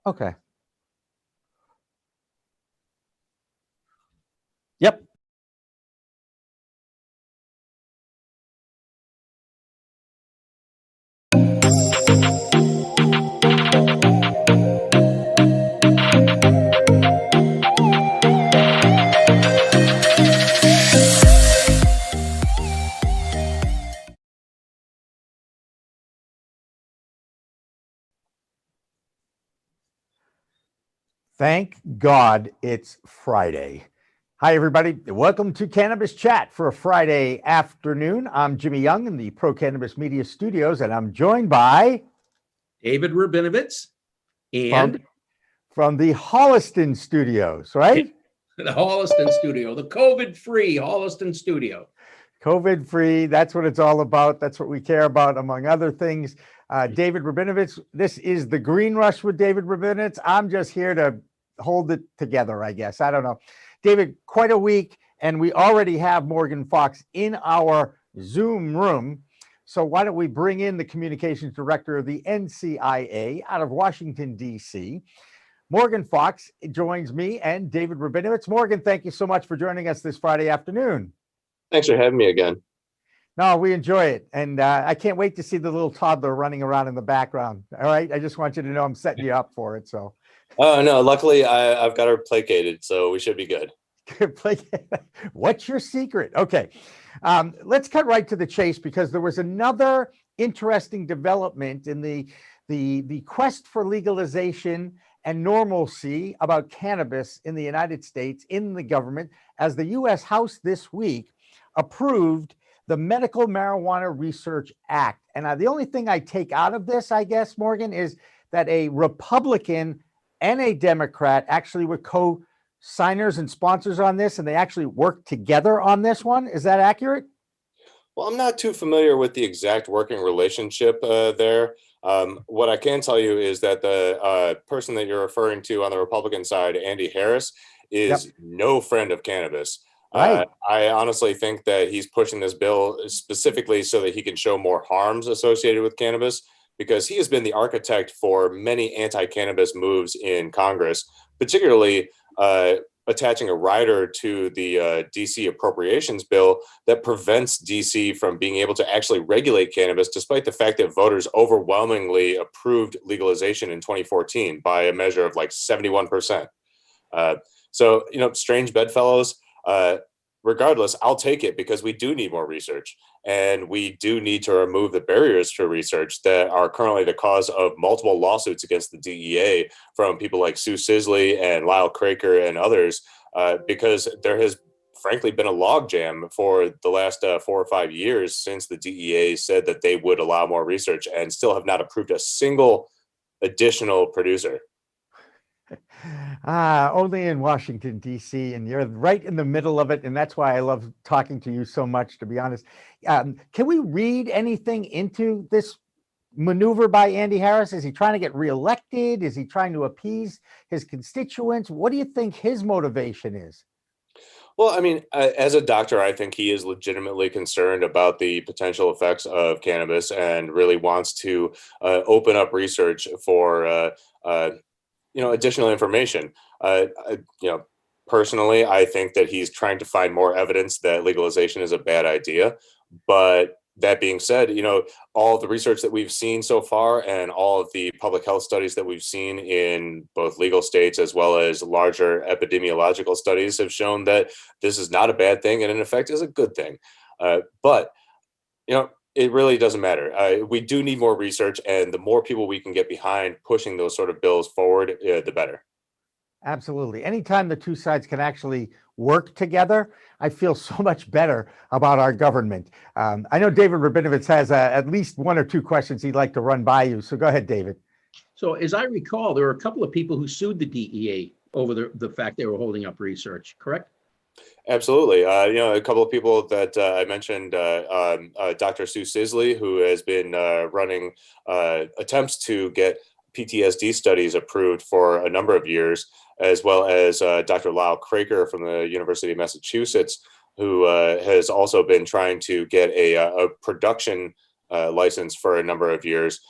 Okay. Yep. Thank God it's Friday. Hi, everybody. Welcome to Cannabis Chat for a Friday afternoon. I'm Jimmy Young in the Pro Cannabis Media Studios, and I'm joined by David Rabinovitz and from the Holliston Studios, right? The Holliston Studio, the COVID-free Holliston Studio. COVID-free, that's what it's all about. That's what we care about, among other things. David Rabinovitz, this is the Green Rush with David Rabinovitz. I'm just here to hold it together, I guess. I don't know. David, quite a week, and we already have Morgan Fox in our Zoom room. So why don't we bring in the communications director of the NCIA out of Washington, D.C. Morgan Fox joins me and David Rabinovitz. Morgan, thank you so much for joining us this Friday afternoon. Thanks for having me again. No, we enjoy it. And I can't wait to see the little toddler running around in the background. All right. I just want you to know I'm setting you up for it. So. Oh, no, luckily I've got her placated, so we should be good. What's your secret? Okay. Let's cut right to the chase, because there was another interesting development in the quest for legalization and normalcy about cannabis in the United States, in the government, as the U.S. House this week approved the Medical Marijuana Research Act. And the only thing I take out of this, I guess, Morgan, is that a Republican and a Democrat actually were co-signers and sponsors on this, and they actually worked together on this one. Is that accurate? Well, I'm not too familiar with the exact working relationship there. What I can tell you is that the person that you're referring to on the Republican side, Andy Harris, is no friend of cannabis. Right. I honestly think that he's pushing this bill specifically so that he can show more harms associated with cannabis, because he has been the architect for many anti-cannabis moves in Congress, particularly attaching a rider to the DC appropriations bill that prevents DC from being able to actually regulate cannabis, despite the fact that voters overwhelmingly approved legalization in 2014 by a measure of like 71%. So, strange bedfellows. Regardless, I'll take it, because we do need more research, and we do need to remove the barriers to research that are currently the cause of multiple lawsuits against the DEA from people like Sue Sisley and Lyle Craker and others, because there has frankly been a logjam for the last 4 or 5 years since the DEA said that they would allow more research, and still have not approved a single additional producer. Only in Washington, D.C., and you're right in the middle of it. And that's why I love talking to you so much, to be honest. Can we read anything into this maneuver by Andy Harris? Is he trying to get reelected? Is he trying to appease his constituents? What do you think his motivation is? Well, I mean, as a doctor, I think he is legitimately concerned about the potential effects of cannabis, and really wants to open up research for additional information. Personally, I think that he's trying to find more evidence that legalization is a bad idea. But that being said, all of the research that we've seen so far, and all of the public health studies that we've seen in both legal states as well as larger epidemiological studies, have shown that this is not a bad thing, and in effect is a good thing. But it really doesn't matter. We do need more research, and the more people we can get behind pushing those sort of bills forward, the better. Absolutely. Anytime the two sides can actually work together, I feel so much better about our government. I know David Rabinovitz has at least 1 or 2 questions he'd like to run by you. So go ahead, David. So as I recall, there were a couple of people who sued the DEA over the fact they were holding up research, correct? Absolutely. A couple of people that I mentioned, Dr. Sue Sisley, who has been running attempts to get PTSD studies approved for a number of years, as well as Dr. Lyle Craker from the University of Massachusetts, who has also been trying to get a production license for a number of years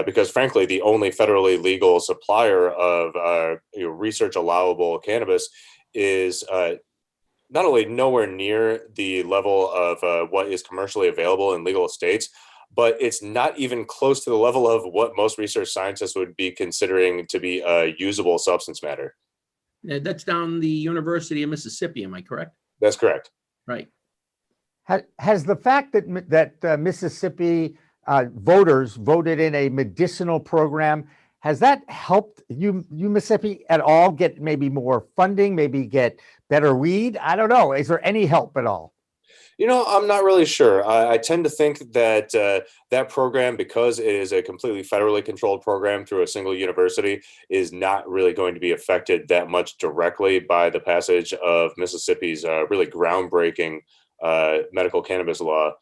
because, frankly, the only federally legal supplier of research allowable cannabis is not only nowhere near the level of what is commercially available in legal states, but it's not even close to the level of what most research scientists would be considering to be a usable substance matter. That's down the University of Mississippi, am I correct? That's correct. Right. Has the fact that Mississippi voters voted in a medicinal program, has that helped you Mississippi at all get maybe more funding, maybe get better weed? I don't know. Is there any help at all? I'm not really sure. I tend to think that that program, because it is a completely federally controlled program through a single university, is not really going to be affected that much directly by the passage of Mississippi's really groundbreaking medical cannabis law.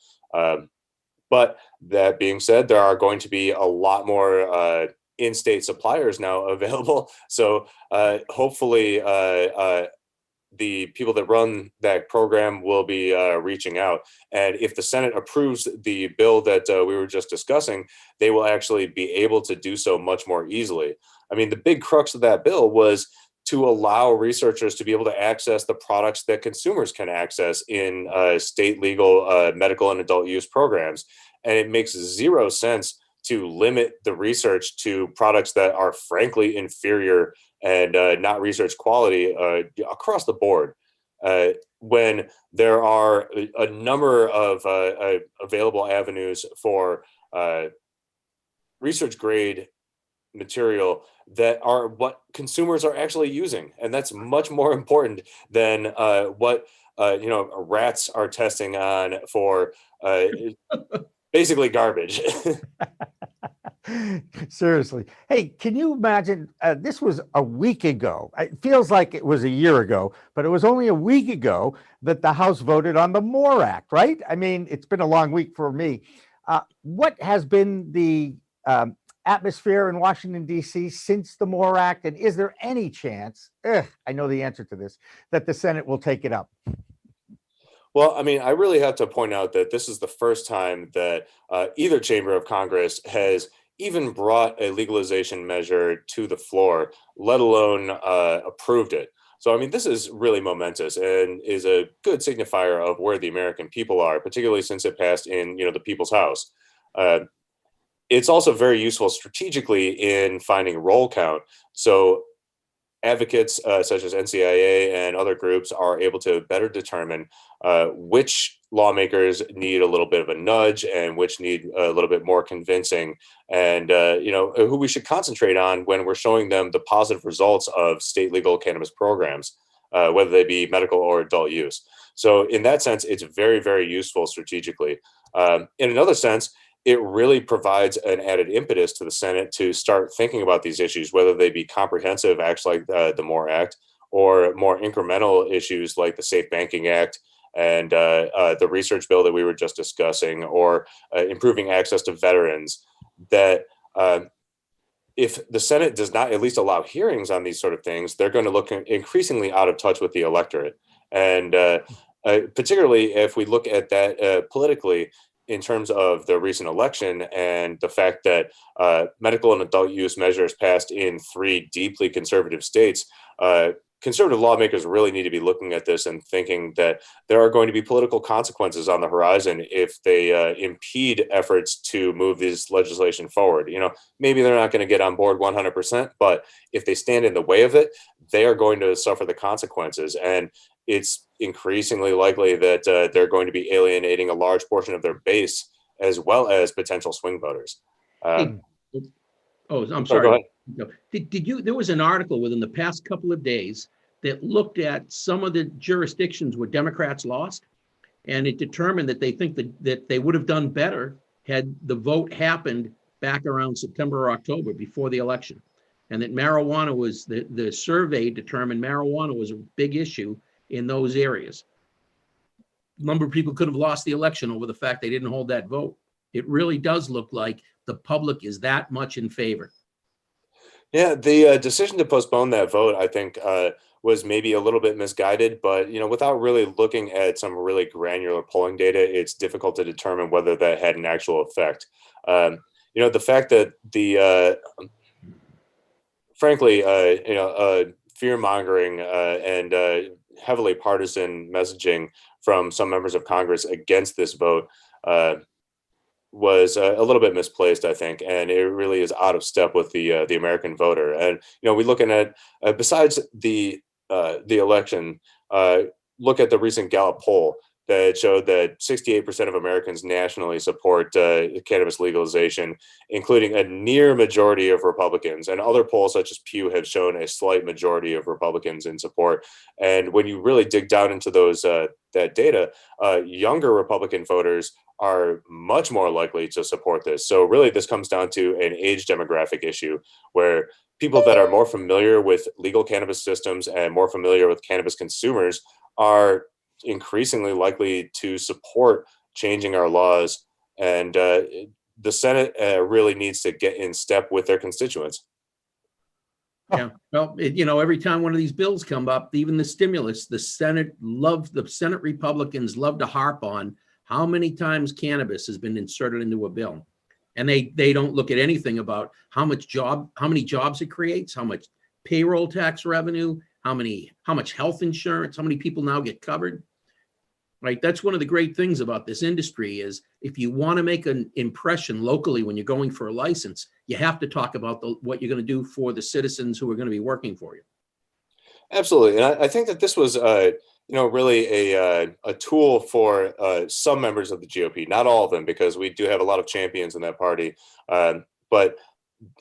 But that being said, there are going to be a lot more in-state suppliers now available. So hopefully the people that run that program will be reaching out. And if the Senate approves the bill that we were just discussing, they will actually be able to do so much more easily. I mean, the big crux of that bill was to allow researchers to be able to access the products that consumers can access in state legal medical and adult use programs. And it makes zero sense to limit the research to products that are frankly inferior and not research quality across the board, when there are a number of available avenues for research grade material that are what consumers are actually using. And that's much more important than what rats are testing on for basically garbage. Seriously. Hey, can you imagine? This was a week ago. It feels like it was a year ago, but it was only a week ago that the House voted on the MORE Act, right? I mean, it's been a long week for me. What has been the atmosphere in Washington, D.C. since the MORE Act? And is there any chance, I know the answer to this, that the Senate will take it up? Well, I mean, I really have to point out that this is the first time that either chamber of Congress has even brought a legalization measure to the floor, let alone approved it. So, I mean, this is really momentous and is a good signifier of where the American people are, particularly since it passed in, the People's House. It's also very useful strategically in finding roll count. So advocates such as NCIA and other groups are able to better determine which lawmakers need a little bit of a nudge and which need a little bit more convincing, and who we should concentrate on when we're showing them the positive results of state legal cannabis programs, whether they be medical or adult use. So in that sense, it's very, very useful strategically. In another sense, it really provides an added impetus to the Senate to start thinking about these issues, whether they be comprehensive acts like the MORE Act or more incremental issues like the Safe Banking Act and the research bill that we were just discussing, or improving access to veterans. That if the Senate does not at least allow hearings on these sort of things, they're going to look increasingly out of touch with the electorate. And particularly if we look at that politically, in terms of the recent election and the fact that medical and adult use measures passed in 3 deeply conservative states, conservative lawmakers really need to be looking at this and thinking that there are going to be political consequences on the horizon if they impede efforts to move this legislation forward. Maybe they're not going to get on board 100%, but if they stand in the way of it, they are going to suffer the consequences. And it's increasingly likely that they're going to be alienating a large portion of their base as well as potential swing voters. I'm Go sorry. ahead. There was an article within the past couple of days that looked at some of the jurisdictions where Democrats lost, and it determined that they think that they would have done better had the vote happened back around September or October before the election. And that marijuana was, the survey determined marijuana was a big issue in those areas. A number of people could have lost the election over the fact they didn't hold that vote. It really does look like the public is that much in favor. Yeah, the decision to postpone that vote, I think, was maybe a little bit misguided, but without really looking at some really granular polling data, it's difficult to determine whether that had an actual effect. The fact that frankly, fear mongering and heavily partisan messaging from some members of Congress against this vote was a little bit misplaced, I think, and it really is out of step with the American voter. And we're looking at besides the election, look at the recent Gallup poll that showed that 68% of Americans nationally support cannabis legalization, including a near majority of Republicans. And other polls such as Pew have shown a slight majority of Republicans in support. And when you really dig down into those that data, younger Republican voters are much more likely to support this. So really, this comes down to an age demographic issue where people that are more familiar with legal cannabis systems and more familiar with cannabis consumers are increasingly likely to support changing our laws. And the Senate really needs to get in step with their constituents. Yeah, well, every time one of these bills come up, even the stimulus, the Senate Republicans love to harp on how many times cannabis has been inserted into a bill. And they don't look at anything about how many jobs it creates, how much payroll tax revenue, how much health insurance, how many people now get covered. Right. That's one of the great things about this industry is if you want to make an impression locally when you're going for a license, you have to talk about what you're going to do for the citizens who are going to be working for you. Absolutely. And I think that this was, really a tool for some members of the GOP, not all of them, because we do have a lot of champions in that party. But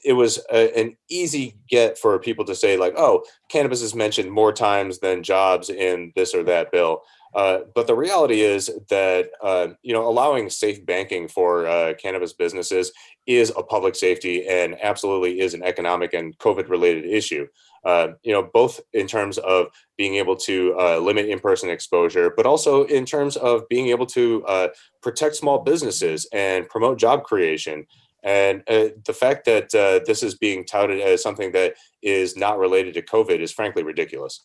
it was an easy get for people to say like, oh, cannabis is mentioned more times than jobs in this or that bill. But the reality is that, allowing safe banking for cannabis businesses is a public safety and absolutely is an economic and COVID related issue. Both in terms of being able to limit in-person exposure, but also in terms of being able to protect small businesses and promote job creation. And the fact that this is being touted as something that is not related to COVID is frankly ridiculous.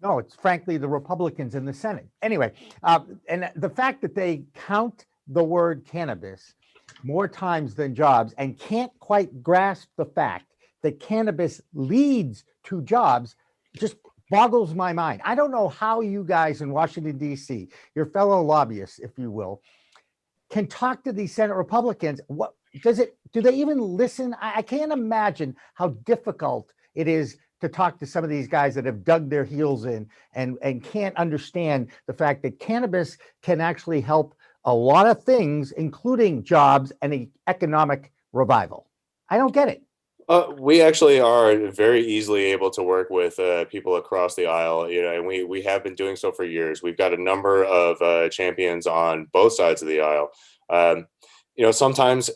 No, it's frankly the Republicans in the Senate. Anyway, and the fact that they count the word cannabis more times than jobs and can't quite grasp the fact that cannabis leads to jobs just boggles my mind. I don't know how you guys in Washington, D.C., your fellow lobbyists, if you will, can talk to these Senate Republicans. Do they even listen? I can't imagine how difficult it is to talk to some of these guys that have dug their heels in and can't understand the fact that cannabis can actually help a lot of things, including jobs and an economic revival. I don't get it. We actually are very easily able to work with people across the aisle, and we have been doing so for years. We've got a number of champions on both sides of the aisle. Sometimes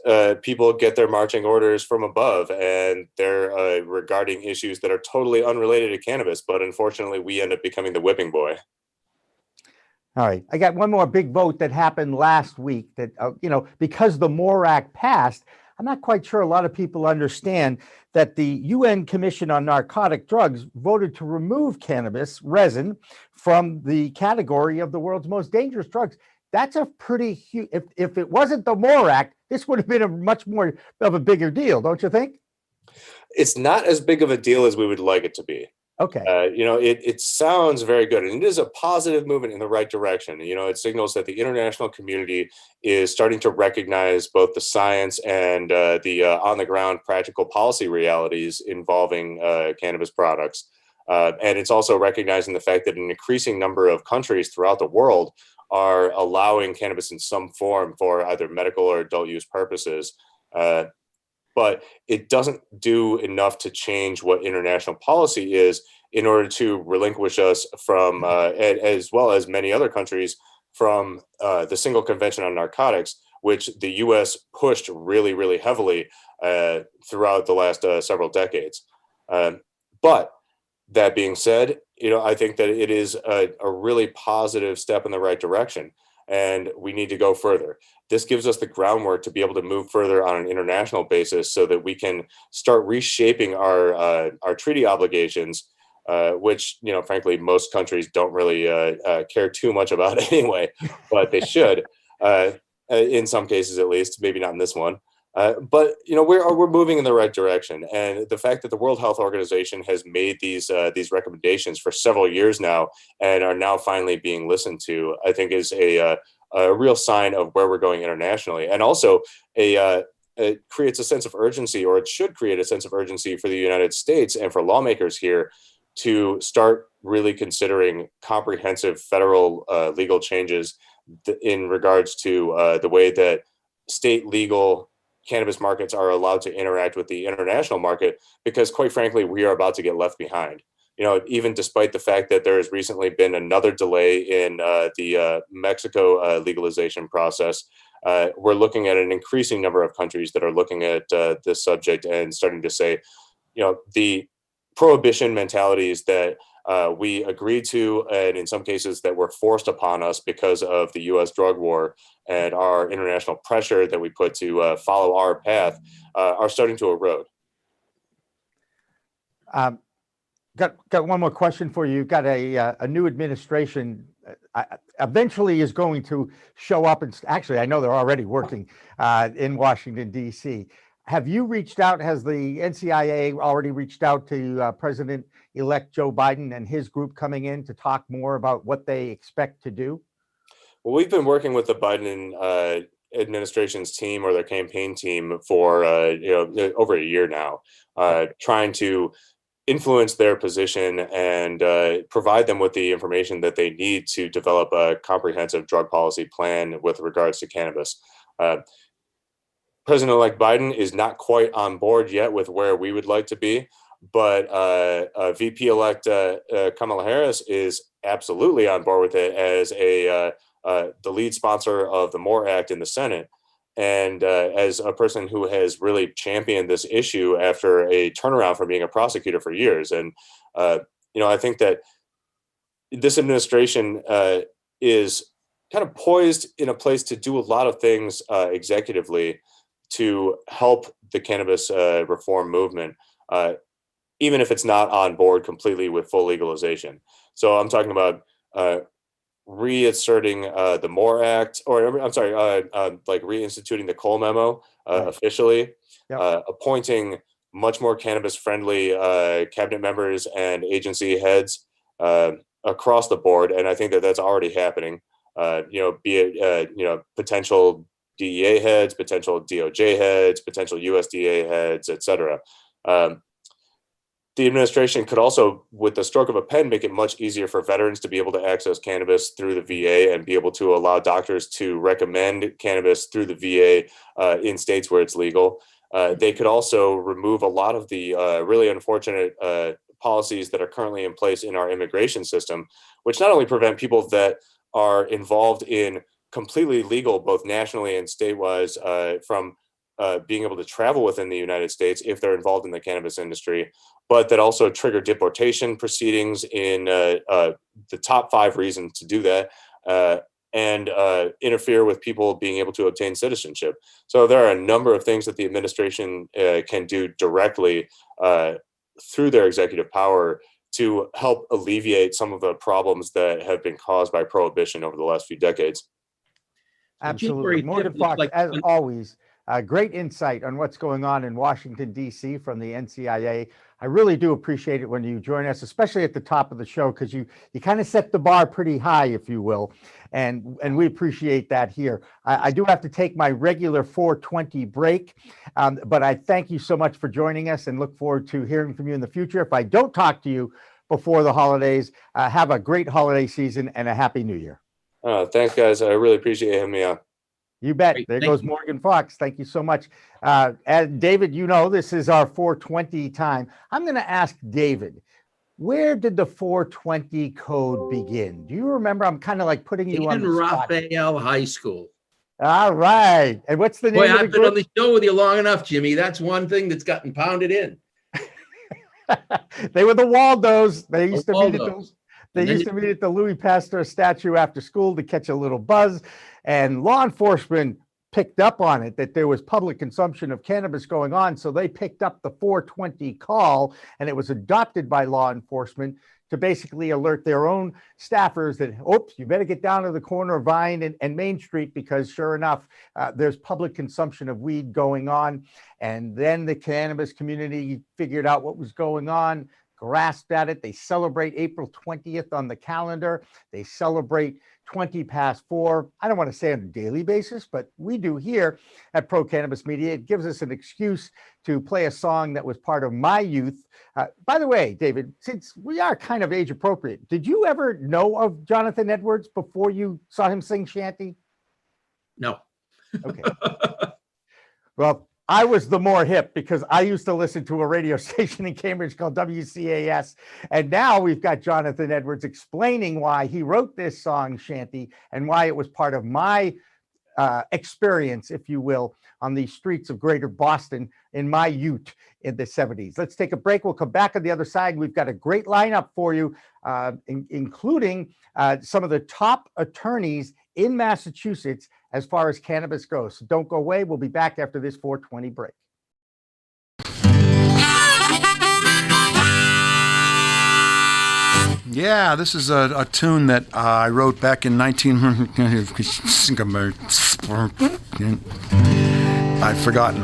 people get their marching orders from above and they're regarding issues that are totally unrelated to cannabis, but unfortunately we end up becoming the whipping boy. All right. I got one more big vote that happened last week that, because the MORE Act passed, I'm not quite sure a lot of people understand that the UN Commission on Narcotic Drugs voted to remove cannabis resin from the category of the world's most dangerous drugs. That's a pretty huge, if it wasn't the MORE Act, this would have been a much more of a bigger deal, don't you think? It's not as big of a deal as we would like it to be. Okay. It sounds very good, and it is a positive movement in the right direction. It signals that the international community is starting to recognize both the science and the on-the-ground practical policy realities involving cannabis products. And it's also recognizing the fact that an increasing number of countries throughout the world are allowing cannabis in some form for either medical or adult use purposes. But it doesn't do enough to change what international policy is in order to relinquish us from, as well as many other countries, from the Single Convention on Narcotics, which the U.S. pushed really, really heavily throughout the last several decades. But that being said, I think that it is a really positive step in the right direction, and we need to go further. This gives us the groundwork to be able to move further on an international basis so that we can start reshaping our treaty obligations which, frankly, most countries don't really care too much about anyway, but they should, in some cases at least, maybe not in this one. But we're moving in the right direction, and the fact that the World Health Organization has made these recommendations for several years now and are now finally being listened to, I think, is a real sign of where we're going internationally, and also it creates a sense of urgency, or it should create a sense of urgency for the United States and for lawmakers here to start really considering comprehensive federal legal changes in regards to the way that state legal cannabis markets are allowed to interact with the international market, because quite frankly, we are about to get left behind. Even despite the fact that there has recently been another delay in the Mexico legalization process, we're looking at an increasing number of countries that are looking at this subject and starting to say, the prohibition mentalities that we agreed to, and in some cases that were forced upon us because of the U.S. drug war and our international pressure that we put to follow our path, are starting to erode. Got one more question for you. You've got a new administration eventually is going to show up, and actually I know they're already working in Washington, D.C. Have you reached out? Has the NCIA already reached out to President-elect Joe Biden and his group coming in to talk more about what they expect to do? Well, we've been working with the Biden administration's team, or their campaign team, for over a year now, trying to influence their position and provide them with the information that they need to develop a comprehensive drug policy plan with regards to cannabis. President-elect Biden is not quite on board yet with where we would like to be, but VP-elect Kamala Harris is absolutely on board with it as the lead sponsor of the MORE Act in the Senate, and as a person who has really championed this issue after a turnaround from being a prosecutor for years. And I think that this administration is kind of poised in a place to do a lot of things executively to help the cannabis reform movement, even if it's not on board completely with full legalization. So I'm talking about reasserting the MORE Act, or I'm sorry, like reinstituting the Cole Memo officially, appointing much more cannabis-friendly cabinet members and agency heads across the board, and I think that that's already happening. Be it potential DEA heads, potential DOJ heads, potential USDA heads, etc. The administration could also, with the stroke of a pen, make it much easier for veterans to be able to access cannabis through the VA, and be able to allow doctors to recommend cannabis through the VA in states where it's legal. They could also remove a lot of the really unfortunate policies that are currently in place in our immigration system, which not only prevent people that are involved in completely legal, both nationally and state-wise, from being able to travel within the United States if they're involved in the cannabis industry, but that also trigger deportation proceedings in the top 5 reasons to do that, and interfere with people being able to obtain citizenship. So there are a number of things that the administration can do directly through their executive power to help alleviate some of the problems that have been caused by prohibition over the last few decades. Absolutely. Morgan Fox, as always, great insight on what's going on in Washington, D.C. from the NCIA. I really do appreciate it when you join us, especially at the top of the show, because you kind of set the bar pretty high, if you will, and we appreciate that here. I do have to take my regular 4:20 break, but I thank you so much for joining us and look forward to hearing from you in the future. If I don't talk to you before the holidays, have a great holiday season and a happy new year. Thanks, guys. I really appreciate having me on. You bet. Great. There Thank goes you. Morgan Fox. Thank you so much. And David, this is our 4:20 time. I'm going to ask David, where did the 4:20 code begin? Do you remember? I'm kind of like putting you on In the spot. Raphael High School. All right. And what's the name Boy, of the I've been on group? the show with you long enough, Jimmy. That's one thing that's gotten pounded in. They were the Waldos. They used to meet at the Waldos. They used to meet at the Louis Pasteur statue after school to catch a little buzz, and law enforcement picked up on it, that there was public consumption of cannabis going on. So they picked up the 420 call, and it was adopted by law enforcement to basically alert their own staffers that, oops, you better get down to the corner of Vine and Main Street, because sure enough, there's public consumption of weed going on. And then the cannabis community figured out what was going on, grasped at it. They celebrate April 20th on the calendar. They celebrate 20 past 4. I don't want to say on a daily basis, but we do here at Pro Cannabis Media. It gives us an excuse to play a song that was part of my youth. By the way, David, since we are kind of age appropriate, did you ever know of Jonathan Edwards before you saw him sing Shanty? No. Okay. Well, I was the more hip, because I used to listen to a radio station in Cambridge called WCAS. And now we've got Jonathan Edwards explaining why he wrote this song, Shanty, and why it was part of my experience, if you will, on the streets of greater Boston in my ute in the 70s. Let's take a break. We'll come back on the other side. We've got a great lineup for you, including some of the top attorneys in Massachusetts as far as cannabis goes. So don't go away. We'll be back after this 420 break. Yeah, this is a tune that I wrote back in 19... I've forgotten.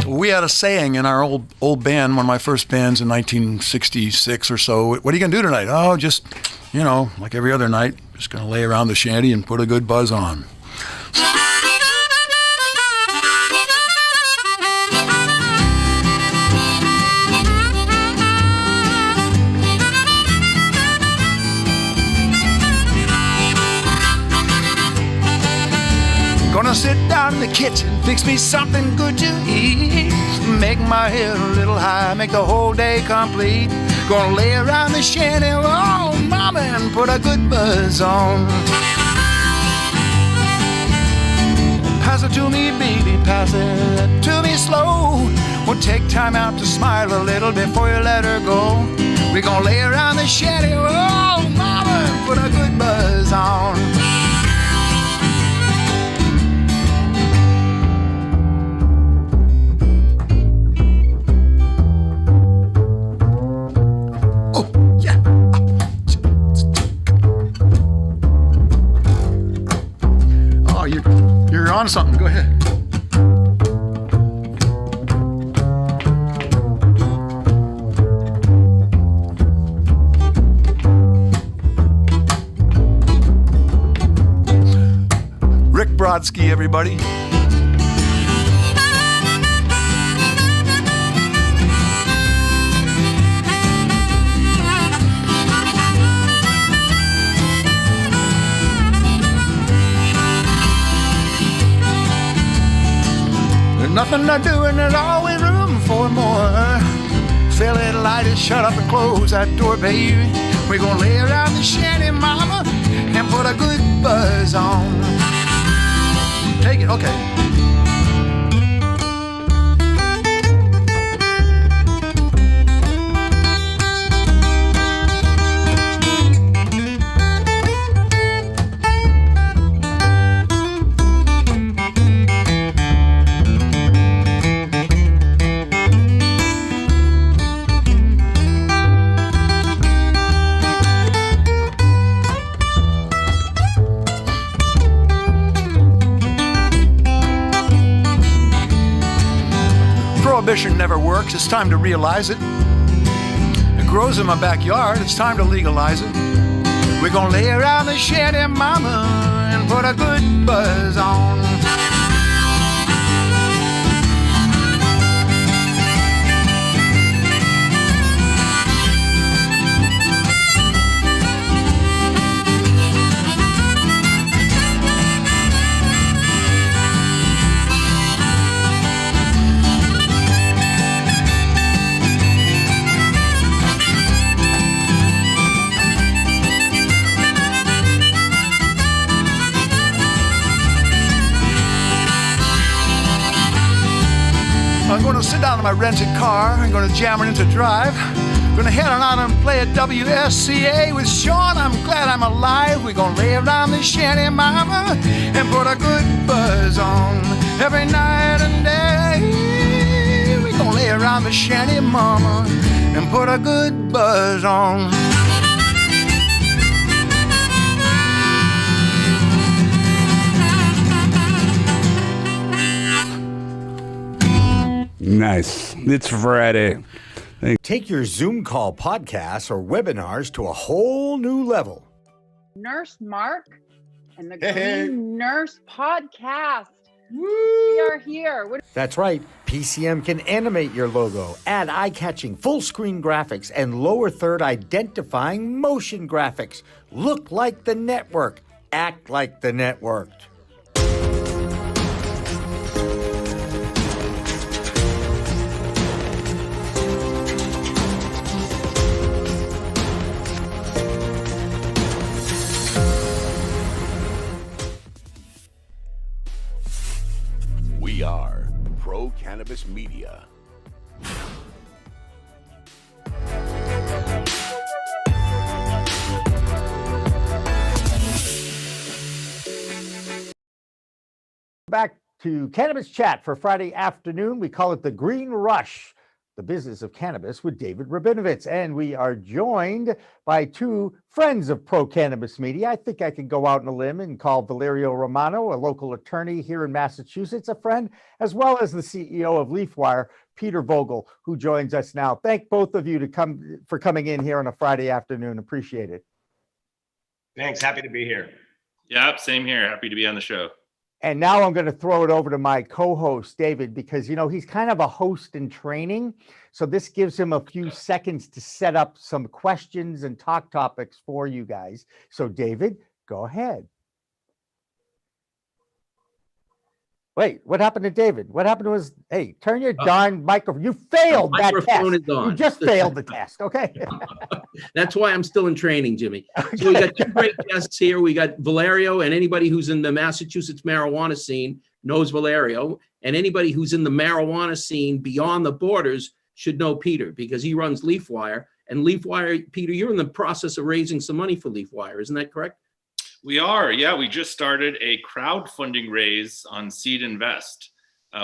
We had a saying in our old band, one of my first bands in 1966 or so. What are you going to do tonight? Oh, just, like every other night, just going to lay around the shanty and put a good buzz on. Gonna sit down in the kitchen, fix me something good to eat, make my head a little high, make the whole day complete. Gonna lay around the shanty, oh mama, and put a good buzz on. Pass it to me, baby, pass it to me slow. We'll take time out to smile a little before you let her go. We're gonna lay around the shanty, oh mama, and put a good buzz on. You're on something. Go ahead. Rick Brodsky, everybody. Nothing to do and there's always room for more. Fill it, light it, shut up and close that door, baby. We're gonna lay around the shanty, mama, and put a good buzz on. Take it, okay. Prohibition never works, it's time to realize it. It grows in my backyard, it's time to legalize it. We're gonna lay around the shanty, mama, and put a good buzz on. I'm gonna sit down in my rented car. I'm gonna jam it into drive. Gonna head on out and play at WSCA with Sean. I'm glad I'm alive. We're gonna lay around the shanty, mama, and put a good buzz on every night and day. We're gonna lay around the shanty, mama, and put a good buzz on. Nice. It's Friday. Take your Zoom call podcasts or webinars to a whole new level. Nurse Mark and the Hey. Green Nurse Podcast. We are here. That's right. PCM can animate your logo, add eye-catching full-screen graphics, and lower third identifying motion graphics. Look like the network. Act like the network. We are Pro Cannabis Media. Back to Cannabis Chat for Friday afternoon. We call it the Green Rush, the business of cannabis with David Rabinovitz. And we are joined by two friends of Pro Cannabis Media. I think I can go out on a limb and call Valerio Romano, a local attorney here in Massachusetts, a friend, as well as the CEO of Leafwire, Peter Vogel, who joins us now. Thank both of you for coming in here on a Friday afternoon. Appreciate it. Thanks. Happy to be here. Yep, same here. Happy to be on the show. And now I'm going to throw it over to my co-host, David, because, you know, he's kind of a host in training. So this gives him a few seconds to set up some questions and talk topics for you guys. So, David, go ahead. Wait, what happened to David? What happened to his, hey, turn your darn microphone. You failed that test. Microphone is on. You just failed the test, okay? That's why I'm still in training, Jimmy. So we got two great guests here. We got Valerio, and anybody who's in the Massachusetts marijuana scene knows Valerio, and anybody who's in the marijuana scene beyond the borders should know Peter, because he runs Leafwire. And Leafwire, Peter, you're in the process of raising some money for Leafwire, isn't that correct? We are, yeah. We just started a crowdfunding raise on Seed Invest,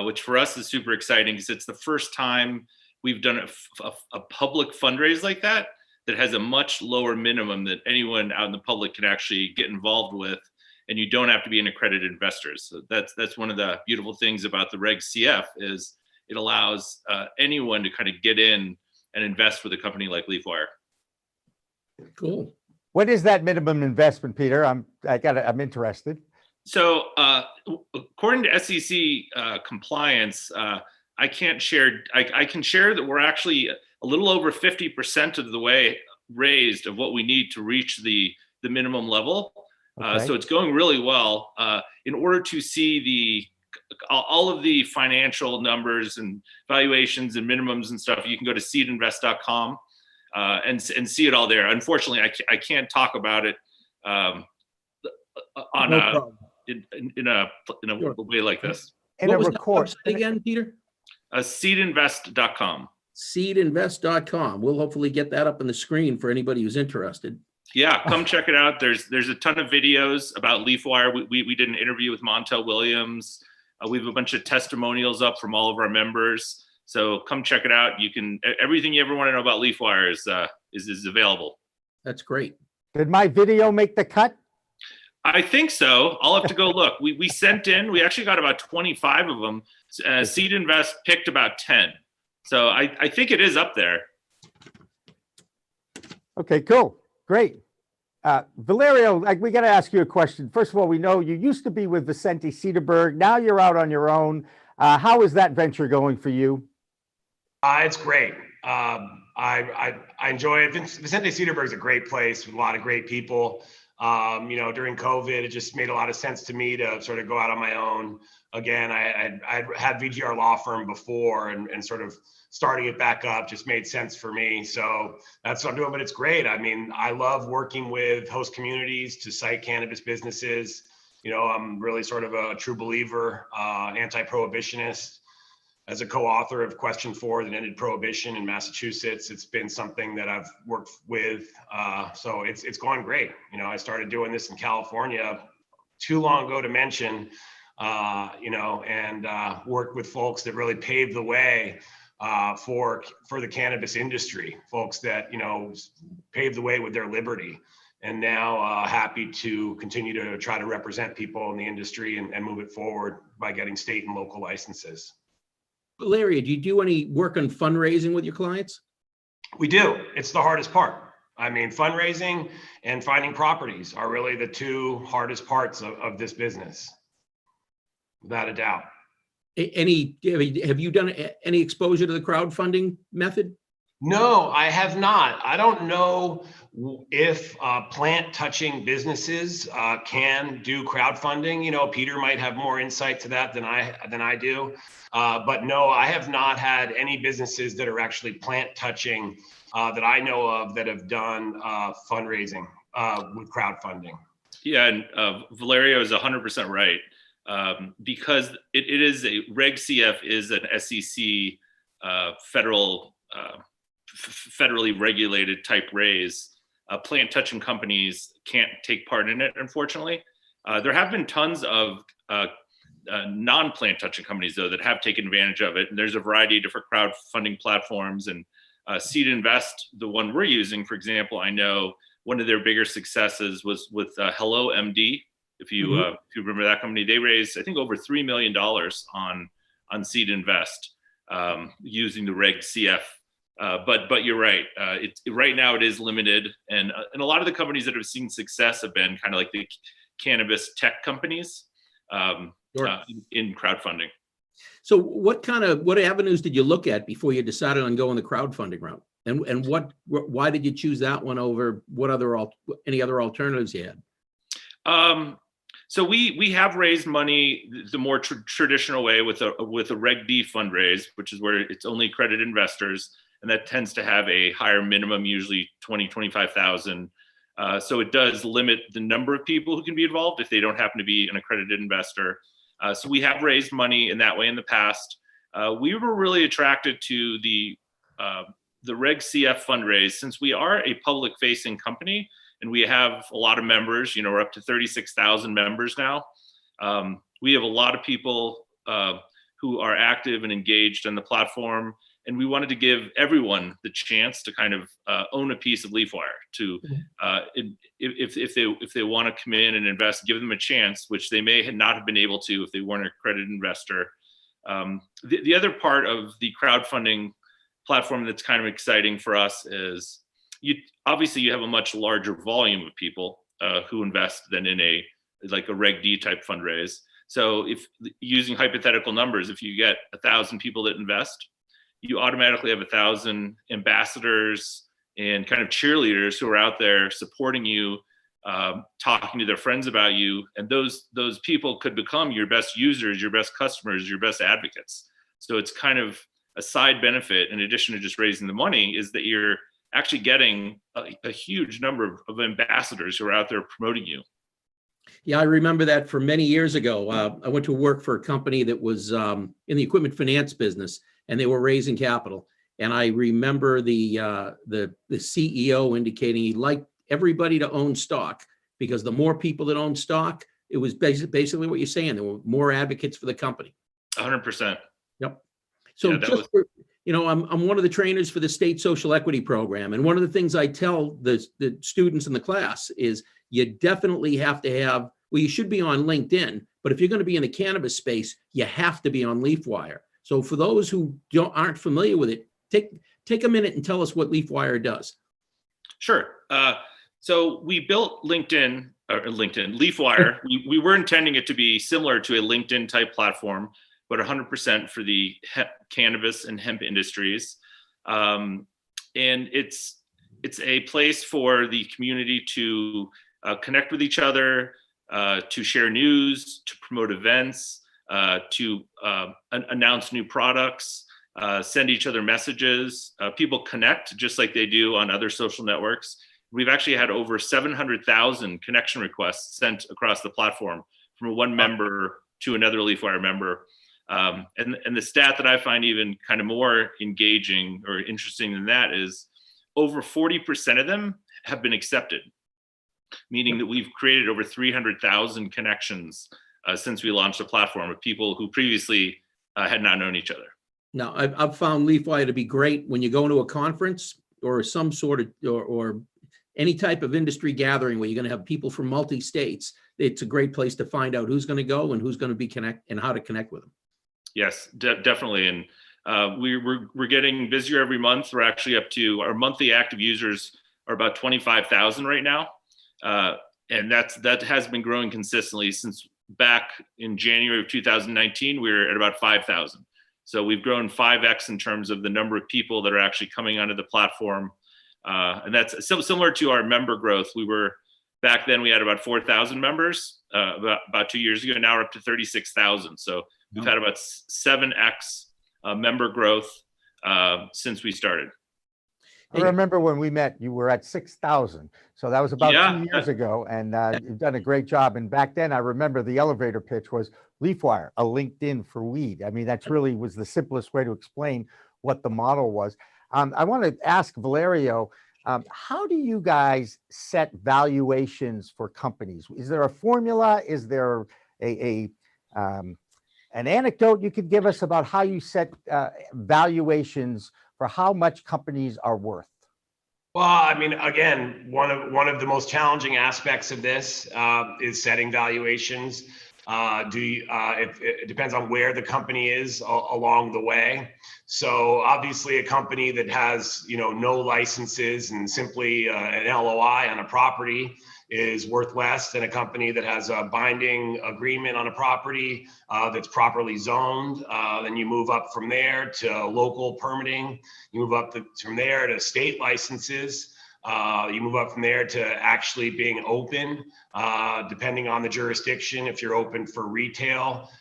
which for us is super exciting because it's the first time we've done a public fundraise like that has a much lower minimum that anyone out in the public can actually get involved with, and you don't have to be an accredited investor. So that's one of the beautiful things about the Reg CF is it allows anyone to kind of get in and invest with a company like Leafwire. Cool. What is that minimum investment, Peter? I'm interested. So according to SEC compliance, I can't share. I can share that we're actually a little over 50% of the way raised of what we need to reach the minimum level. Okay. So it's going really well. In order to see all of the financial numbers and valuations and minimums and stuff, you can go to seedinvest.com and see it all there. Unfortunately, I can't talk about it in a way like this. And What a was record that website again, Peter? Seedinvest.com. Seedinvest.com. We'll hopefully get that up on the screen for anybody who's interested. Yeah, come check it out. There's a ton of videos about Leafwire. We did an interview with Montel Williams. We have a bunch of testimonials up from all of our members. So come check it out. You can everything you ever want to know about Leafwire is available. That's great. Did my video make the cut? I think so. I'll have to go look. We sent in. We actually got about 25 of them. Seed Invest picked about 10. So I think it is up there. Okay, cool. Great. Valerio, we got to ask you a question. First of all, we know you used to be with Vicente Cederberg. Now you're out on your own. How is that venture going for you? It's great. I enjoy it. Vicente Cederberg is a great place with a lot of great people. During COVID, it just made a lot of sense to me to sort of go out on my own. Again, I had VGR Law Firm before and sort of starting it back up just made sense for me. So that's what I'm doing, but it's great. I mean, I love working with host communities to cite cannabis businesses. I'm really sort of a true believer, anti-prohibitionist. as a co-author of Question 4 that ended prohibition in Massachusetts. It's been something that I've worked with. So it's going great. I started doing this in California too long ago to mention, and worked with folks that really paved the way for the cannabis industry, folks that, paved the way with their liberty. And now happy to continue to try to represent people in the industry and move it forward by getting state and local licenses. Valerio, do you do any work on fundraising with your clients? We do. It's the hardest part. I mean, fundraising and finding properties are really the two hardest parts of this business, without a doubt. Have you done any exposure to the crowdfunding method? No, I have not. I don't know if plant touching businesses can do crowdfunding. Peter might have more insight to that than I do. But no, I have not had any businesses that are actually plant touching that I know of that have done fundraising with crowdfunding. Yeah, and Valerio is 100% right. Because it is a Reg CF is an SEC federally regulated type raise. Plant touching companies can't take part in it, unfortunately. There have been tons of non-plant touching companies though that have taken advantage of it. And there's a variety of different crowdfunding platforms, and Seed Invest, the one we're using, for example, I know one of their bigger successes was with Hello MD. If you remember that company, they raised, I think, over $3 million on Seed Invest using the Reg CF. But you're right. Right now it is limited, and a lot of the companies that have seen success have been kind of like the cannabis tech companies in crowdfunding. So what avenues did you look at before you decided on going the crowdfunding route? And why did you choose that one over any other alternatives you had? So we have raised money the more traditional way with a Reg D fundraise, which is where it's only accredited investors, and that tends to have a higher minimum, usually 25,000. So it does limit the number of people who can be involved if they don't happen to be an accredited investor. So we have raised money in that way in the past. We were really attracted to the Reg CF fundraise since we are a public-facing company. And we have a lot of members, we're up to 36,000 members now. We have a lot of people who are active and engaged on the platform. And we wanted to give everyone the chance to kind of own a piece of Leafwire if they want to come in and invest, give them a chance, which they may not have been able to if they weren't an accredited investor. The other part of the crowdfunding platform that's kind of exciting for us is obviously you have a much larger volume of people who invest than in a Reg D type fundraise. So if using hypothetical numbers, if you get 1,000 people that invest, you automatically have 1,000 ambassadors and kind of cheerleaders who are out there supporting you, talking to their friends about you. And those people could become your best users, your best customers, your best advocates. So it's kind of a side benefit in addition to just raising the money is that you're actually getting a huge number of ambassadors who are out there promoting you. Yeah, I remember that from many years ago. I went to work for a company that was in the equipment finance business, and they were raising capital. And I remember the CEO indicating he liked everybody to own stock because the more people that own stock, it was basically what you're saying. There were more advocates for the company. 100%. Yep. So I'm one of the trainers for the state social equity program. And one of the things I tell the students in the class is you definitely have to have, you should be on LinkedIn, but if you're going to be in the cannabis space, you have to be on Leafwire. So for those who aren't familiar with it, take a minute and tell us what Leafwire does. Sure. So we built Leafwire. We were intending it to be similar to a LinkedIn type platform, but 100% for the cannabis and hemp industries. And it's a place for the community to connect with each other, to share news, to promote events, to announce new products, send each other messages. People connect just like they do on other social networks. We've actually had over 700,000 connection requests sent across the platform from one member to another Leafwire member. And the stat that I find even kind of more engaging or interesting than that is over 40% of them have been accepted, meaning that we've created over 300,000 connections since we launched the platform with people who previously had not known each other. Now, I've found Leafwire to be great when you go into a conference or some sort of, or any type of industry gathering where you're going to have people from multi-states. It's a great place to find out who's going to go and who's going to be and how to connect with them. Yes, definitely. And we're getting busier every month. We're actually up to our monthly active users are about 25,000 right now. And that has been growing consistently since back in January of 2019, we were at about 5,000. So we've grown 5x in terms of the number of people that are actually coming onto the platform. And that's similar to our member growth. Back then we had about 4,000 members about 2 years ago. Now we're up to 36,000. So we've had about 7x member growth since we started. I remember when we met, you were at 6,000. So that was about 2 years ago, and you've done a great job. And back then, I remember the elevator pitch was Leafwire, a LinkedIn for weed. I mean, that's really was the simplest way to explain what the model was. I want to ask Valerio, how do you guys set valuations for companies? Is there a formula? Is there an anecdote you could give us about how you set valuations for how much companies are worth? Well, I mean, again, one of the most challenging aspects of this is setting valuations. It depends on where the company is along the way. So obviously a company that has, no licenses and simply an LOI on a property is worth less than a company that has a binding agreement on a property that's properly zoned. Then you move up from there to local permitting. You move up from there to state licenses. You move up from there to actually being open, depending on the jurisdiction, if you're open for retail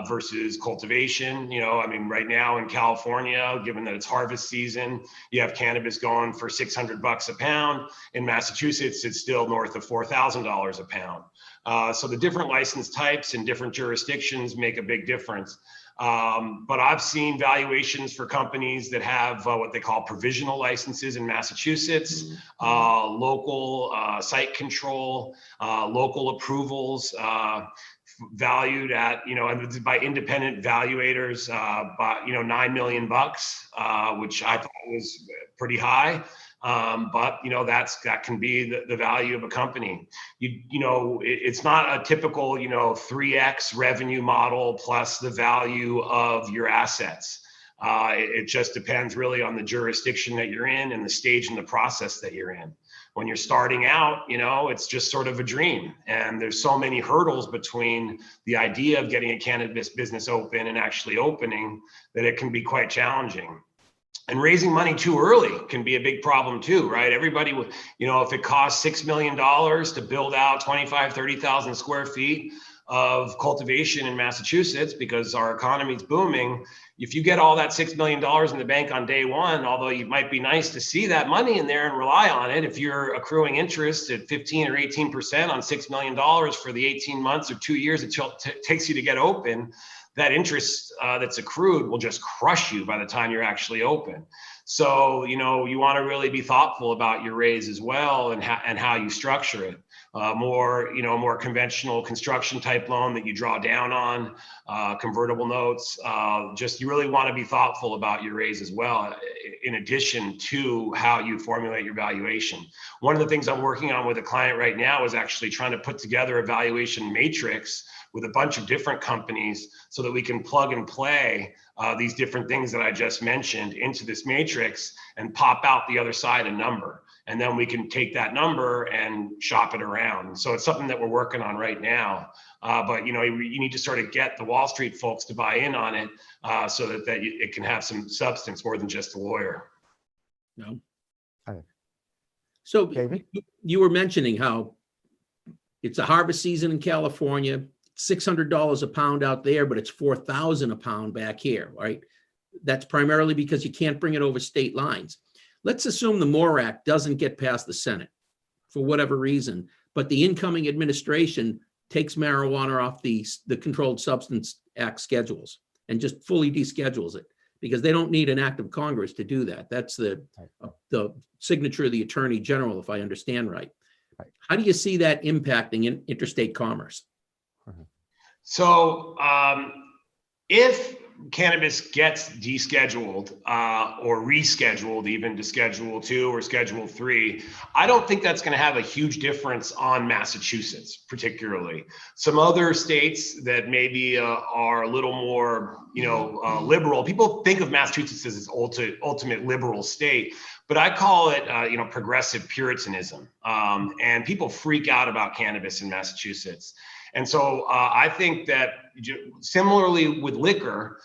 versus cultivation. I mean, right now in California, given that it's harvest season, you have cannabis going for $600 a pound. In Massachusetts, it's still north of $4,000 a pound. So the different license types in different jurisdictions make a big difference. But I've seen valuations for companies that have what they call provisional licenses in Massachusetts, local site control, local approvals, valued at, and by independent valuators, by, $9 million, which I thought was pretty high. But that can be the value of a company. It's not a typical 3x revenue model plus the value of your assets. It just depends really on the jurisdiction that you're in and the stage in the process that you're in. When you're starting out, it's just sort of a dream, and there's so many hurdles between the idea of getting a cannabis business open and actually opening that it can be quite challenging. And raising money too early can be a big problem too, right? Everybody would, if it costs $6 million to build out 25, 30,000 square feet of cultivation in Massachusetts because our economy is booming, if you get all that $6 million in the bank on day one, although it might be nice to see that money in there and rely on it, if you're accruing interest at 15 or 18% on $6 million for the 18 months or 2 years it takes you to get open, that interest that's accrued will just crush you by the time you're actually open. So, you want to really be thoughtful about your raise as well and how you structure it. More conventional construction type loan that you draw down on, convertible notes. You really want to be thoughtful about your raise as well, in addition to how you formulate your valuation. One of the things I'm working on with a client right now is actually trying to put together a valuation matrix with a bunch of different companies so that we can plug and play these different things that I just mentioned into this matrix and pop out the other side a number. And then we can take that number and shop it around. So it's something that we're working on right now. But you need to sort of get the Wall Street folks to buy in on it so that it can have some substance more than just a lawyer. No. So David, you were mentioning how it's a harvest season in California. $600 a pound out there, but it's $4,000 a pound back here, right? That's primarily because you can't bring it over state lines. Let's assume the MORE Act doesn't get past the Senate for whatever reason, but the incoming administration takes marijuana off the Controlled Substance Act schedules. and just fully deschedules it, because they don't need an act of Congress to do that. That's the signature of the Attorney General, if I understand right. How do you see that impacting interstate commerce? So if cannabis gets descheduled or rescheduled even to Schedule 2 or Schedule 3, I don't think that's going to have a huge difference on Massachusetts, particularly. Some other states that maybe are a little more, liberal. People think of Massachusetts as its ultimate liberal state, but I call it, progressive Puritanism. And people freak out about cannabis in Massachusetts. And so I think that similarly with liquor,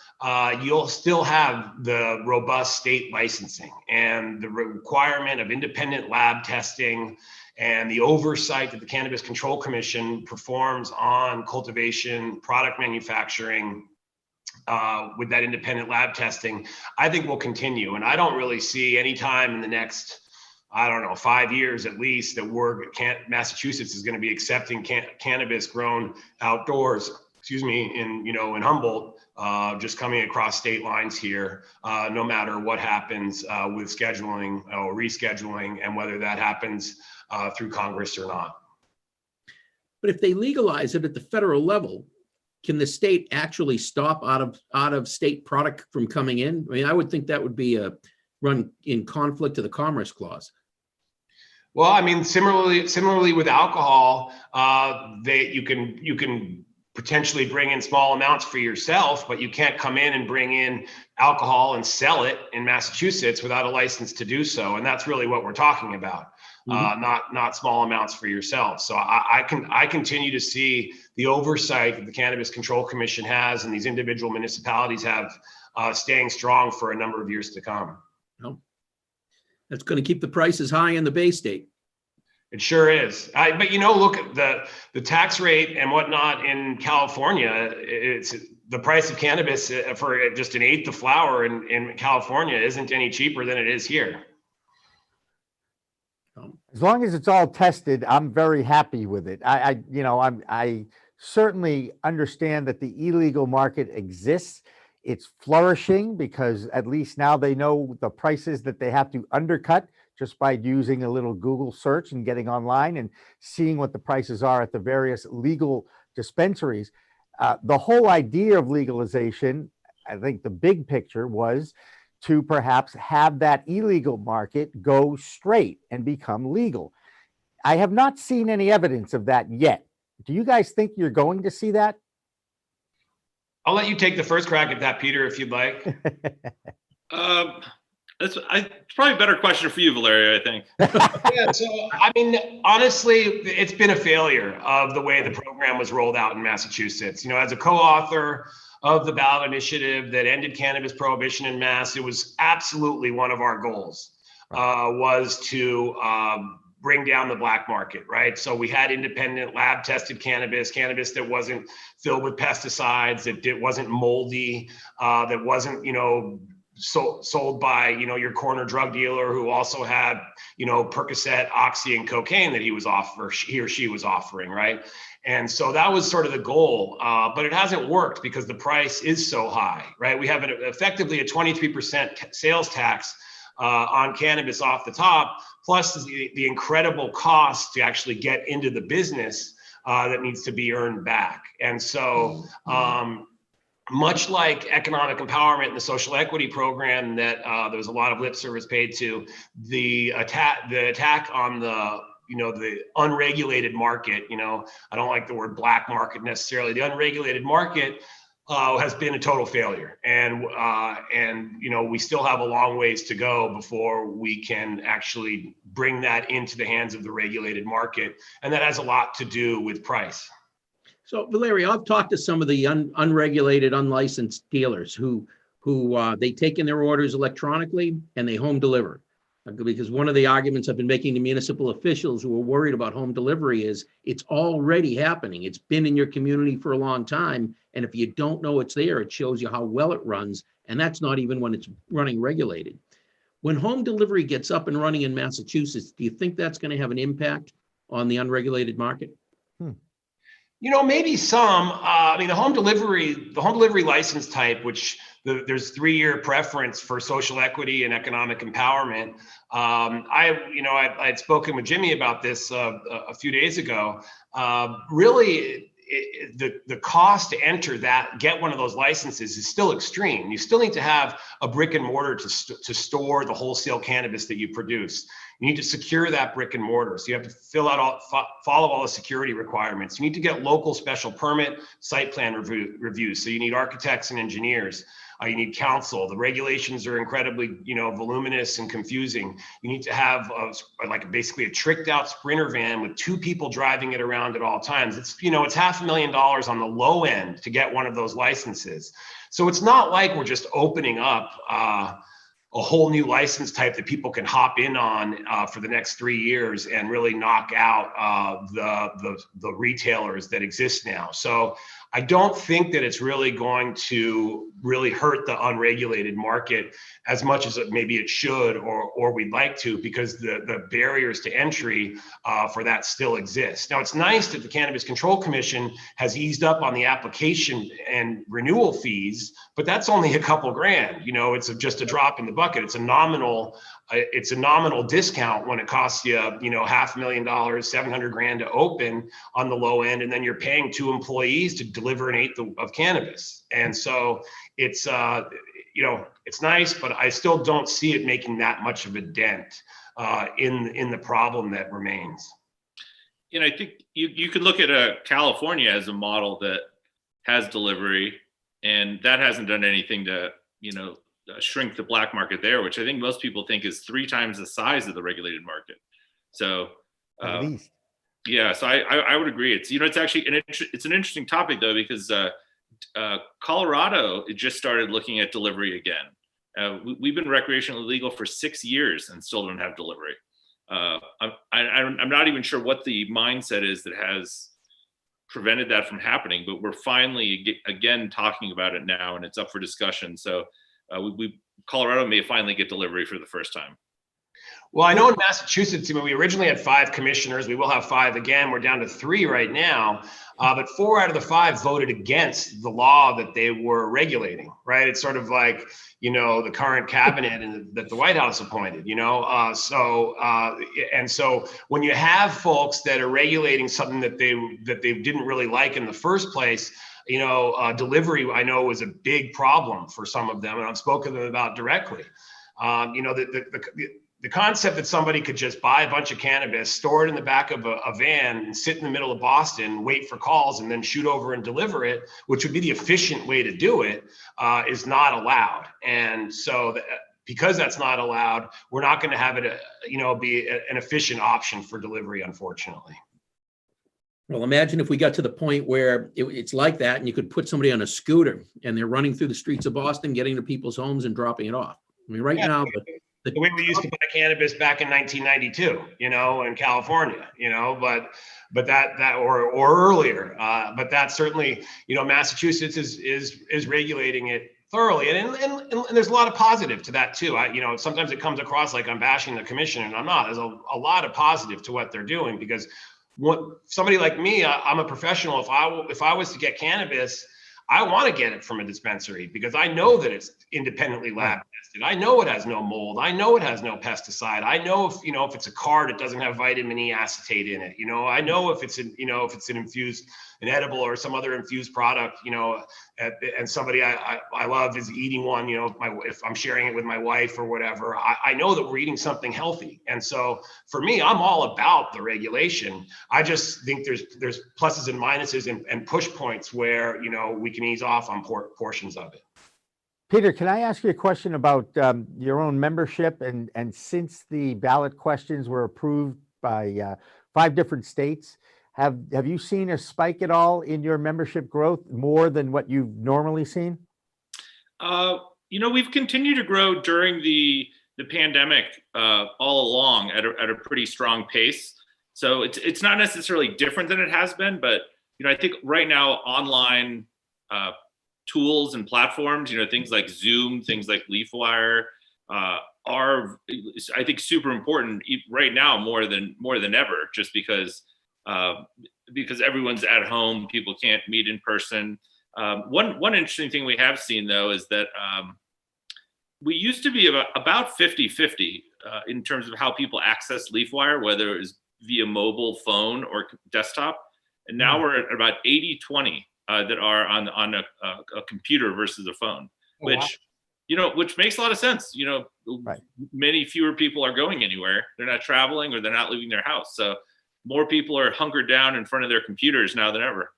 you'll still have the robust state licensing and the requirement of independent lab testing and the oversight that the Cannabis Control Commission performs on cultivation, product manufacturing, with that independent lab testing, I think will continue. And I don't really see any time in the next 5 years at least that Massachusetts is going to be accepting cannabis grown outdoors, in Humboldt, just coming across state lines here, no matter what happens with scheduling or rescheduling, and whether that happens through Congress or not. But if they legalize it at the federal level, can the state actually stop out of state product from coming in? I mean, I would think that would be run in conflict to the Commerce Clause. Well, I mean, similarly with alcohol, you can potentially bring in small amounts for yourself, but you can't come in and bring in alcohol and sell it in Massachusetts without a license to do so. And that's really what we're talking about, not small amounts for yourself. So I continue to see the oversight that the Cannabis Control Commission has and these individual municipalities have staying strong for a number of years to come. No. That's going to keep the prices high in the Bay State. It sure is. But look at the tax rate and whatnot in California. It's the price of cannabis for just an eighth of flower in California isn't any cheaper than it is here. As long as it's all tested, I'm very happy with it. I certainly understand that the illegal market exists. It's flourishing because at least now they know the prices that they have to undercut just by using a little Google search and getting online and seeing what the prices are at the various legal dispensaries. The whole idea of legalization, I think the big picture was to perhaps have that illegal market go straight and become legal. I have not seen any evidence of that yet. Do you guys think you're going to see that? I'll let you take the first crack at that, Peter, if you'd like. It's probably a better question for you, Valerio, I think. Yeah, so I mean, honestly, it's been a failure of the way the program was rolled out in Massachusetts. As a co-author of the ballot initiative that ended cannabis prohibition in Mass, it was absolutely one of our goals, was to bring down the black market, right? So we had independent lab tested cannabis that wasn't filled with pesticides, that wasn't moldy, that wasn't, sold by, your corner drug dealer who also had, Percocet, Oxy, and cocaine that he or she was offering, right? And so that was sort of the goal, but it hasn't worked because the price is so high, right? We have effectively a 23% sales tax on cannabis off the top, plus the incredible cost to actually get into the business that needs to be earned back. And so much like economic empowerment and the social equity program that there was a lot of lip service paid to, the attack on the unregulated market, I don't like the word black market necessarily, the unregulated market has been a total failure. And we still have a long ways to go before we can actually bring that into the hands of the regulated market. And that has a lot to do with price. So Valerio, I've talked to some of the unregulated, unlicensed dealers who they take in their orders electronically and they home deliver. Because one of the arguments I've been making to municipal officials who are worried about home delivery is it's already happening. It's been in your community for a long time. And if you don't know it's there, it shows you how well it runs. And that's not even when it's running regulated. When home delivery gets up and running in Massachusetts, do you think that's going to have an impact on the unregulated market? Maybe some. I mean, the home delivery license type, which there's 3-year preference for social equity and economic empowerment. I had spoken with Jimmy about this a few days ago. Really, the cost to get one of those licenses is still extreme. You still need to have a brick and mortar to store the wholesale cannabis that you produce. You need to secure that brick and mortar. So you have to follow all the security requirements. You need to get local special permit, site plan reviews. So you need architects and engineers. You need counsel. The regulations are incredibly, voluminous and confusing. You need to have basically a tricked out Sprinter van with 2 people driving it around at all times. It's $500,000 on the low end to get one of those licenses. So it's not like we're just opening up a whole new license type that people can hop in on for the next 3 years and really knock out the retailers that exist now. So I don't think that it's really going to really hurt the unregulated market as much as maybe it should or we'd like to, because the barriers to entry for that still exist. Now, it's nice that the Cannabis Control Commission has eased up on the application and renewal fees, but that's only a couple grand. It's just a drop in the bucket. It's a nominal discount when it costs you, $500,000, $700,000 to open on the low end, and then you're paying 2 employees to deliver 1/8 of cannabis. And so it's nice, but I still don't see it making that much of a dent in the problem that remains. I think you could look at California as a model that has delivery, and that hasn't done anything to, shrink the black market there, which I think most people think is 3 times the size of the regulated market. So, yeah, so I would agree. It's actually it's an interesting topic though, because Colorado just started looking at delivery again. We've been recreationally legal for 6 years and still don't have delivery. I'm not even sure what the mindset is that has prevented that from happening, but we're finally again talking about it now, and it's up for discussion. So Colorado may finally get delivery for the first time. Well, I know in Massachusetts, we originally had 5 commissioners. We will have 5 again. We're down to 3 right now. But 4 out of the 5 voted against the law that they were regulating, right? It's sort of like, the current cabinet and that the White House appointed, and so when you have folks that are regulating something that they didn't really like in the first place, delivery, I know, was a big problem for some of them, and I've spoken to them about directly. The concept that somebody could just buy a bunch of cannabis, store it in the back of a van, and sit in the middle of Boston, wait for calls, and then shoot over and deliver it, which would be the efficient way to do it, is not allowed. And so because that's not allowed, we're not going to have it, be an efficient option for delivery, unfortunately. Well, imagine if we got to the point where it's like that, and you could put somebody on a scooter and they're running through the streets of Boston, getting to people's homes and dropping it off. I mean, now, the way we used to buy cannabis back in 1992, in California, but that or earlier, but that certainly, Massachusetts is regulating it thoroughly, and there's a lot of positive to that too. Sometimes it comes across like I'm bashing the commission, and I'm not. There's a lot of positive to what they're doing, because somebody like me, I'm a professional. If I was to get cannabis, I want to get it from a dispensary, because I know that it's independently lab tested. I know it has no mold. I know it has no pesticide. I know if it's a card, it doesn't have vitamin E acetate in it. I know if it's an edible or some other infused product, and somebody I love is eating one, if I'm sharing it with my wife or whatever, I know that we're eating something healthy. And so for me, I'm all about the regulation. I just think there's pluses and minuses and push points where, we can ease off on portions of it. Peter, can I ask you a question about your own membership? And since the ballot questions were approved by 5 different states, have you seen a spike at all in your membership growth, more than what you've normally seen? We've continued to grow during the pandemic all along at a pretty strong pace. So it's not necessarily different than it has been, but I think right now online tools and platforms, things like Zoom, things like Leafwire, are, I think, super important right now more than ever, just because because everyone's at home, people can't meet in person. One interesting thing we have seen though is that we used to be about 50-50 in terms of how people access Leafwire, whether it was via mobile phone or desktop. And now we're at about 80-20 that are on a computer versus a phone, which makes a lot of sense. Right. Many fewer people are going anywhere. They're not traveling or they're not leaving their house. So more people are hunkered down in front of their computers now than ever.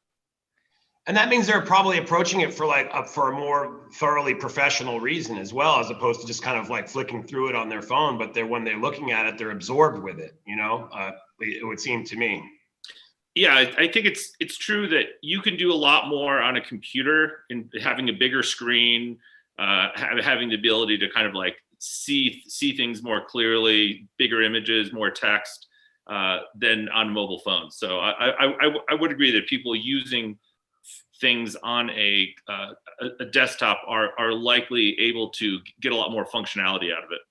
And that means they're probably approaching it for a more thoroughly professional reason as well, as opposed to just kind of like flicking through it on their phone. But when they're looking at it, they're absorbed with it. It would seem to me. Yeah, I think it's true that you can do a lot more on a computer and having a bigger screen, having the ability to kind of like see things more clearly, bigger images, more text than on mobile phones. So I would agree that people using things on a desktop are likely able to get a lot more functionality out of it.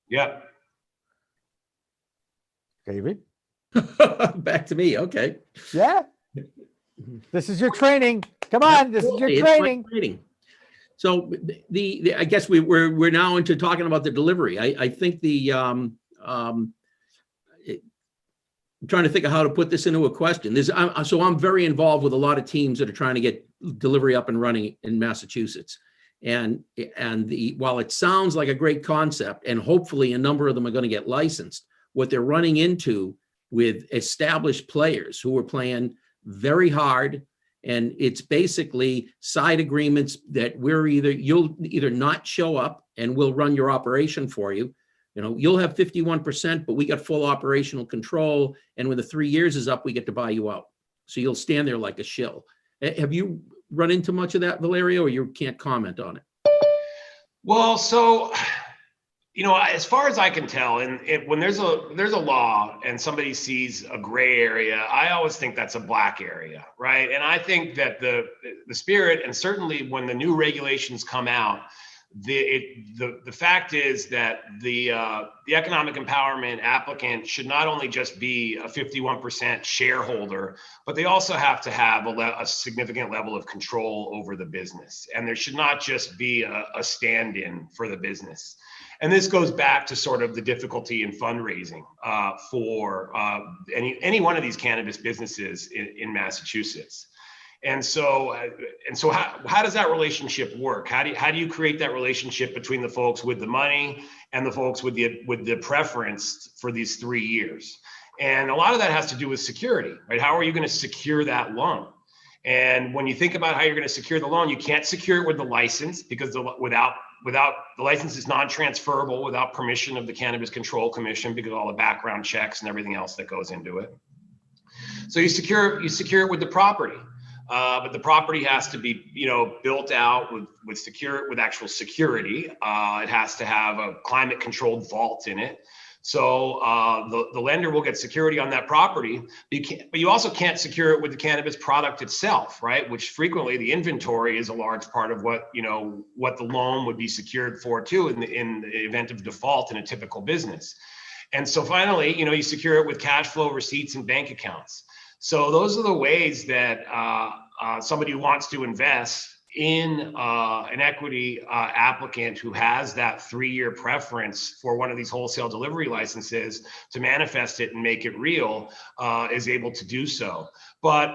Yeah. David? Back to me. Okay. Yeah. This is your training. Come on, this is your It's my training. So I guess we're now into talking about the delivery. I think I'm trying to think of how to put this into a question. So I'm very involved with a lot of teams that are trying to get delivery up and running in Massachusetts. And while it sounds like a great concept, and hopefully a number of them are going to get licensed, what they're running into with established players who are playing very hard, and it's basically side agreements that you'll either not show up and we'll run your operation for you. You'll have 51%, but we got full operational control. And when the 3 years is up, we get to buy you out. So you'll stand there like a shill. Have you run into much of that, Valerio, or you can't comment on it? Well, so, as far as I can tell, when there's a law and somebody sees a gray area, I always think that's a black area, right? And I think that the spirit, and certainly when the new regulations come out, the fact is that the economic empowerment applicant should not only just be a 51% shareholder, but they also have to have a significant level of control over the business. And there should not just be a stand-in for the business. And this goes back to sort of the difficulty in fundraising for any one of these cannabis businesses in Massachusetts. And so how does that relationship work? How do you create that relationship between the folks with the money and the folks with the preference for these 3 years? And a lot of that has to do with security, right? How are you going to secure that loan? And when you think about how you're going to secure the loan, you can't secure it with the license, because without the license is non-transferable without permission of the Cannabis Control Commission, because of all the background checks and everything else that goes into it. So you secure it with the property. But the property has to be, built out with actual security. It has to have a climate controlled vault in it. So the lender will get security on that property, but you also can't secure it with the cannabis product itself, right? Which frequently the inventory is a large part of what the loan would be secured for too in the event of default in a typical business. And so finally, you secure it with cash flow receipts and bank accounts. So those are the ways that somebody who wants to invest in an equity applicant who has that 3-year preference for one of these wholesale delivery licenses to manifest it and make it real is able to do so. But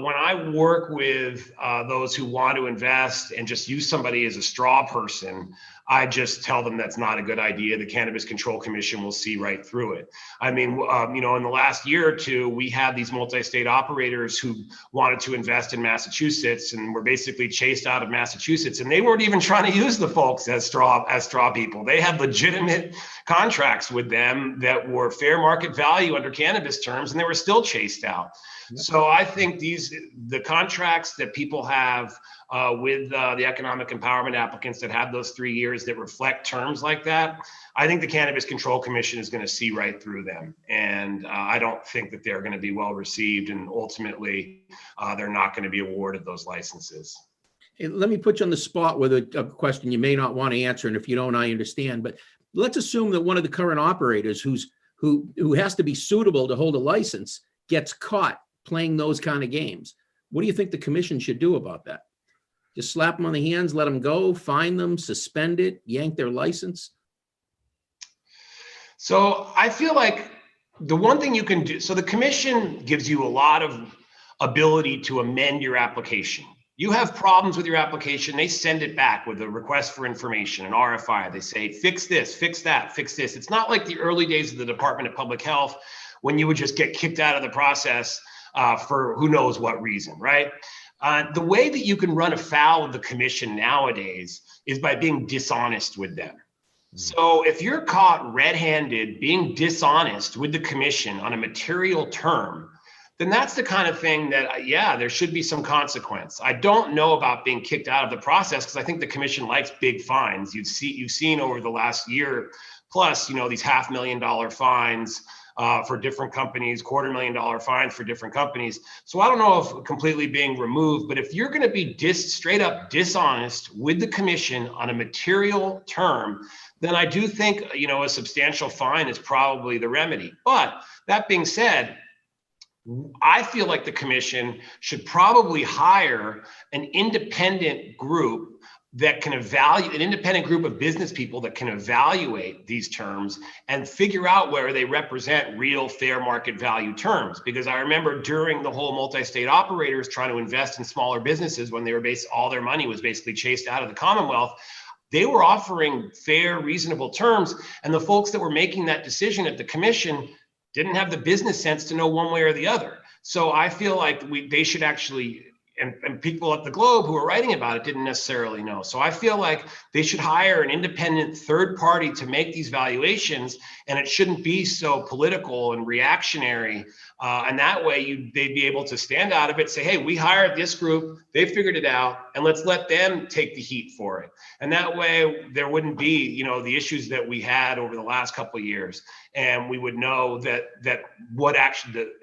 when I work with those who want to invest and just use somebody as a straw person, I just tell them that's not a good idea. The Cannabis Control Commission will see right through it. I mean, in the last year or two, we had these multi-state operators who wanted to invest in Massachusetts and were basically chased out of Massachusetts. And they weren't even trying to use the folks as straw people. They had legitimate contracts with them that were fair market value under cannabis terms, and they were still chased out. So I think the contracts that people have with the economic empowerment applicants that have those 3 years that reflect terms like that, I think the Cannabis Control Commission is going to see right through them. And I don't think that they're going to be well received, and ultimately they're not going to be awarded those licenses. Hey, let me put you on the spot with a question you may not want to answer, and if you don't, I understand. But let's assume that one of the current operators who has to be suitable to hold a license gets caught playing those kind of games. What do you think the commission should do about that? Just slap them on the hands, let them go, fine them, suspend it, yank their license? So I feel like the one thing you can do, so the commission gives you a lot of ability to amend your application. You have problems with your application, they send it back with a request for information, an RFI. They say, fix this, fix that, fix this. It's not like the early days of the Department of Public Health when you would just get kicked out of the process for who knows what reason, right? The way that you can run afoul of the commission nowadays is by being dishonest with them. So if you're caught red-handed being dishonest with the commission on a material term, then that's the kind of thing that, yeah, there should be some consequence. I don't know about being kicked out of the process because I think the commission likes big fines. You've seen over the last year plus, you know, these $500,000 fines for different companies, $250,000 fines for different companies. So I don't know if completely being removed, but if you're going to be straight up dishonest with the commission on a material term, then I do think, you know, a substantial fine is probably the remedy. But that being said, I feel like the commission should probably hire an independent group that can evaluate, an independent group of business people that can evaluate these terms and figure out where they represent real fair market value terms. Because I remember during the whole multi-state operators trying to invest in smaller businesses when they were all their money was basically chased out of the Commonwealth, they were offering fair, reasonable terms. And the folks that were making that decision at the commission didn't have the business sense to know one way or the other. So I feel like they should actually, and people at the Globe who are writing about it didn't necessarily know. So I feel like they should hire an independent third party to make these valuations, and it shouldn't be so political and reactionary. And that way they'd be able to stand out of it, say, hey, we hired this group, they figured it out, and let's let them take the heat for it. And that way there wouldn't be, you know, the issues that we had over the last couple of years. And we would know that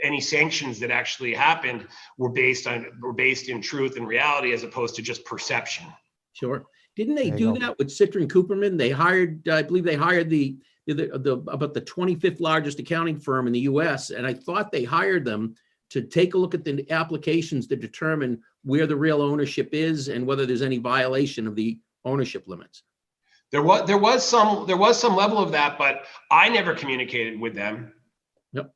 any sanctions that actually happened were based in truth and reality as opposed to just perception. Sure. Didn't they do that with Citrin Cooperman? They hired, I believe they hired about the 25th largest accounting firm in the US. And I thought they hired them to take a look at the applications to determine where the real ownership is and whether there's any violation of the ownership limits. There was some level of that, but I never communicated with them. Yep.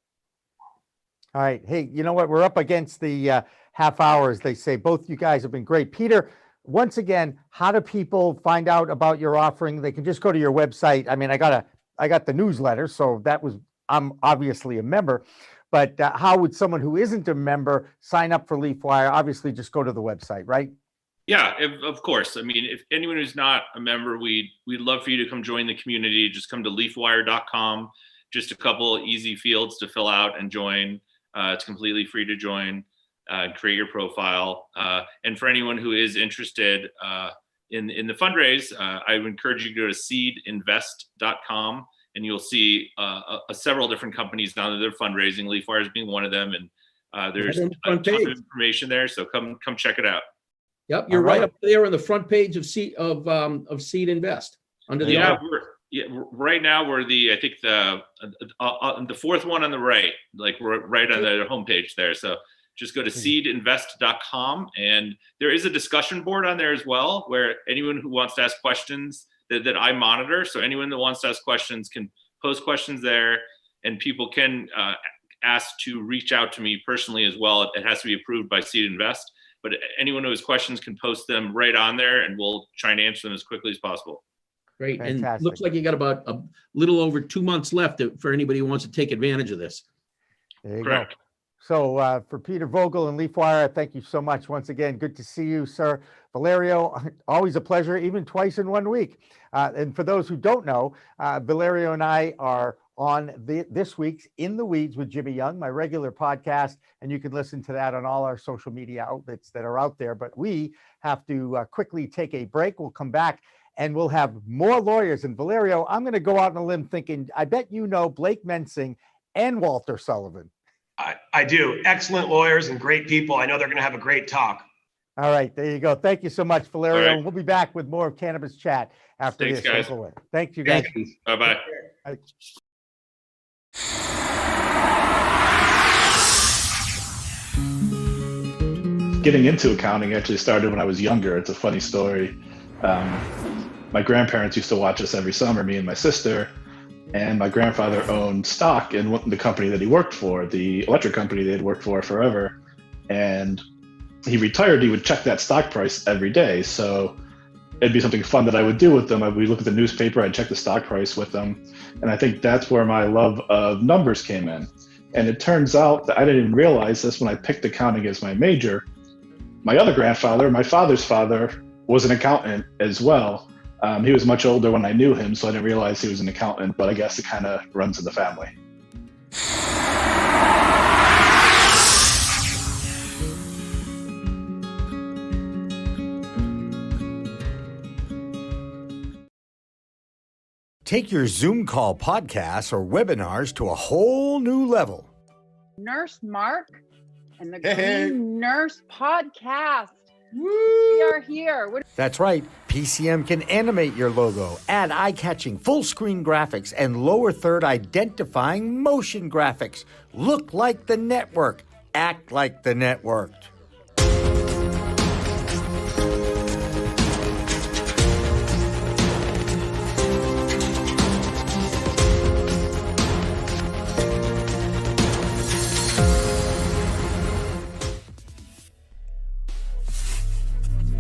All right. Hey, you know what? We're up against the half hour, as they say. Both you guys have been great. Peter, once again, how do people find out about your offering? They can just go to your website. I mean, I got the newsletter, so I'm obviously a member. But how would someone who isn't a member sign up for Leafwire? Obviously, just go to the website, right? Yeah, of course. I mean, if anyone who's not a member, we'd love for you to come join the community. Just come to leafwire.com. Just a couple easy fields to fill out and join. It's completely free to join. Create your profile. And for anyone who is interested in the fundraise, I would encourage you to go to seedinvest.com, and you'll see several different companies now that they're fundraising. Leafwire is being one of them, and there's a ton of information there. So come check it out. Yep, you're right up there on the front page of Seed Invest under the right now we're the fourth one on the right, like we're right on the homepage there. So just go to seedinvest.com, and there is a discussion board on there as well, where anyone who wants to ask questions that I monitor. So anyone that wants to ask questions can post questions there, and people can ask to reach out to me personally as well. It has to be approved by Seed Invest. But anyone who has questions can post them right on there, and we'll try and answer them as quickly as possible. Great. Fantastic. And looks like you got about a little over 2 months left for anybody who wants to take advantage of this. There you Correct. go. So for Peter Vogel and Leafwire, thank you so much once again. Good to see you, sir. Valerio, always a pleasure, even twice in 1 week. And for those who don't know, Valerio and I are on this week's In the Weeds with Jimmy Young, my regular podcast, and you can listen to that on all our social media outlets that are out there. But we have to quickly take a break. We'll come back and we'll have more lawyers. And Valerio, I'm going to go out on a limb thinking, I bet you know Blake Mensing and Walter Sullivan. I do. Excellent lawyers and great people. I know they're going to have a great talk. All right, there you go. Thank you so much, Valerio. Right. And we'll be back with more of Cannabis Chat after Thanks, this. guys. Thank you, guys. Bye-bye. getting into accounting actually started when I was younger. It's a funny story. My grandparents used to watch us every summer, me and my sister, and my grandfather owned stock in the company that he worked for, the electric company they had worked for forever. And he retired, he would check that stock price every day. So it'd be something fun that I would do with them. We'd look at the newspaper, I'd check the stock price with them. And I think that's where my love of numbers came in. And it turns out that I didn't even realize this when I picked accounting as my major. My other grandfather, my father's father, was an accountant as well. He was much older when I knew him, so I didn't realize he was an accountant, but I guess it kind of runs in the family. Take your Zoom call podcasts or webinars to a whole new level. Nurse Mark and the Hey. Green Nurse Podcast. We are here. That's right. PCM can animate your logo, add eye-catching full-screen graphics, and lower third identifying motion graphics. Look like the network. Act like the network.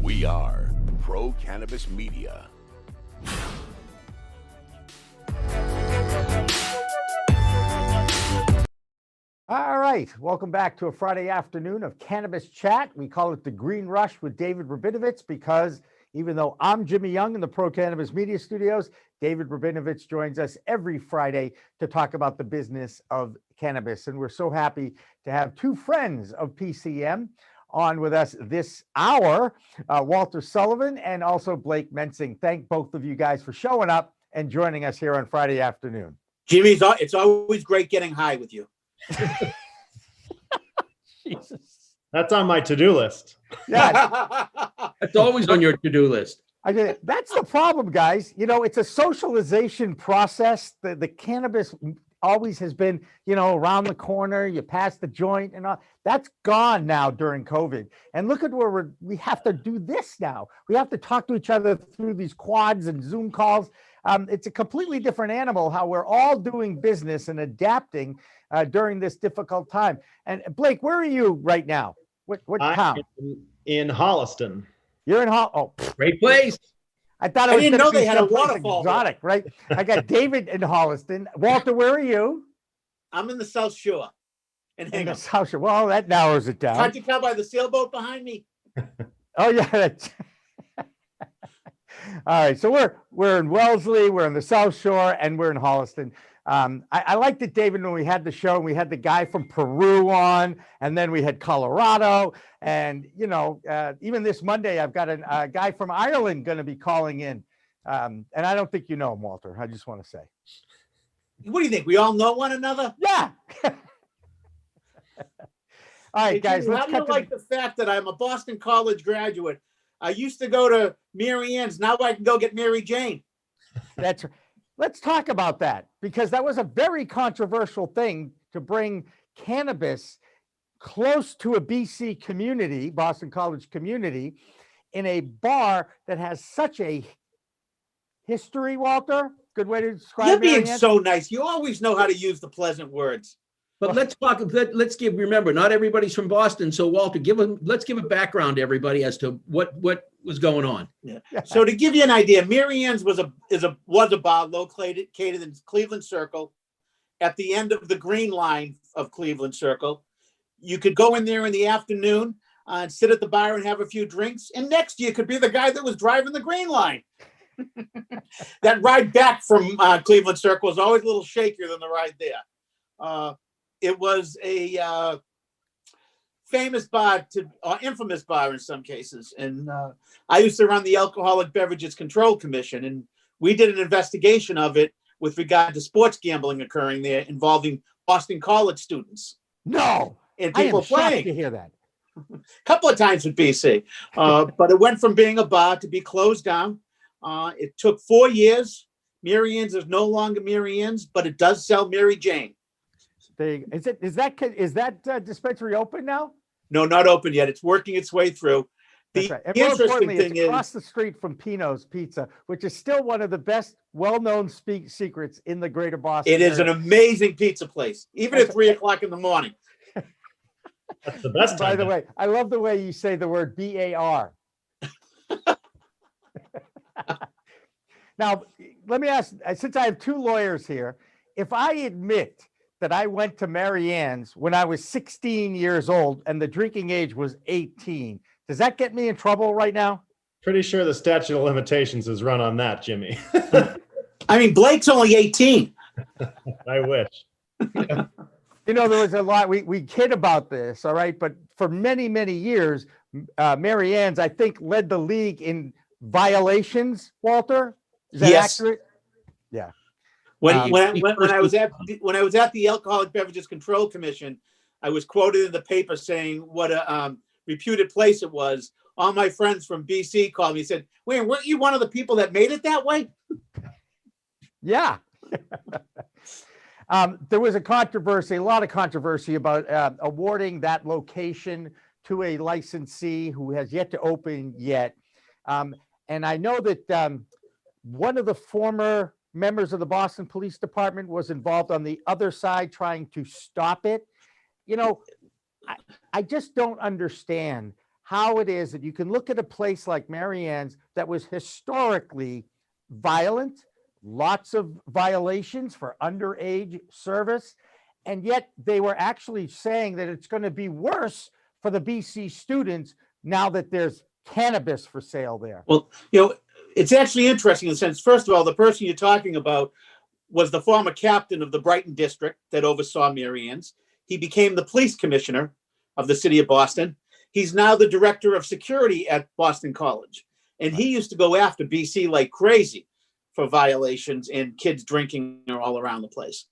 We are Pro Cannabis Media. All right. Welcome back to a Friday afternoon of Cannabis Chat. We call it the Green Rush with David Rabinovitz because even though I'm Jimmy Young in the Pro Cannabis Media Studios, David Rabinovitz joins us every Friday to talk about the business of cannabis. And we're so happy to have two friends of PCM on with us this hour, Walter Sullivan and also Blake Mensing. Thank both of you guys for showing up and joining us here on Friday afternoon. Jimmy, it's always great getting high with you. Jesus. That's on my to-do list. Yeah, It's always on your to-do list. I mean, that's the problem, guys. You know, it's a socialization process. The cannabis always has been, you know, around the corner, you pass the joint and all. That's gone now during COVID. And look at where we have to do this now. We have to talk to each other through these quads and Zoom calls. It's a completely different animal, how we're all doing business and adapting during this difficult time. And Blake, where are you right now? What town? In Holliston. You're in Oh, Great place. I thought I it was didn't gonna know be they had a someplace waterfall. exotic, right? I got David in Holliston. Walter, where are you? I'm in the South Shore. And In hang the on. South Shore. Well, that narrows it down. Can't you tell by the sailboat behind me? Oh yeah. All right. So we're in Wellesley, we're in the South Shore, and we're in Holliston. I liked it, David, when we had the show. We had the guy from Peru on, and then we had Colorado, and you know, even this Monday, I've got a guy from Ireland going to be calling in, and I don't think you know him, Walter. I just want to say. What do you think? We all know one another? Yeah. All right, Hey, guys. Jimmy, Let's how do you cut to like the fact that I'm a Boston College graduate? I used to go to Mary Ann's. Now I can go get Mary Jane. That's right. Let's talk about that because that was a very controversial thing to bring cannabis close to a BC community, Boston College community, in a bar that has such a history, Walter. Good way to describe it. You're being Mary Ann? so nice. You always know how to use the pleasant words. But let's remember, not everybody's from Boston. So Walter, let's give a background to everybody as to what was going on. Yeah. So to give you an idea, Mary Ann's was a bar located in Cleveland Circle at the end of the Green Line of Cleveland Circle. You could go in there in the afternoon and sit at the bar and have a few drinks. And next to you could be the guy that was driving the Green Line. That ride back from Cleveland Circle was always a little shakier than the ride there. It was a famous bar or infamous bar in some cases. And I used to run the Alcoholic Beverages Control Commission, and we did an investigation of it with regard to sports gambling occurring there involving Boston College students. No, and I am people shocked playing. to hear that. A couple of times with BC, but it went from being a bar to be closed down. It took 4 years. Mary Ann's is no longer Mary Ann's, but it does sell Mary Jane. Is that dispensary open now? No, not open yet. It's working its way through. That's The right. And more interesting importantly, thing it's across is, the street from Pino's Pizza, which is still one of the best, well-known secrets in the greater Boston it is an area. amazing pizza place, even at 3 o'clock in the morning. That's the best By time. the way, I love the way you say the word BAR. Now, let me ask, since I have two lawyers here, if I admit that I went to Mary Ann's when I was 16 years old and the drinking age was 18, does that get me in trouble right now? Pretty sure the statute of limitations is run on that, Jimmy. I mean, Blake's only 18. I wish. You know, there was a lot, we kid about this, all right? But for many, many years, Mary Ann's, I think, led the league in violations, Walter? Is that Yes. accurate? Yeah. When I was at the Alcoholic Beverages Control Commission, I was quoted in the paper saying what a reputed place it was. All my friends from BC called me and said, "Wait, weren't you one of the people that made it that way?" Yeah. There was a lot of controversy about awarding that location to a licensee who has yet to open yet. And I know that one of the former members of the Boston Police Department was involved on the other side trying to stop it. You know, I just don't understand how it is that you can look at a place like Mary Ann's that was historically violent, lots of violations for underage service, and yet they were actually saying that it's going to be worse for the BC students now that there's cannabis for sale there. Well, you know, it's actually interesting in the sense, first of all, the person you're talking about was the former captain of the Brighton district that oversaw Mary Ann's. He became the police commissioner of the city of Boston. He's now the director of security at Boston College. And he used to go after BC like crazy for violations and kids drinking all around the place.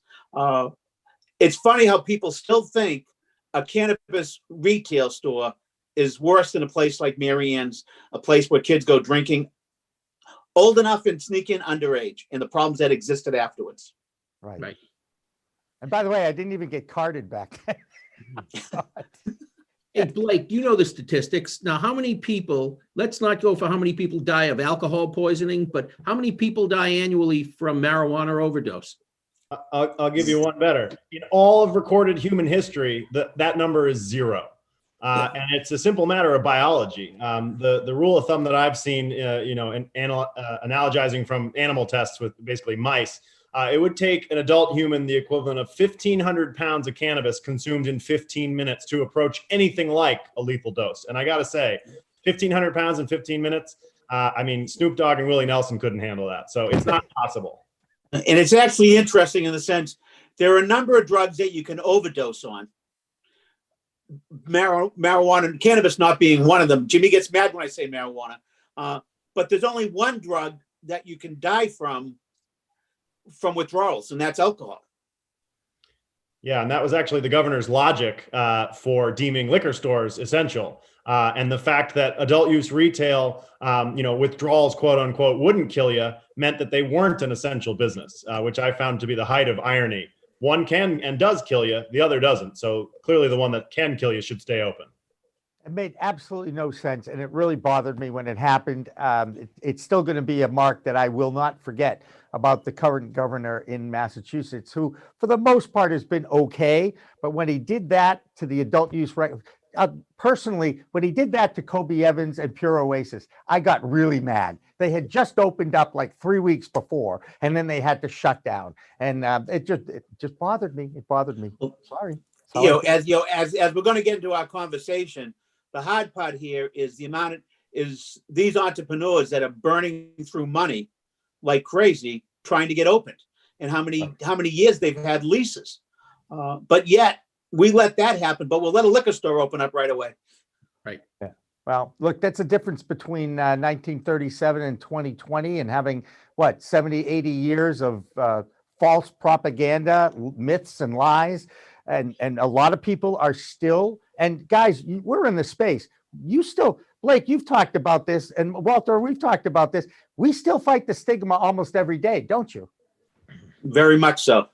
It's funny how people still think a cannabis retail store is worse than a place like Mary Ann's, a place where kids go drinking old enough and sneak in underage, and the problems that existed afterwards. Right. And by the way, I didn't even get carded back then. Hey, Blake, you know the statistics. Now, how many people, let's not go for how many people die of alcohol poisoning, but how many people die annually from marijuana overdose? I'll give you one better. In all of recorded human history, that number is 0. And it's a simple matter of biology. The rule of thumb that I've seen, analogizing from animal tests with basically mice, it would take an adult human the equivalent of 1,500 pounds of cannabis consumed in 15 minutes to approach anything like a lethal dose. And I got to say, 1,500 pounds in 15 minutes, I mean, Snoop Dogg and Willie Nelson couldn't handle that. So it's not possible. And it's actually interesting in the sense, there are a number of drugs that you can overdose on. Marijuana and cannabis not being one of them. Jimmy gets mad when I say marijuana. But there's only one drug that you can die from withdrawals, and that's alcohol. Yeah, and that was actually the governor's logic for deeming liquor stores essential. And the fact that adult use retail, withdrawals, quote unquote, wouldn't kill you meant that they weren't an essential business, which I found to be the height of irony. One can and does kill you, the other doesn't. So clearly the one that can kill you should stay open. It made absolutely no sense, and it really bothered me when it happened. It's still going to be a mark that I will not forget about the current governor in Massachusetts, who for the most part has been okay. But when he did that to the adult use, personally, when he did that to Kobe Evans and Pure Oasis, I got really mad. They had just opened up like 3 weeks before, and then they had to shut down. And it just bothered me. It bothered me. Sorry. As we're going to get into our conversation, the hard part here is these entrepreneurs that are burning through money like crazy trying to get opened, and how many years they've had leases. But yet we let that happen, but we'll let a liquor store open up right away. Right. Yeah. Well, look, that's a difference between 1937 and 2020 and having 70, 80 years of false propaganda, myths and lies. And a lot of people are still, and guys, we're in the space. Blake, you've talked about this, and Walter, we've talked about this. We still fight the stigma almost every day, don't you? Very much so.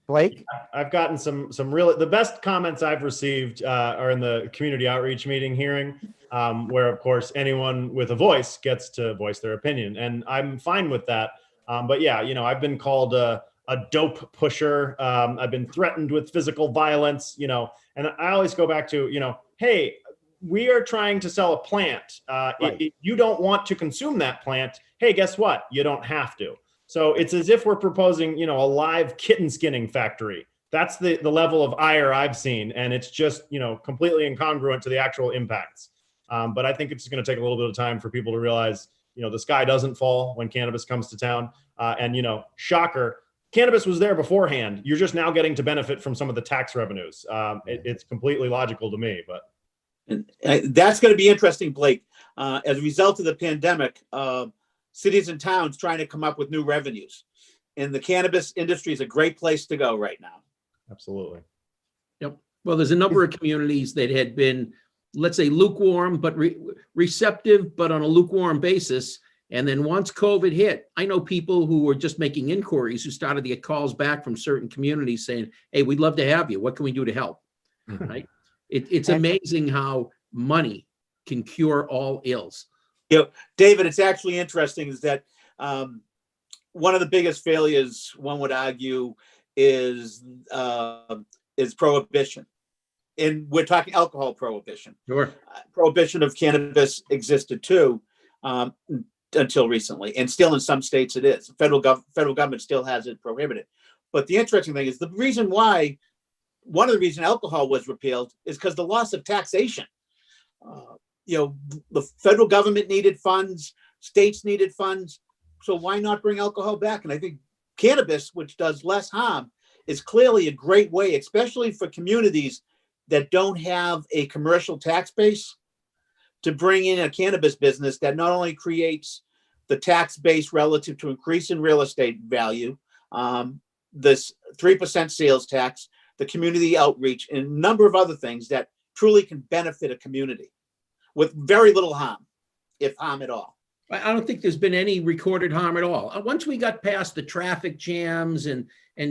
Blake? I've gotten some really, the best comments I've received are in the community outreach meeting hearing, where of course anyone with a voice gets to voice their opinion, and I'm fine with that. But yeah, I've been called a dope pusher. I've been threatened with physical violence, and I always go back to, hey, we are trying to sell a plant. If you don't want to consume that plant, hey, guess what? You don't have to. So it's as if we're proposing, a live kitten skinning factory. That's the level of ire I've seen. And it's just, completely incongruent to the actual impacts. But I think it's going to take a little bit of time for people to realize, the sky doesn't fall when cannabis comes to town. And, shocker, cannabis was there beforehand. You're just now getting to benefit from some of the tax revenues. It's completely logical to me, but. And that's going to be interesting, Blake. As a result of the pandemic, cities and towns trying to come up with new revenues. And the cannabis industry is a great place to go right now. Absolutely. Yep. Well, there's a number of communities that had been, let's say, lukewarm, but receptive, but on a lukewarm basis. And then once COVID hit, I know people who were just making inquiries who started to get calls back from certain communities saying, hey, we'd love to have you. What can we do to help? Right? It's amazing how money can cure all ills. David, it's actually interesting is that one of the biggest failures, one would argue, is prohibition. And we're talking alcohol prohibition. Sure. Prohibition of cannabis existed too until recently, and still in some states it is. Federal government still has it prohibited. But the interesting thing is one of the reasons alcohol was repealed is because the loss of taxation. The federal government needed funds, states needed funds. So why not bring alcohol back? And I think cannabis, which does less harm, is clearly a great way, especially for communities that don't have a commercial tax base, to bring in a cannabis business that not only creates the tax base relative to increase in real estate value, this 3% sales tax, the community outreach, and a number of other things that truly can benefit a community with very little harm, if harm at all. I don't think there's been any recorded harm at all. Once we got past the traffic jams and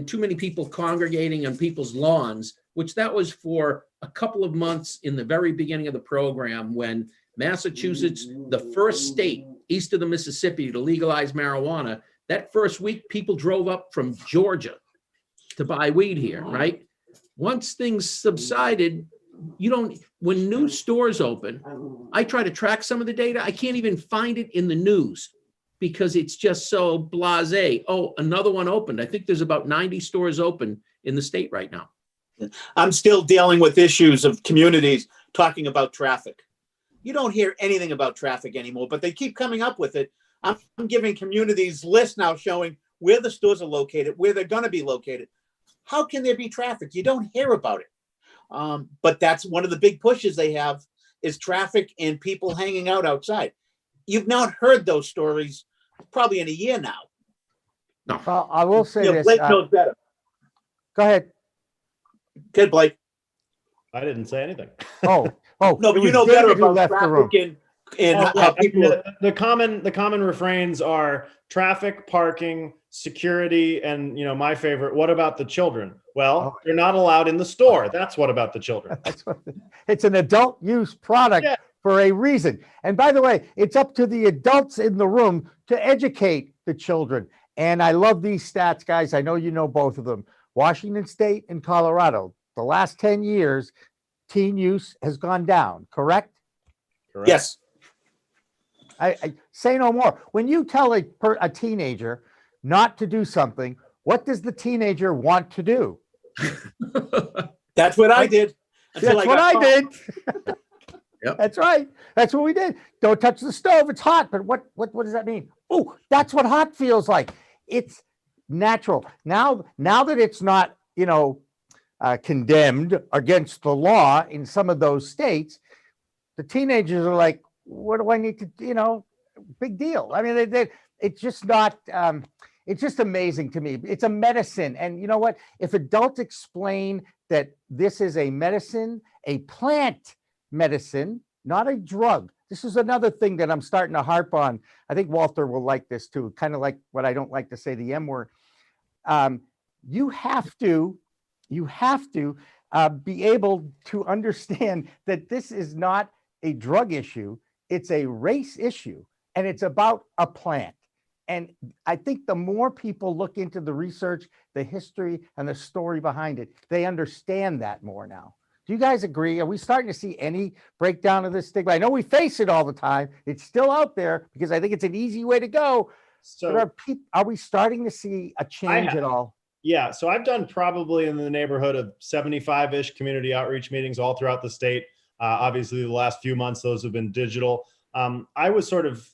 too many people congregating on people's lawns, which that was for a couple of months in the very beginning of the program when Massachusetts, the first state east of the Mississippi to legalize marijuana, that first week people drove up from Georgia to buy weed here, right? Once things subsided, when new stores open, I try to track some of the data. I can't even find it in the news because it's just so blasé. Oh, another one opened. I think there's about 90 stores open in the state right now. I'm still dealing with issues of communities talking about traffic. You don't hear anything about traffic anymore, but they keep coming up with it. I'm giving communities lists now showing where the stores are located, where they're going to be located. How can there be traffic? You don't hear about it. But that's one of the big pushes they have is traffic and people hanging out outside. You've not heard those stories probably in a year now. No. Well, I will say this. Blake knows better. Go ahead. Good, Blake. I didn't say anything. No, but you know better about traffic and how people. The common refrains are traffic, parking, security, and my favorite. What about the children? Well, they're not allowed in the store. That's what about the children. It's an adult use product for a reason. And by the way, it's up to the adults in the room to educate the children. And I love these stats, guys. I know you know both of them. Washington State and Colorado, the last 10 years, teen use has gone down, correct? Correct. Yes. I say no more. When you tell a teenager not to do something, what does the teenager want to do? That's what I did. That's what I did. Yep. That's right. That's what we did. Don't touch the stove. It's hot. But what does that mean? Oh, that's what hot feels like. It's natural. Now that it's not, condemned against the law in some of those states, the teenagers are like, what do I need to, big deal. I mean, it's just not, it's just amazing to me. It's a medicine. And you know what? If adults explain that this is a medicine, a plant medicine, not a drug. This is another thing that I'm starting to harp on. I think Walter will like this too, kind of like what I don't like to say, the M word. you have to be able to understand that this is not a drug issue, it's a race issue, and it's about a plant. And I think the more people look into the research, the history, and the story behind it, they understand that more now. Do you guys agree? Are we starting to see any breakdown of this stigma? I know we face it all the time. It's still out there because I think it's an easy way to go. So but are we starting to see a change at all? Yeah, so I've done probably in the neighborhood of 75-ish community outreach meetings all throughout the state. Obviously, the last few months, those have been digital. I was sort of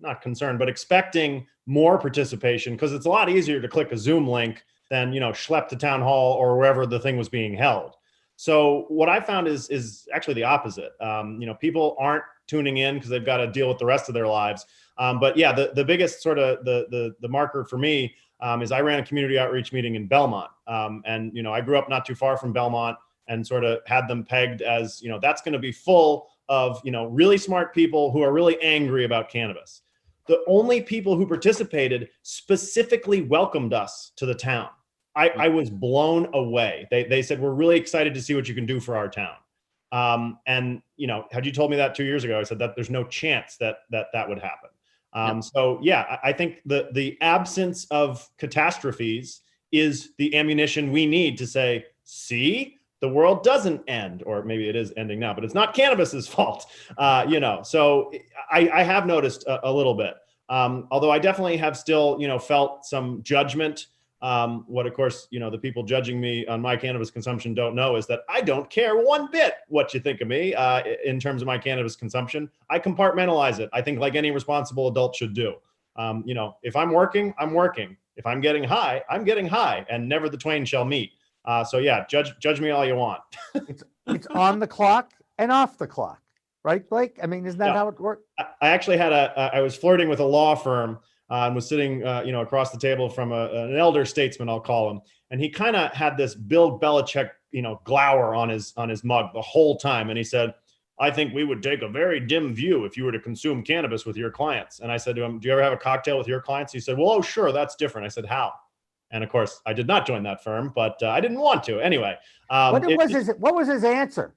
not concerned, but expecting more participation because it's a lot easier to click a Zoom link than, schlep to town hall or wherever the thing was being held. So what I found is actually the opposite. People aren't tuning in because they've got to deal with the rest of their lives. But yeah, the biggest sort of the marker for me is I ran a community outreach meeting in Belmont. And I grew up not too far from Belmont and sort of had them pegged as, that's going to be full of, really smart people who are really angry about cannabis. The only people who participated specifically welcomed us to the town. I was blown away. They said, we're really excited to see what you can do for our town. And had you told me that 2 years ago, I said that there's no chance that would happen. So yeah, I think the absence of catastrophes is the ammunition we need to say, see, the world doesn't end, or maybe it is ending now, but it's not cannabis's fault. So I have noticed a little bit, although I definitely have still, felt some judgment. What, of course, the people judging me on my cannabis consumption don't know is that I don't care one bit what you think of me in terms of my cannabis consumption. I compartmentalize it. I think like any responsible adult should do. If I'm working, I'm working. If I'm getting high, I'm getting high, and never the twain shall meet. So yeah, judge me all you want. It's on the clock and off the clock, right, Blake? I mean, isn't that how it works? I actually had I was flirting with a law firm and was sitting, across the table from an elder statesman, I'll call him. And he kind of had this Bill Belichick, glower on his mug the whole time. And he said, I think we would take a very dim view if you were to consume cannabis with your clients. And I said to him, do you ever have a cocktail with your clients? He said, well, oh, sure, that's different. I said, how? And of course, I did not join that firm, but I didn't want to. Anyway. What was his answer?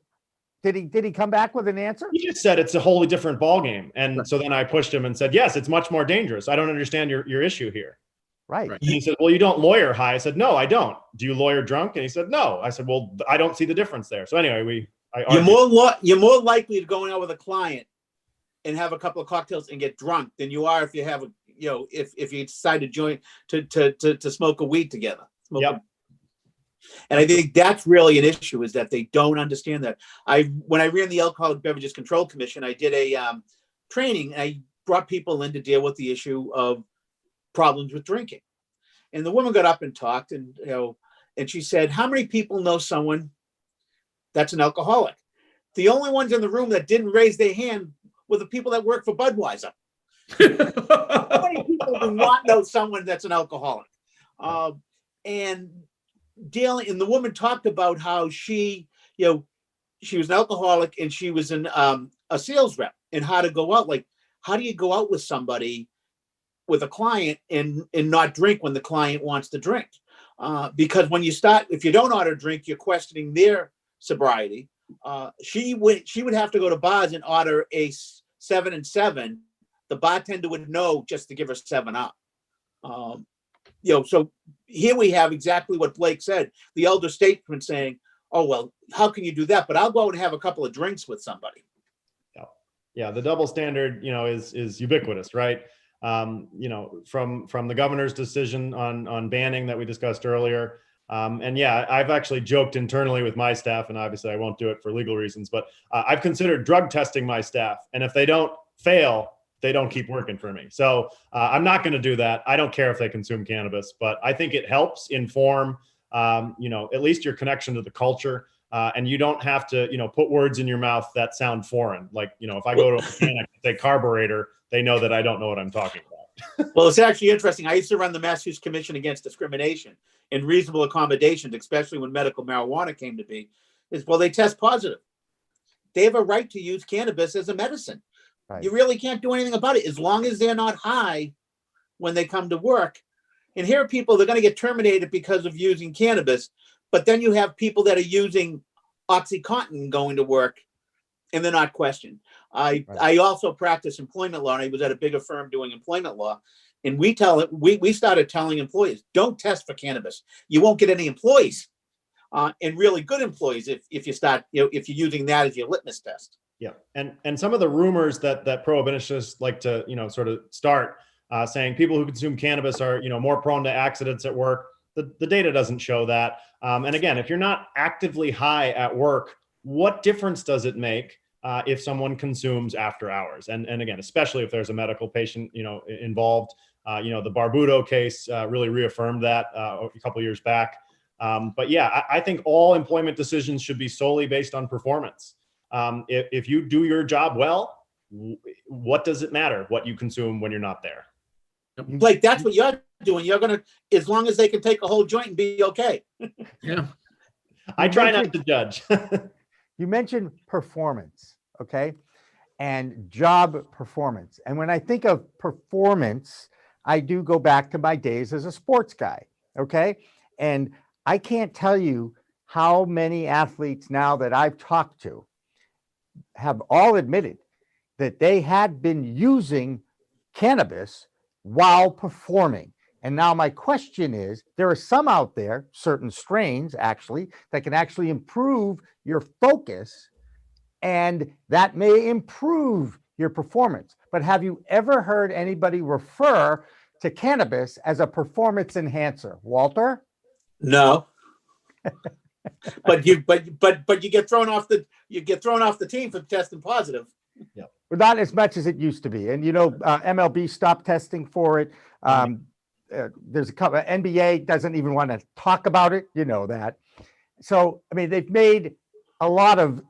Did he come back with an answer? He just said it's a wholly different ballgame. And so then I pushed him and said, yes, it's much more dangerous. I don't understand your issue here. Right. And he said, well, you don't lawyer high. I said, no, I don't. Do you lawyer drunk? And he said, no. I said, well, I don't see the difference there. So anyway, you're more likely to go out with a client and have a couple of cocktails and get drunk than you are if you have if you decide to join to smoke a weed together. And I think that's really an issue, is that they don't understand that. When I ran the Alcoholic Beverages Control Commission, I did a training. I brought people in to deal with the issue of problems with drinking. And the woman got up and talked, and and she said, how many people know someone that's an alcoholic? The only ones in the room that didn't raise their hand were the people that work for Budweiser. How many people do not know someone that's an alcoholic? And the woman talked about how she was an alcoholic and she was a sales rep, and how to go out. Like, how do you go out with somebody, with a client, and not drink when the client wants to drink? Because when you start, if you don't order a drink, you're questioning their sobriety. She would have to go to bars and order a 7 and 7. The bartender would know just to give her 7 up. So here we have exactly what Blake said. The elder statesman saying, oh, well, how can you do that? But I'll go out and have a couple of drinks with somebody. Yeah. The double standard, is ubiquitous, right? From the governor's decision on banning that we discussed earlier. And yeah, I've actually joked internally with my staff, and obviously I won't do it for legal reasons, but I've considered drug testing my staff. And if they don't fail, they don't keep working for me. So I'm not going to do that. I don't care if they consume cannabis, but I think it helps inform, at least your connection to the culture. And you don't have to, put words in your mouth that sound foreign. Like, if I go to a mechanic and say carburetor, they know that I don't know what I'm talking about. Well, it's actually interesting. I used to run the Massachusetts Commission Against Discrimination and Reasonable Accommodations, especially when medical marijuana came to be. They test positive. They have a right to use cannabis as a medicine. Right. You really can't do anything about it as long as they're not high when they come to work. And here are people, they're going to get terminated because of using cannabis. But then you have people that are using OxyContin going to work and they're not questioned. I also practice employment law, and I was at a bigger firm doing employment law. And we started telling employees, don't test for cannabis. You won't get any employees, and really good employees if you start, if you're using that as your litmus test. Yeah, and some of the rumors that prohibitionists like to sort of start saying people who consume cannabis are more prone to accidents at work. The data doesn't show that. And again, if you're not actively high at work, what difference does it make if someone consumes after hours? And again, especially if there's a medical patient involved. The Barbudo case really reaffirmed that a couple of years back. But yeah, I think all employment decisions should be solely based on performance. If you do your job well, what does it matter what you consume when you're not there? Blake, that's what you're doing. You're going to, as long as they can take a whole joint and be okay. Yeah. I try not to judge. You mentioned performance, okay? And job performance. And when I think of performance, I do go back to my days as a sports guy, okay? And I can't tell you how many athletes now that I've talked to have all admitted that they had been using cannabis while performing. And now my question is, there are some out there, certain strains actually, that can actually improve your focus, and that may improve your performance. But have you ever heard anybody refer to cannabis as a performance enhancer? Walter? No. But you get thrown off the team for testing positive. Yeah. But not as much as it used to be. And MLB stopped testing for it. There's a couple, NBA doesn't even want to talk about it, that. So, I mean, they've made a lot of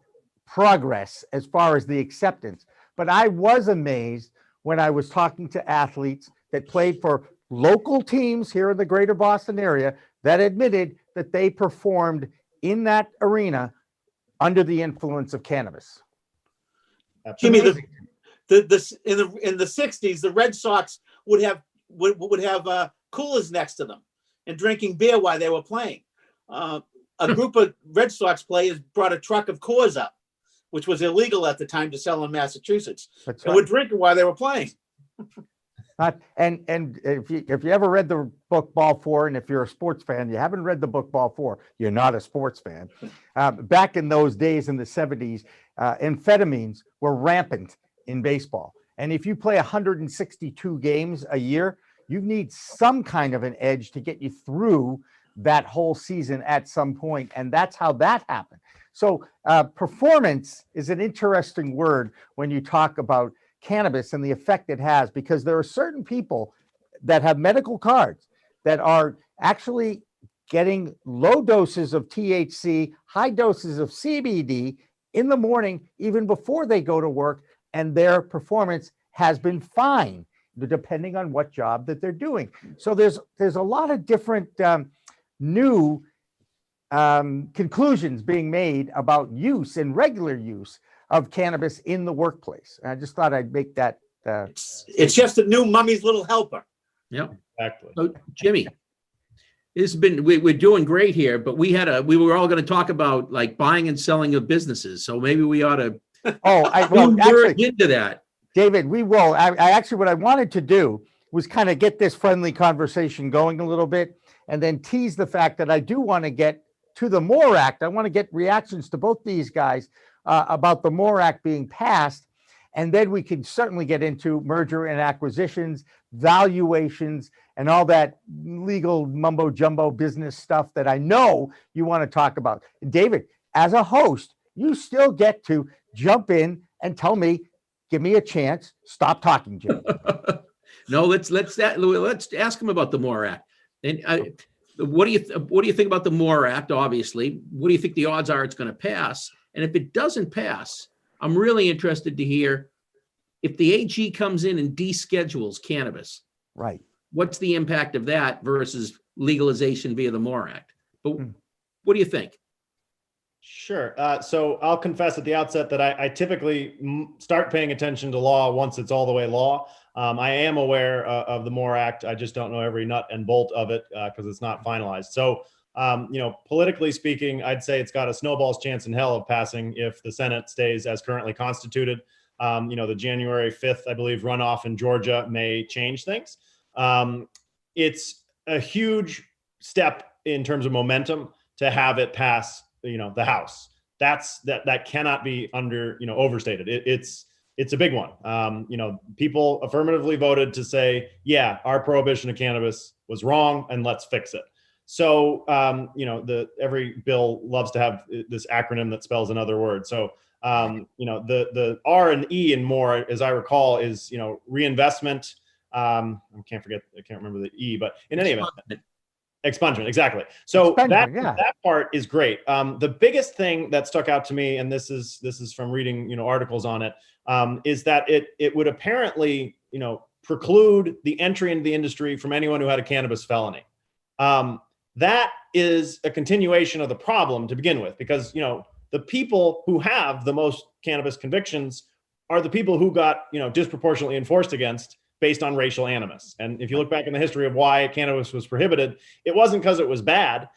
progress as far as the acceptance. But I was amazed when I was talking to athletes that played for local teams here in the greater Boston area that admitted that they performed in that arena under the influence of cannabis. Jimmy, in the 60s, the Red Sox would have coolers next to them and drinking beer while they were playing. A group of Red Sox players brought a truck of Coors up, which was illegal at the time to sell in Massachusetts. That's and right. were drinking while they were playing. And if you ever read the book Ball 4, and if you're a sports fan, you haven't read the book Ball 4, you're not a sports fan. Back in those days in the 70s, amphetamines were rampant in baseball. And if you play 162 games a year, you need some kind of an edge to get you through that whole season at some point. And that's how that happened. So performance is an interesting word when you talk about cannabis and the effect it has, because there are certain people that have medical cards that are actually getting low doses of THC, high doses of CBD in the morning, even before they go to work, and their performance has been fine, depending on what job that they're doing. So there's a lot of different new conclusions being made about use and regular use of cannabis in the workplace. And I just thought I'd make that. It's just a new mummy's little helper. Yep. Exactly. So Jimmy, we're doing great here, but we were all going to talk about like buying and selling of businesses. So maybe we ought to actually into that. David, we will. I actually, what I wanted to do was kind of get this friendly conversation going a little bit, and then tease the fact that I do want to get to the MORE Act. I want to get reactions to both these guys about the MORE Act being passed. And then we can certainly get into merger and acquisitions, valuations, and all that legal mumbo jumbo business stuff that I know you want to talk about. And David, as a host, you still get to jump in and tell me, give me a chance. Stop talking, Jim. No, let's ask him about the MORE Act. And what do you think about the MORE Act? Obviously, what do you think the odds are it's going to pass? And if it doesn't pass, I'm really interested to hear if the AG comes in and deschedules cannabis. Right. What's the impact of that versus legalization via the MORE Act? But what do you think? Sure. So I'll confess at the outset that I typically start paying attention to law once it's all the way law. I am aware of the MORE Act. I just don't know every nut and bolt of it because it's not finalized. So, politically speaking, I'd say it's got a snowball's chance in hell of passing if the Senate stays as currently constituted. The January 5th, I believe, runoff in Georgia may change things. It's a huge step in terms of momentum to have it pass the House. That cannot be overstated. It's a big one. People affirmatively voted to say, yeah, our prohibition of cannabis was wrong and let's fix it. So, every bill loves to have this acronym that spells another word. So, the R and E in MORE, as I recall, is, reinvestment. I can't remember the E, but in any event, expungement, exactly. So that part is great. The biggest thing that stuck out to me, and this is from reading articles on it, is that it would apparently preclude the entry into the industry from anyone who had a cannabis felony. That is a continuation of the problem to begin with, because the people who have the most cannabis convictions are the people who got disproportionately enforced against based on racial animus. And if you look back in the history of why cannabis was prohibited, it wasn't because it was bad.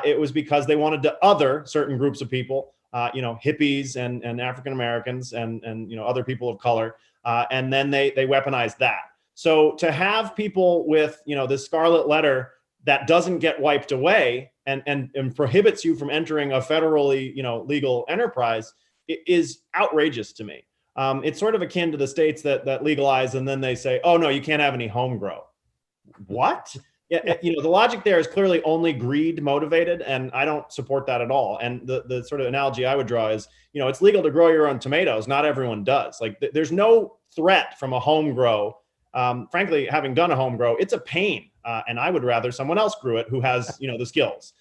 It was because they wanted to other certain groups of people, hippies and African Americans and other people of color. And then they weaponized that. So to have people with, this scarlet letter that doesn't get wiped away and prohibits you from entering a federally, legal enterprise is outrageous to me. It's sort of akin to the states that legalize and then they say, oh no, you can't have any home grow. What? Yeah, the logic there is clearly only greed motivated, and I don't support that at all. And the sort of analogy I would draw is, it's legal to grow your own tomatoes. Not everyone does. Like there's no threat from a home grow. Frankly, having done a home grow, it's a pain. And I would rather someone else grew it who has, the skills.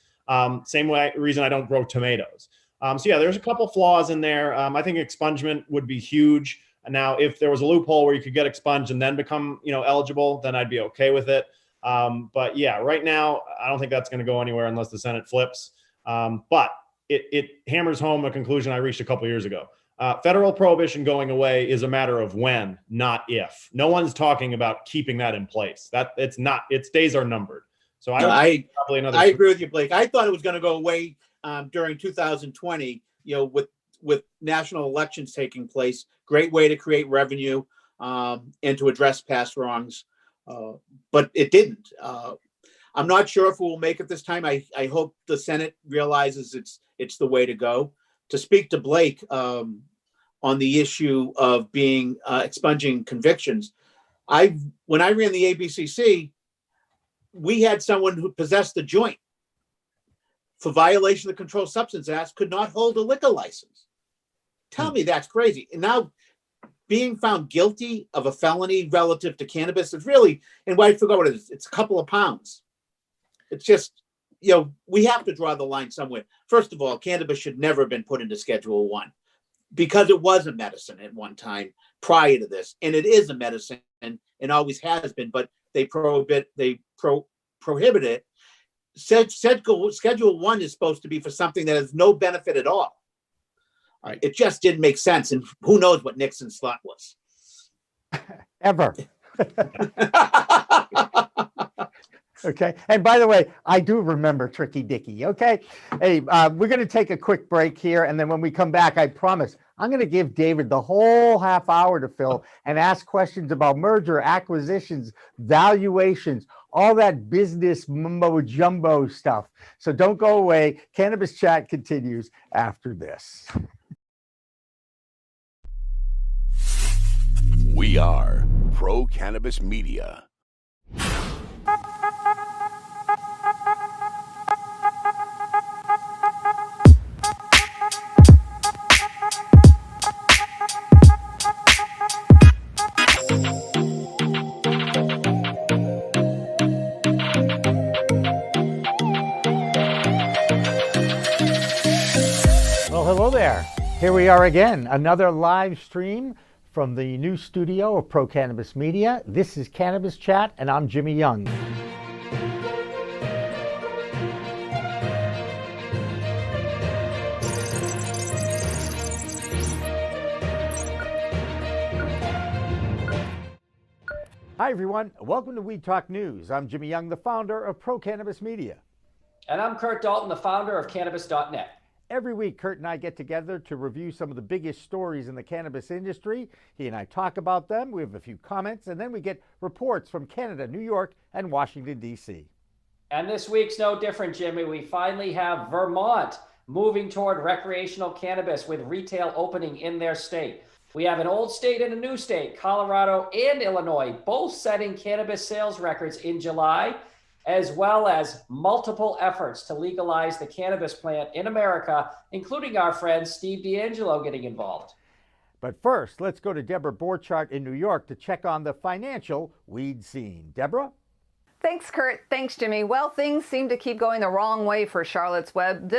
Same reason I don't grow tomatoes. So yeah, there's a couple flaws in there. I think expungement would be huge. Now, if there was a loophole where you could get expunged and then become, eligible, then I'd be okay with it. But yeah, right now, I don't think that's going to go anywhere unless the Senate flips. But it hammers home a conclusion I reached a couple years ago. Federal prohibition going away is a matter of when, not if. No one's talking about keeping that in place. Its days are numbered. So I agree with you, Blake. I thought it was going to go away during 2020, with national elections taking place. Great way to create revenue and to address past wrongs. But it didn't. I'm not sure if we'll make it this time. I hope the Senate realizes it's the way to go. To speak to Blake on the issue of being expunging convictions, when I ran the ABCC, we had someone who possessed a joint for violation of the Controlled Substance Act could not hold a liquor license. Tell me that's crazy. And now being found guilty of a felony relative to cannabis is really, and I forgot what it is, it's a couple of pounds. It's just, we have to draw the line somewhere. First of all, cannabis should never have been put into Schedule 1 because it was a medicine at one time prior to this. And it is a medicine and always has been, but they prohibit it. Schedule 1 is supposed to be for something that has no benefit at all. Right. It just didn't make sense. And who knows what Nixon's thought was. Ever. Okay. And by the way, I do remember Tricky Dicky. Okay. Hey, we're going to take a quick break here. And then when we come back, I promise I'm going to give David the whole half hour to fill and ask questions about merger, acquisitions, valuations, all that business mumbo jumbo stuff. So don't go away. Cannabis Chat continues after this. We are Pro Cannabis Media. Well, hello there. Here we are again, another live stream from the new studio of Pro Cannabis Media. This is Cannabis Chat, and I'm Jimmy Young. Hi, everyone. Welcome to Weed Talk News. I'm Jimmy Young, the founder of Pro Cannabis Media. And I'm Kurt Dalton, the founder of Cannabis.net. Every week, Kurt and I get together to review some of the biggest stories in the cannabis industry. He and I talk about them. We have a few comments, and then we get reports from Canada, New York, and Washington, D.C. And this week's no different, Jimmy. We finally have Vermont moving toward recreational cannabis with retail opening in their state. We have an old state and a new state, Colorado and Illinois, both setting cannabis sales records in July, as well as multiple efforts to legalize the cannabis plant in America, including our friend Steve D'Angelo getting involved. But first, let's go to Deborah Borchardt in New York to check on the financial weed scene. Deborah? Thanks, Kurt. Thanks, Jimmy. Well, things seem to keep going the wrong way for Charlotte's Web.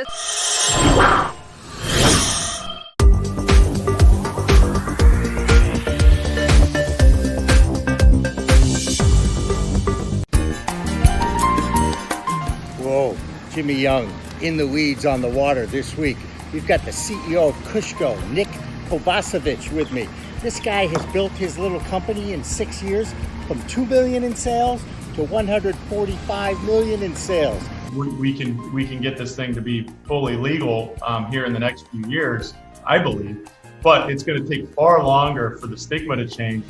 Whoa, Jimmy Young, in the weeds on the water this week. We've got the CEO of Kushko, Nick Kovacevic, with me. This guy has built his little company in 6 years from $2 billion in sales to $145 million in sales. We can get this thing to be fully legal here in the next few years, I believe, but it's going to take far longer for the stigma to change.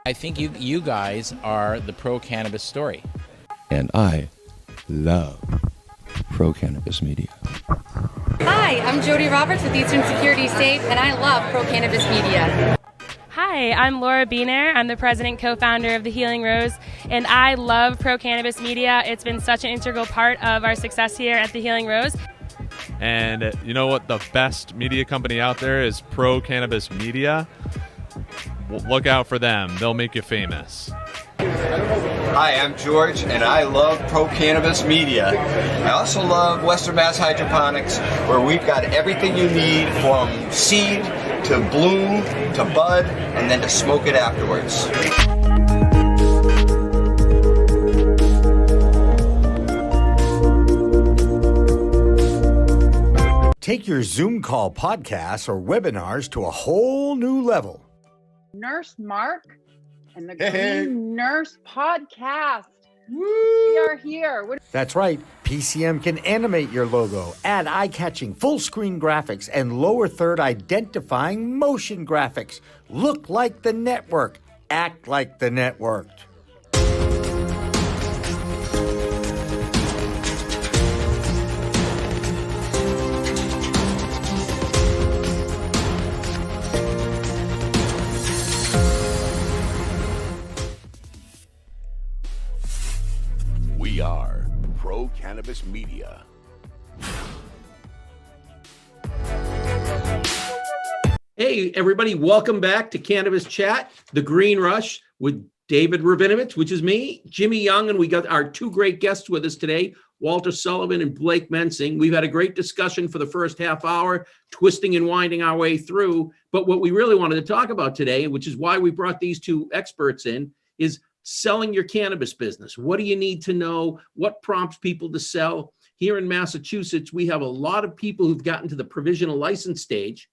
I think you guys are the pro-cannabis story. And I love pro-cannabis media. Hi, I'm Jody Roberts with Eastern Security Safe, and I love pro-cannabis media. Hi, I'm Laura Beener. I'm the president and co-founder of The Healing Rose, and I love pro-cannabis media. It's been such an integral part of our success here at The Healing Rose. And you know what? The best media company out there is Pro Cannabis Media. Look out for them. They'll make you famous. Hi, I'm George, and I love Pro Cannabis Media. I also love Western Mass Hydroponics, where we've got everything you need from seed to bloom to bud, and then to smoke it afterwards. Take your Zoom call podcasts or webinars to a whole new level. Nurse Mark and the Green Nurse Podcast. We are here. That's right. PCM can animate your logo, add eye-catching full-screen graphics, and lower third identifying motion graphics. Look like the network. Act like the networked. We are Pro Cannabis Media. Hey, everybody, welcome back to Cannabis Chat, The Green Rush with David Rabinovitz, which is me, Jimmy Young, and we got our two great guests with us today, Walter Sullivan and Blake Mensing. We've had a great discussion for the first half hour, twisting and winding our way through. But what we really wanted to talk about today, which is why we brought these two experts in, is selling your cannabis business. What do you need to know? What prompts people to sell? Here in Massachusetts, we have a lot of people who've gotten to the provisional license stage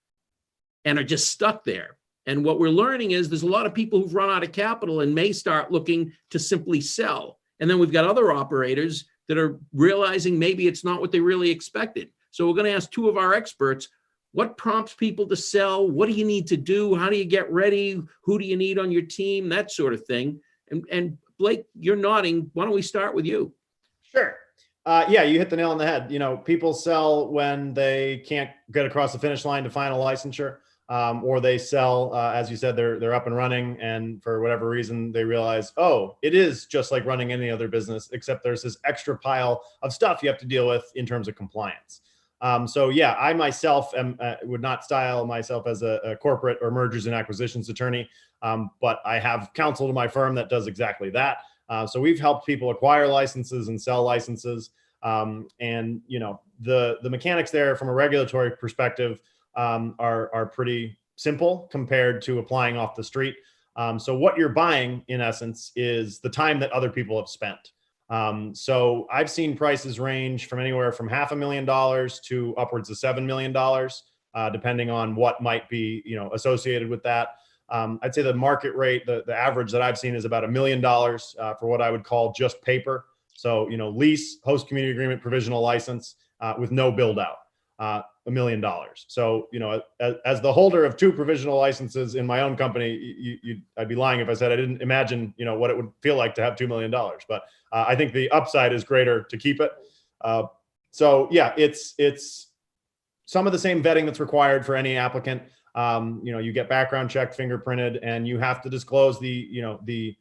and are just stuck there. And what we're learning is there's a lot of people who've run out of capital and may start looking to simply sell. And then we've got other operators that are realizing maybe it's not what they really expected. So we're going to ask two of our experts, what prompts people to sell? What do you need to do? How do you get ready? Who do you need on your team? That sort of thing. And Blake, you're nodding. Why don't we start with you? Sure. Yeah, you hit the nail on the head. You know, people sell when they can't get across the finish line to final licensure, or they sell, as you said, they're up and running, and for whatever reason, they realize, oh, it is just like running any other business, except there's this extra pile of stuff you have to deal with in terms of compliance. So yeah, I myself would not style myself as a corporate or mergers and acquisitions attorney, but I have counsel to my firm that does exactly that. So we've helped people acquire licenses and sell licenses. And you know, the mechanics there from a regulatory perspective are pretty simple compared to applying off the street. So what you're buying, in essence, is the time that other people have spent. So I've seen prices range from anywhere from $500,000 to upwards of $7 million, depending on what might be, associated with that. I'd say the market rate, the average that I've seen is about $1 million for what I would call just paper. So, lease, host community agreement, provisional license with no build out, $1 million. So, as the holder of 2 provisional licenses in my own company, I'd be lying if I said I didn't imagine, what it would feel like to have $2 million. But I think the upside is greater to keep it. So yeah, it's some of the same vetting that's required for any applicant. You get background checked, fingerprinted, and you have to disclose the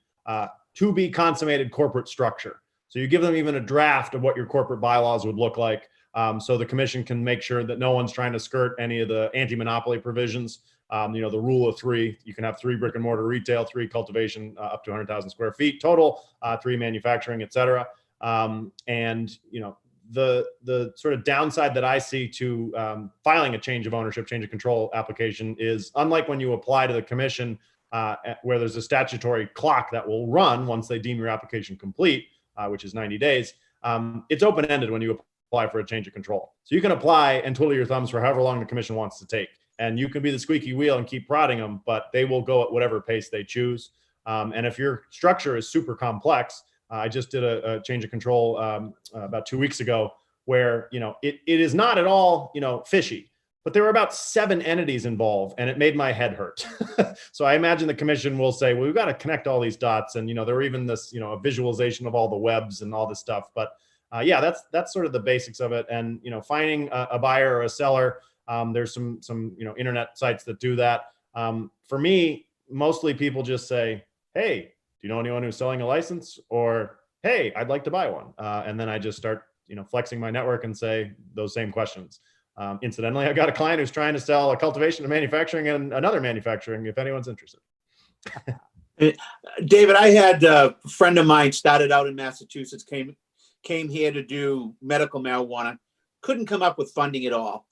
to be consummated corporate structure. So you give them even a draft of what your corporate bylaws would look like. So the commission can make sure that no one's trying to skirt any of the anti-monopoly provisions. The rule of 3, you can have 3 brick and mortar retail, 3 cultivation, up to 100,000 square feet total, 3 manufacturing, et cetera. The sort of downside that I see to filing a change of ownership, change of control application is, unlike when you apply to the commission, where there's a statutory clock that will run once they deem your application complete, which is 90 days, it's open-ended when you apply for a change of control. So you can apply and twiddle your thumbs for however long the commission wants to take. And you can be the squeaky wheel and keep prodding them, but they will go at whatever pace they choose. And if your structure is super complex, I just did a change of control about 2 weeks ago where, it is not at all, fishy, but there were about 7 entities involved and it made my head hurt. So I imagine the commission will say, well, we've got to connect all these dots. And, there were even this, a visualization of all the webs and all this stuff. But yeah, that's sort of the basics of it. And, finding a buyer or a seller, there's some internet sites that do that. For me, mostly people just say, hey, do you know anyone who's selling a license? Or, hey, I'd like to buy one. And then I just start, flexing my network and say those same questions. Incidentally, I've got a client who's trying to sell a cultivation and manufacturing and another manufacturing, if anyone's interested. David, I had a friend of mine started out in Massachusetts, came here to do medical marijuana, couldn't come up with funding at all.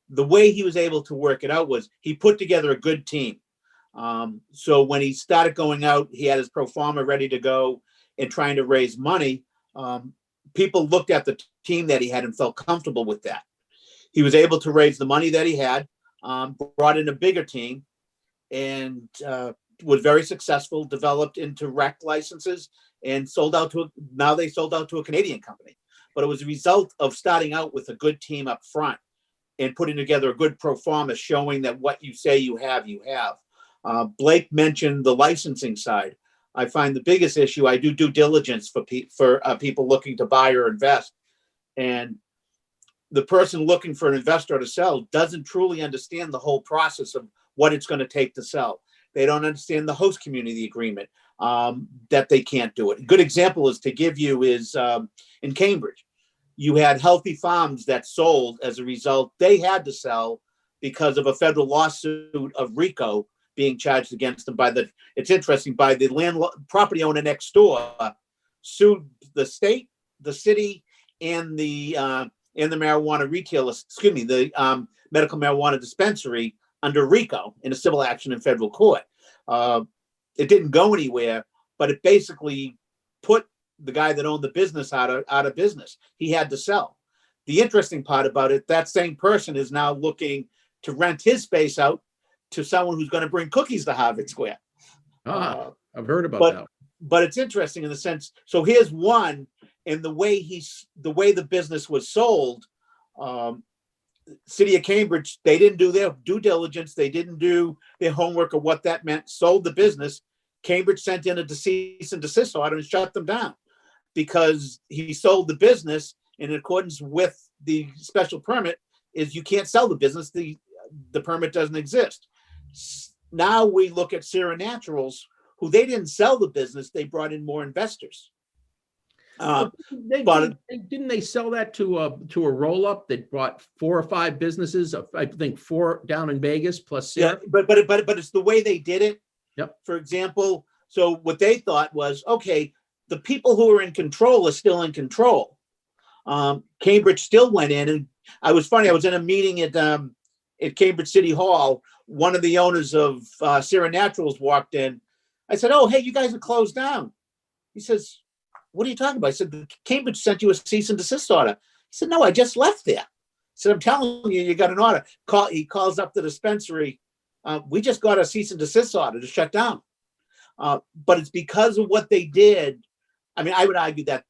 The way he was able to work it out was he put together a good team. So when he started going out, he had his pro forma ready to go and trying to raise money. People looked at the team that he had and felt comfortable with that. He was able to raise the money that he had, brought in a bigger team, and was very successful, developed into rec licenses, and now they sold out to a Canadian company. But it was a result of starting out with a good team up front and putting together a good pro forma showing that what you say you have, you have. Blake mentioned the licensing side. I find the biggest issue, I do due diligence for people looking to buy or invest. And the person looking for an investor to sell doesn't truly understand the whole process of what it's going to take to sell. They don't understand the host community agreement, that they can't do it. A good example is in Cambridge. You had Healthy Farms that sold as a result. They had to sell because of a federal lawsuit of RICO being charged against them by the property owner next door, sued the state, the city, and the marijuana retailer, the medical marijuana dispensary under RICO in a civil action in federal court. It didn't go anywhere, but it basically put the guy that owned the business out of business. He had to sell. The interesting part about it, that same person is now looking to rent his space out to someone who's going to bring cookies to Harvard Square. I've heard about that. But it's interesting in the sense, so here's one, and the way the business was sold, City of Cambridge, they didn't do their due diligence. They didn't do their homework of what that meant, sold the business. Cambridge sent in a cease and desist order and shut them down because he sold the business in accordance with the special permit is you can't sell the business. The permit doesn't exist. Now we look at Sierra Naturals, who they didn't sell the business. They brought in more investors. Didn't they sell that to a roll up that brought 4 or 5 businesses? I think 4 down in Vegas plus Sierra. Yeah, but it's the way they did it. Yep. For example, so what they thought was, okay, the people who are in control are still in control. Cambridge still went in, and I was in a meeting at Cambridge City Hall. One of the owners of Sierra Naturals walked in. I said, "Oh, hey, you guys are closed down." He says, what are you talking about? I said, Cambridge sent you a cease and desist order. He said, no, I just left there. I said, I'm telling you, you got an order. He calls up the dispensary. We just got a cease and desist order to shut down. But it's because of what they did. I mean, I would argue that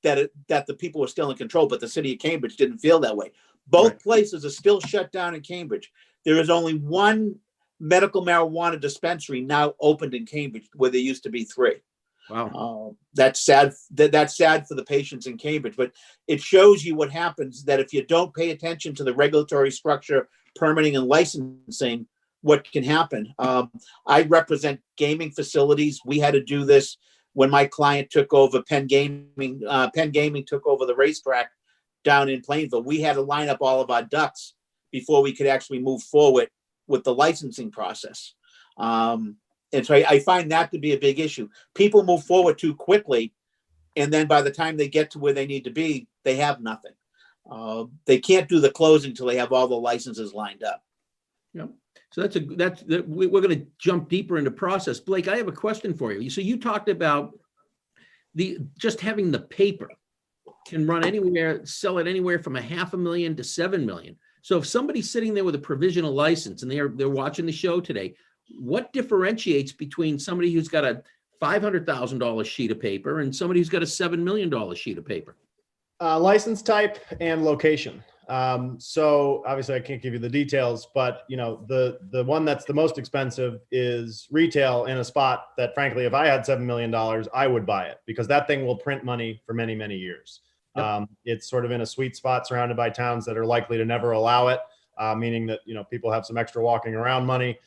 the people were still in control, but the city of Cambridge didn't feel that way. Both places are still shut down in Cambridge. There is only one medical marijuana dispensary now opened in Cambridge, where there used to be 3. Wow. That's sad. That's sad for the patients in Cambridge, but it shows you what happens that if you don't pay attention to the regulatory structure, permitting and licensing, what can happen. I represent gaming facilities. We had to do this when my client took over Penn Gaming. Penn Gaming took over the racetrack down in Plainville. We had to line up all of our ducks before we could actually move forward with the licensing process. And so I find that to be a big issue. People move forward too quickly, and then by the time they get to where they need to be, they have nothing. They can't do the closing until they have all the licenses lined up. Yeah. So we're going to jump deeper into process. Blake, I have a question for you. So you talked about just having the paper can run anywhere, sell it anywhere from $500,000 to $7 million. So if somebody's sitting there with a provisional license and they're watching the show today, what differentiates between somebody who's got a $500,000 sheet of paper and somebody who's got a $7 million sheet of paper? License type and location. So obviously I can't give you the details, but the one that's the most expensive is retail in a spot that, frankly, if I had $7 million, I would buy it, because that thing will print money for many, many years. Yep. It's sort of in a sweet spot surrounded by towns that are likely to never allow it, meaning that, people have some extra walking around money.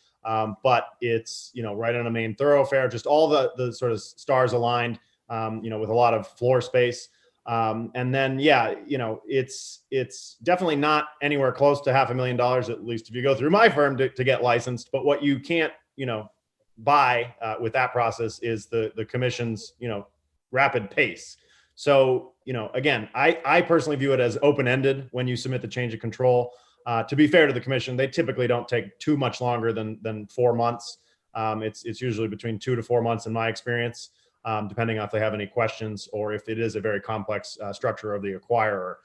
But it's, right on a main thoroughfare, just all the sort of stars aligned, with a lot of floor space. And then, it's definitely not anywhere close to $500,000, at least if you go through my firm to get licensed. But what you can't, buy with that process is the commission's, rapid pace. So, again, I personally view it as open-ended when you submit the change of control. To be fair to the commission, they typically don't take too much longer than 4 months. It's usually between 2 to 4 months in my experience, depending on if they have any questions or if it is a very complex structure of the acquirer.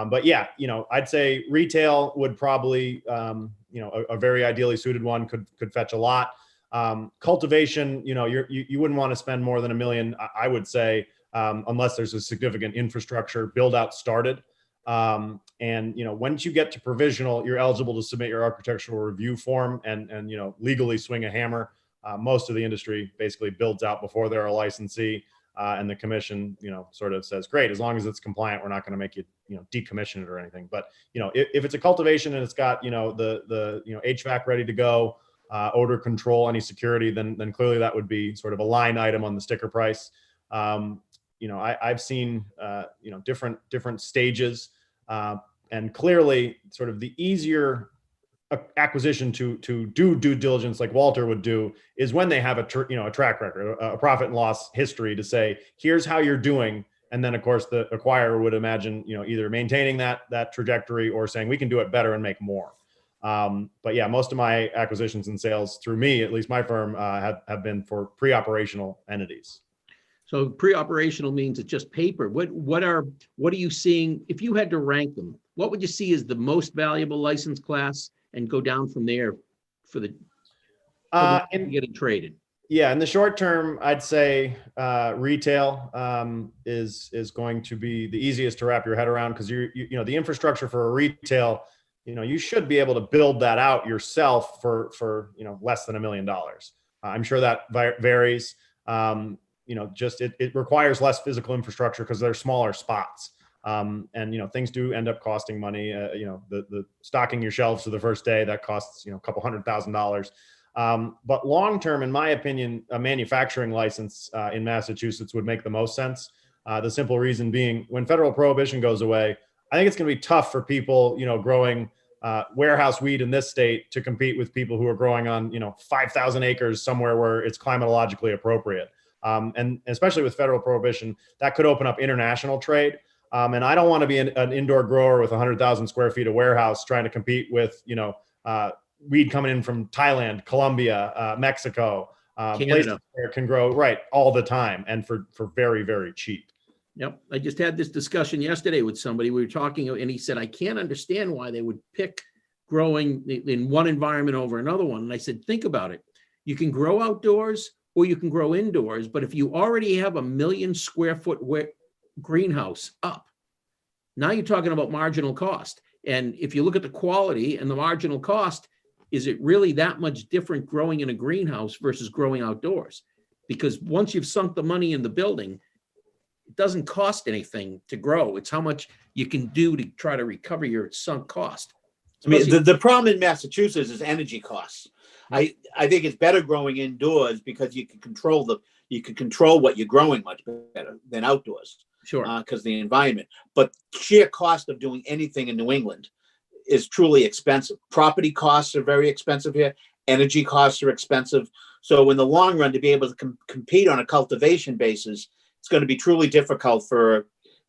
But yeah, I'd say retail would probably, a very ideally suited one could fetch a lot. Cultivation, you wouldn't want to spend more than $1 million, I would say, unless there's a significant infrastructure build out started. And once you get to provisional, you're eligible to submit your architectural review form and legally swing a hammer. Most of the industry basically builds out before they're a licensee, and the commission, sort of says, great, as long as it's compliant, we're not going to make you, decommission it or anything. But if it's a cultivation and it's got the HVAC ready to go, odor control, any security, then clearly that would be sort of a line item on the sticker price. I've seen different stages, and clearly sort of the easier acquisition to do due diligence, like Walter would do, is when they have a track record, a profit and loss history to say, here's how you're doing. And then of course the acquirer would imagine, either maintaining that trajectory or saying we can do it better and make more. But yeah, most of my acquisitions and sales through me, at least my firm, have been for pre-operational entities. So pre-operational means it's just paper. What are you seeing, if you had to rank them, what would you see as the most valuable license class and go down from there for the getting traded? Yeah, in the short term, I'd say retail is going to be the easiest to wrap your head around, because you the infrastructure for a retail, you should be able to build that out yourself for less than $1 million. I'm sure that varies. It requires less physical infrastructure because they're smaller spots. And things do end up costing money. The stocking your shelves for the first day, that costs a couple $100,000. But long term, in my opinion, a manufacturing license in Massachusetts would make the most sense. The simple reason being, when federal prohibition goes away, I think it's going to be tough for people growing warehouse weed in this state to compete with people who are growing on 5,000 acres somewhere where it's climatologically appropriate. And especially with federal prohibition, that could open up international trade. And I don't want to be an indoor grower with 100,000 square feet of warehouse trying to compete with, weed coming in from Thailand, Colombia, Mexico, places where it can grow all the time and for very, very cheap. Yep. I just had this discussion yesterday with somebody. We were talking and he said, I can't understand why they would pick growing in one environment over another one. And I said, think about it. You can grow outdoors or you can grow indoors. But if you already have 1 million square foot greenhouse up, now you're talking about marginal cost. And if you look at the quality and the marginal cost, is it really that much different growing in a greenhouse versus growing outdoors? Because once you've sunk the money in the building, it doesn't cost anything to grow. It's how much you can do to try to recover your sunk cost. I mean, the problem in Massachusetts is energy costs. I think it's better growing indoors because you can control what you're growing much better than outdoors. Sure. Because the environment. But sheer cost of doing anything in New England is truly expensive. Property costs are very expensive here. Energy costs are expensive. So in the long run, to be able to compete on a cultivation basis, it's going to be truly difficult for a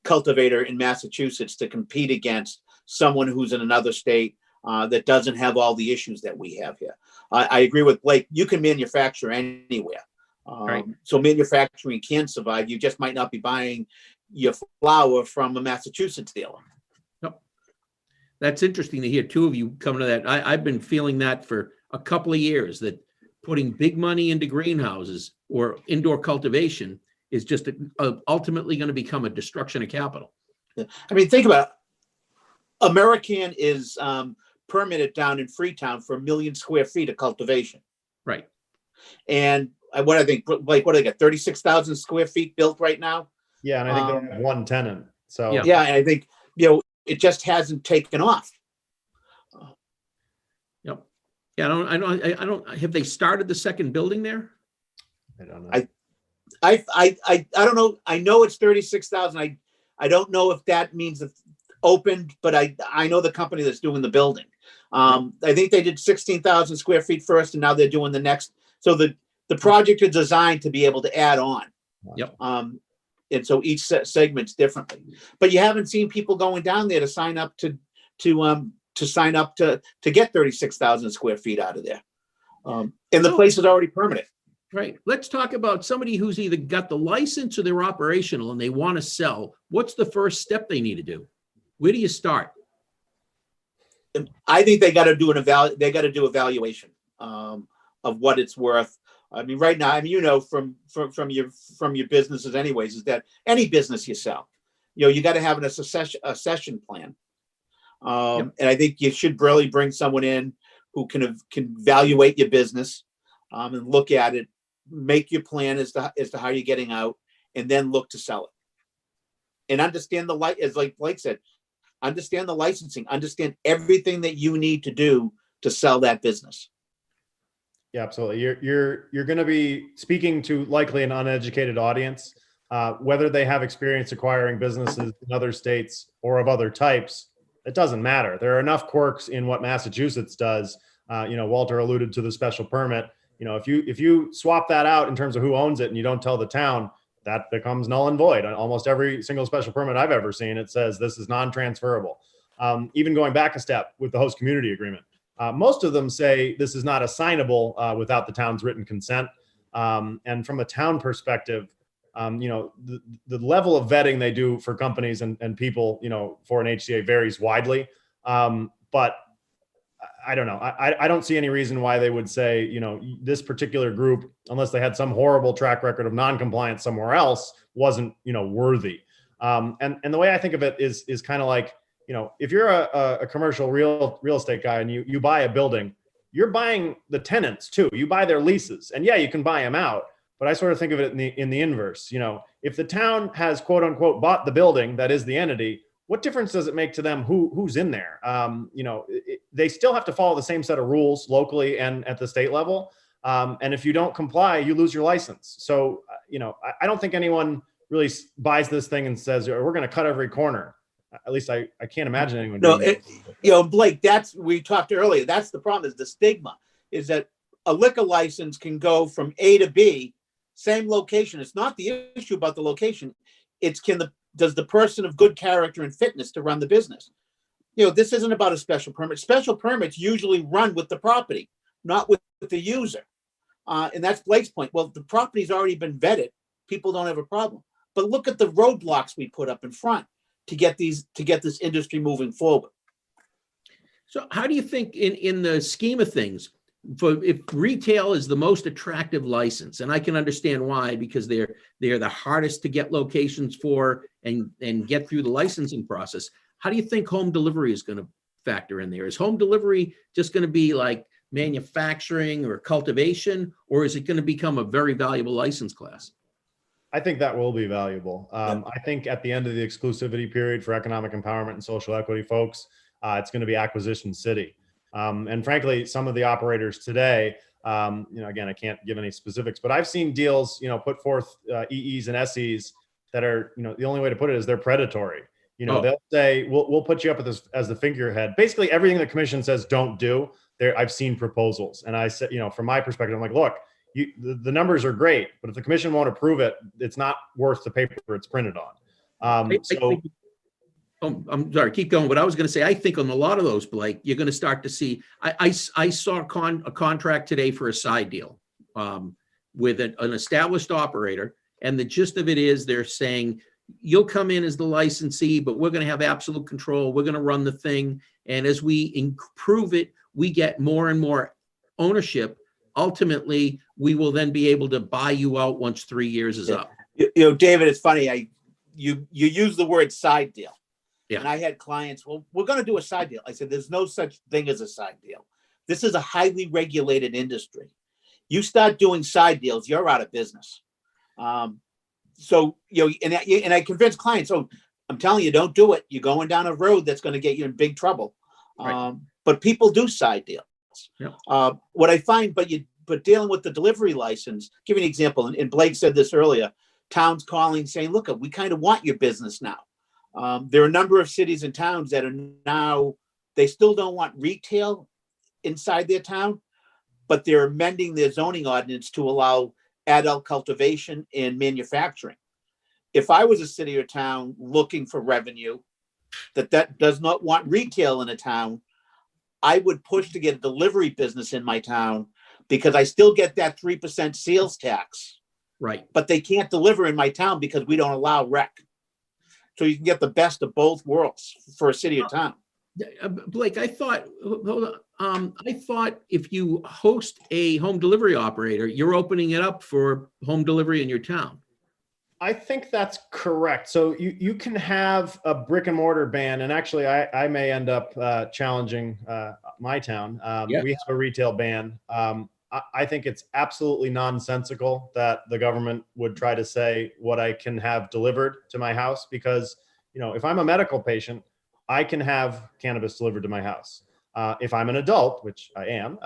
cultivator in Massachusetts to compete against someone who's in another state that doesn't have all the issues that we have here. I agree with Blake. You can manufacture anywhere. Right. So manufacturing can survive. You just might not be buying your flower from a Massachusetts dealer. Yep. That's interesting to hear two of you come to that. I've been feeling that for a couple of years, that putting big money into greenhouses or indoor cultivation is just ultimately going to become a destruction of capital. I mean, think about it. American is permitted down in Freetown for 1 million square feet of cultivation. Right. And what I think, like, what do they got? 36,000 square feet built right now. Yeah, and I think they only have one tenant. So yeah, and I think it just hasn't taken off. Yep. Yeah, I don't. Have they started the second building there? I don't know. I don't know. I know it's 36,000. I don't know if that means it's opened, but I know the company that's doing the building. I think they did 16,000 square feet first, and now they're doing the next. So the project is designed to be able to add on. Yep. And so each segment's differently. But you haven't seen people going down there to sign up to get 36,000 square feet out of there. And the place is already permanent. Right. Let's talk about somebody who's either got the license or they're operational and they want to sell. What's the first step they need to do? Where do you start? I think they got to do evaluation of what it's worth. I mean, right now, I mean, from your businesses anyways, is that any business you sell, you got to have a succession plan. And I think you should really bring someone in who can evaluate your business and look at it, make your plan as to how you're getting out, and then look to sell it. And understand as like Blake said, understand the licensing, understand everything that you need to do to sell that business. Yeah, absolutely. You're going to be speaking to likely an uneducated audience, whether they have experience acquiring businesses in other states or of other types. It doesn't matter. There are enough quirks in what Massachusetts does. Walter alluded to the special permit. If you swap that out in terms of who owns it and you don't tell the town, that becomes null and void. On almost every single special permit I've ever seen, it says this is non-transferable. Even going back a step with the host community agreement. Most of them say this is not assignable without the town's written consent. And from a town perspective, the level of vetting they do for companies and people, for an HCA varies widely. But I don't know. I don't see any reason why they would say, this particular group, unless they had some horrible track record of non-compliance somewhere else, wasn't, worthy. And the way I think of it is kind of like, if you're a commercial real estate guy and you buy a building, you're buying the tenants too. You buy their leases, and yeah, you can buy them out. But I sort of think of it in the inverse. If the town has quote unquote bought the building, that is the entity, what difference does it make to them who's in there? They still have to follow the same set of rules locally and at the state level. And if you don't comply, you lose your license. So, I don't think anyone really buys this thing and says, we're going to cut every corner. At least I can't imagine anyone. No, Blake, we talked earlier. That's the problem, is the stigma, is that a liquor license can go from A to B, same location. It's not the issue about the location. It's does the person of good character and fitness to run the business? This isn't about a special permit. Special permits usually run with the property, not with the user. And that's Blake's point. Well, the property's already been vetted. People don't have a problem. but look at the roadblocks we put up in front to get this industry moving forward. So how do you think in the scheme of things, if retail is the most attractive license, and I can understand why, because they're the hardest to get locations for and get through the licensing process, how do you think home delivery is going to factor in there? Is home delivery just going to be like manufacturing or cultivation, or is it going to become a very valuable license class? I think that will be valuable. I think at the end of the exclusivity period for economic empowerment and social equity folks, it's going to be acquisition city. And frankly, some of the operators today, again, I can't give any specifics, but I've seen deals, put forth EEs and SEs that are, the only way to put it is they're predatory. They'll say, we'll put you up as the figurehead. Basically, everything the commission says don't do, I've seen proposals. And I said, from my perspective, I'm like, look, the numbers are great, but if the commission won't approve it, it's not worth the paper it's printed on. I'm sorry, keep going. But I was going to say, I think on a lot of those, Blake, you're going to start to see. I saw a contract today for a side deal with an established operator, and the gist of it is they're saying you'll come in as the licensee, but we're going to have absolute control. We're going to run the thing, and as we improve it, we get more and more ownership. Ultimately, we will then be able to buy you out once 3 years is up. David, it's funny. You use the word side deal. Yeah. And I had clients, well, we're going to do a side deal. I said, there's no such thing as a side deal. This is a highly regulated industry. You start doing side deals, you're out of business. And I convince clients, I'm telling you, don't do it. You're going down a road that's going to get you in big trouble. Right. But people do side deals. Yep. What I find, but dealing with the delivery license, give you an example, and Blake said this earlier, towns calling saying, look, we kind of want your business now. There are a number of cities and towns that are now, they still don't want retail inside their town, but they're amending their zoning ordinance to allow adult cultivation and manufacturing. If I was a city or town looking for revenue that does not want retail in a town, I would push to get a delivery business in my town because I still get that 3% sales tax. Right. But they can't deliver in my town because we don't allow rec. So you can get the best of both worlds for a city or town. Blake, I thought if you host a home delivery operator, you're opening it up for home delivery in your town. I think that's correct. So you can have a brick and mortar ban, and actually I may end up challenging my town. Yeah. We have a retail ban. I think it's absolutely nonsensical that the government would try to say what I can have delivered to my house, because, if I'm a medical patient, I can have cannabis delivered to my house. If I'm an adult, which I am,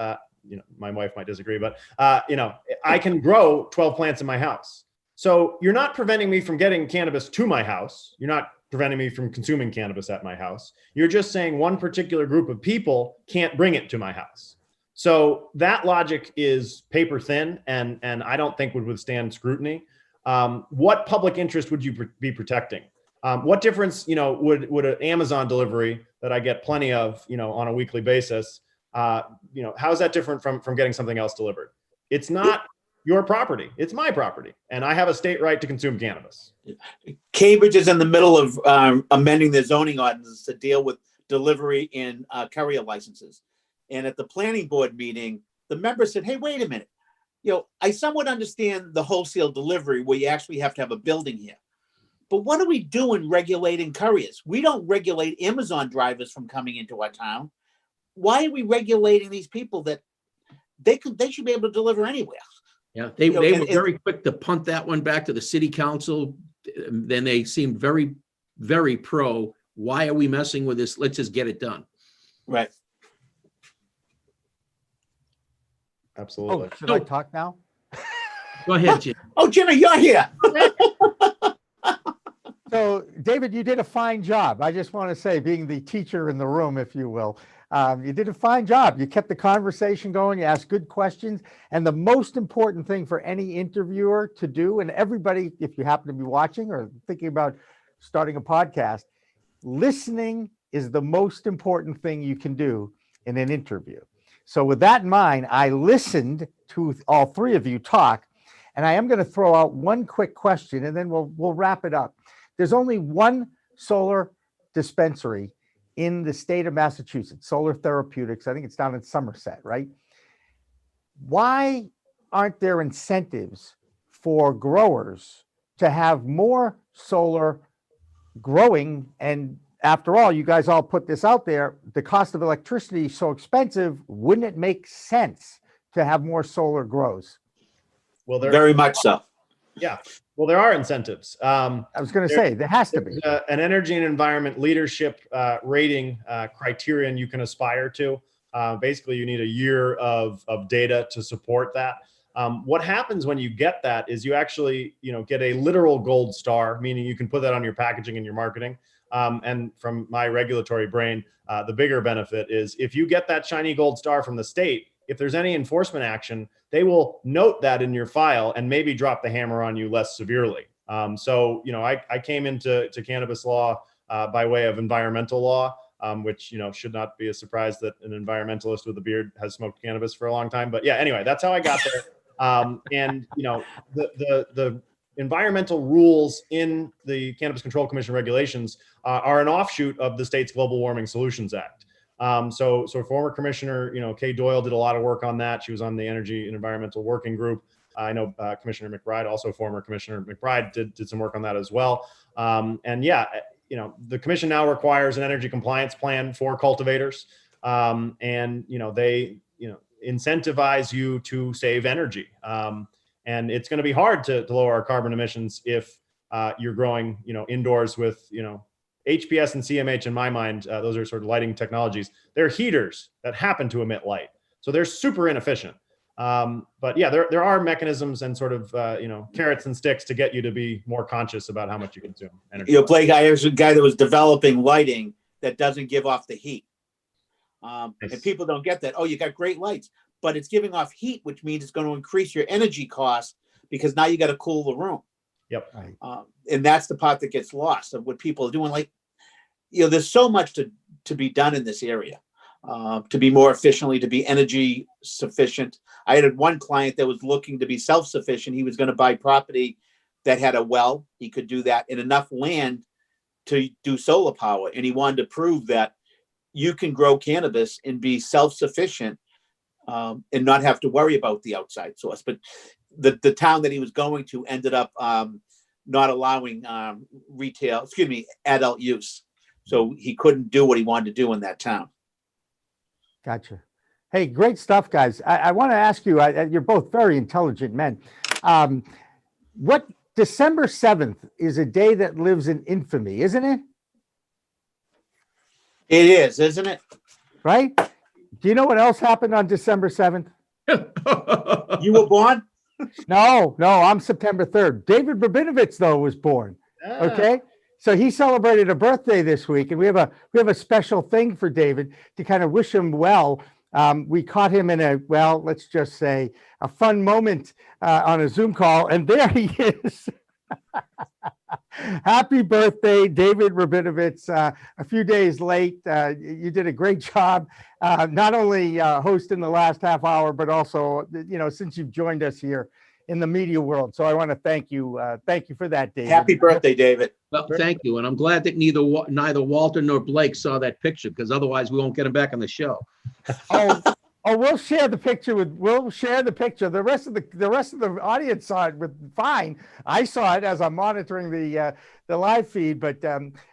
my wife might disagree, but, I can grow 12 plants in my house. So you're not preventing me from getting cannabis to my house. You're not preventing me from consuming cannabis at my house. You're just saying one particular group of people can't bring it to my house. So that logic is paper thin, and I don't think would withstand scrutiny. What public interest would you be protecting? What difference, would an Amazon delivery that I get plenty of, on a weekly basis, how is that different from getting something else delivered? It's not your property. It's my property, and I have a state right to consume cannabis. Cambridge is in the middle of amending their zoning ordinance to deal with delivery and courier licenses. And at the planning board meeting, the members said, hey, wait a minute. I somewhat understand the wholesale delivery where you actually have to have a building here. But what are we doing regulating couriers? We don't regulate Amazon drivers from coming into our town. Why are we regulating these people that they should be able to deliver anywhere? Yeah, they were very quick to punt that one back to the city council. Then they seemed very, very pro. Why are we messing with this? Let's just get it done. Right. Absolutely. Should I talk now? Go ahead, Jim. Oh, Jimmy, you're here. So, David, you did a fine job. I just want to say, being the teacher in the room, if you will, you did a fine job. You kept the conversation going. You asked good questions. And the most important thing for any interviewer to do, and everybody, if you happen to be watching or thinking about starting a podcast, listening is the most important thing you can do in an interview. So with that in mind, I listened to all three of you talk, And I am going to throw out one quick question, and then we'll wrap it up. There's only one solar dispensary in the state of Massachusetts, Solar Therapeutics. I think it's down in Somerset, right? Why aren't there incentives for growers to have more solar growing? And after all, you guys all put this out there, the cost of electricity is so expensive. Wouldn't it make sense to have more solar grows? Well, very much so. Yeah. Well, there are incentives. I was going to say there has to be an energy and environment leadership rating criterion you can aspire to. Basically, you need a year of data to support that. What happens when you get that is you actually, get a literal gold star, meaning you can put that on your packaging and your marketing. And from my regulatory brain, the bigger benefit is if you get that shiny gold star from the state, if there's any enforcement action, they will note that in your file and maybe drop the hammer on you less severely. So, I came into cannabis law by way of environmental law, which, should not be a surprise that an environmentalist with a beard has smoked cannabis for a long time. But yeah, anyway, that's how I got there. And, the environmental rules in the Cannabis Control Commission regulations are an offshoot of the state's Global Warming Solutions Act. So former Commissioner, Kay Doyle did a lot of work on that. She was on the Energy and Environmental Working Group. I know Commissioner McBride, also former Commissioner McBride, did some work on that as well. And yeah, the commission now requires an energy compliance plan for cultivators. And, they, incentivize you to save energy. And it's going to be hard to lower our carbon emissions if you're growing, indoors with, HPS and CMH, in my mind, those are sort of lighting technologies. They're heaters that happen to emit light. So they're super inefficient. But yeah, there are mechanisms and sort of, carrots and sticks to get you to be more conscious about how much you consume energy. Blake, I was a guy that was developing lighting that doesn't give off the heat. And people don't get that. Oh, you got great lights, but it's giving off heat, which means it's going to increase your energy cost because now you got to cool the room. Yep. And that's the part that gets lost of what people are doing. Like, there's so much to be done in this area, to be more efficiently, to be energy sufficient. I had one client that was looking to be self-sufficient. He was going to buy property that had a well. He could do that and enough land to do solar power. And he wanted to prove that you can grow cannabis and be self-sufficient and not have to worry about the outside source. But the town that he was going to ended up not allowing adult use. So he couldn't do what he wanted to do in that town. Gotcha. Hey, great stuff, guys. I want to ask you, you're both very intelligent men. What December 7th is a day that lives in infamy, isn't it? It is, isn't it? Right? Do you know what else happened on December 7th? You were born? No, I'm September 3rd. David Rabinovitz, though, was born. Okay. So he celebrated a birthday this week, and we have a special thing for David to kind of wish him well. We caught him in let's just say a fun moment on a Zoom call, and there he is. Happy birthday, David Rabinovitz. A few days late. You did a great job, not only hosting the last half hour, but also, since you've joined us here in the media world. So I want to thank you. Thank you for that, David. Happy birthday, David. Well, thank you. And I'm glad that neither Walter nor Blake saw that picture, because otherwise we won't get them back on the show. We'll share the picture The rest of the audience saw it fine. I saw it as I'm monitoring the live feed. But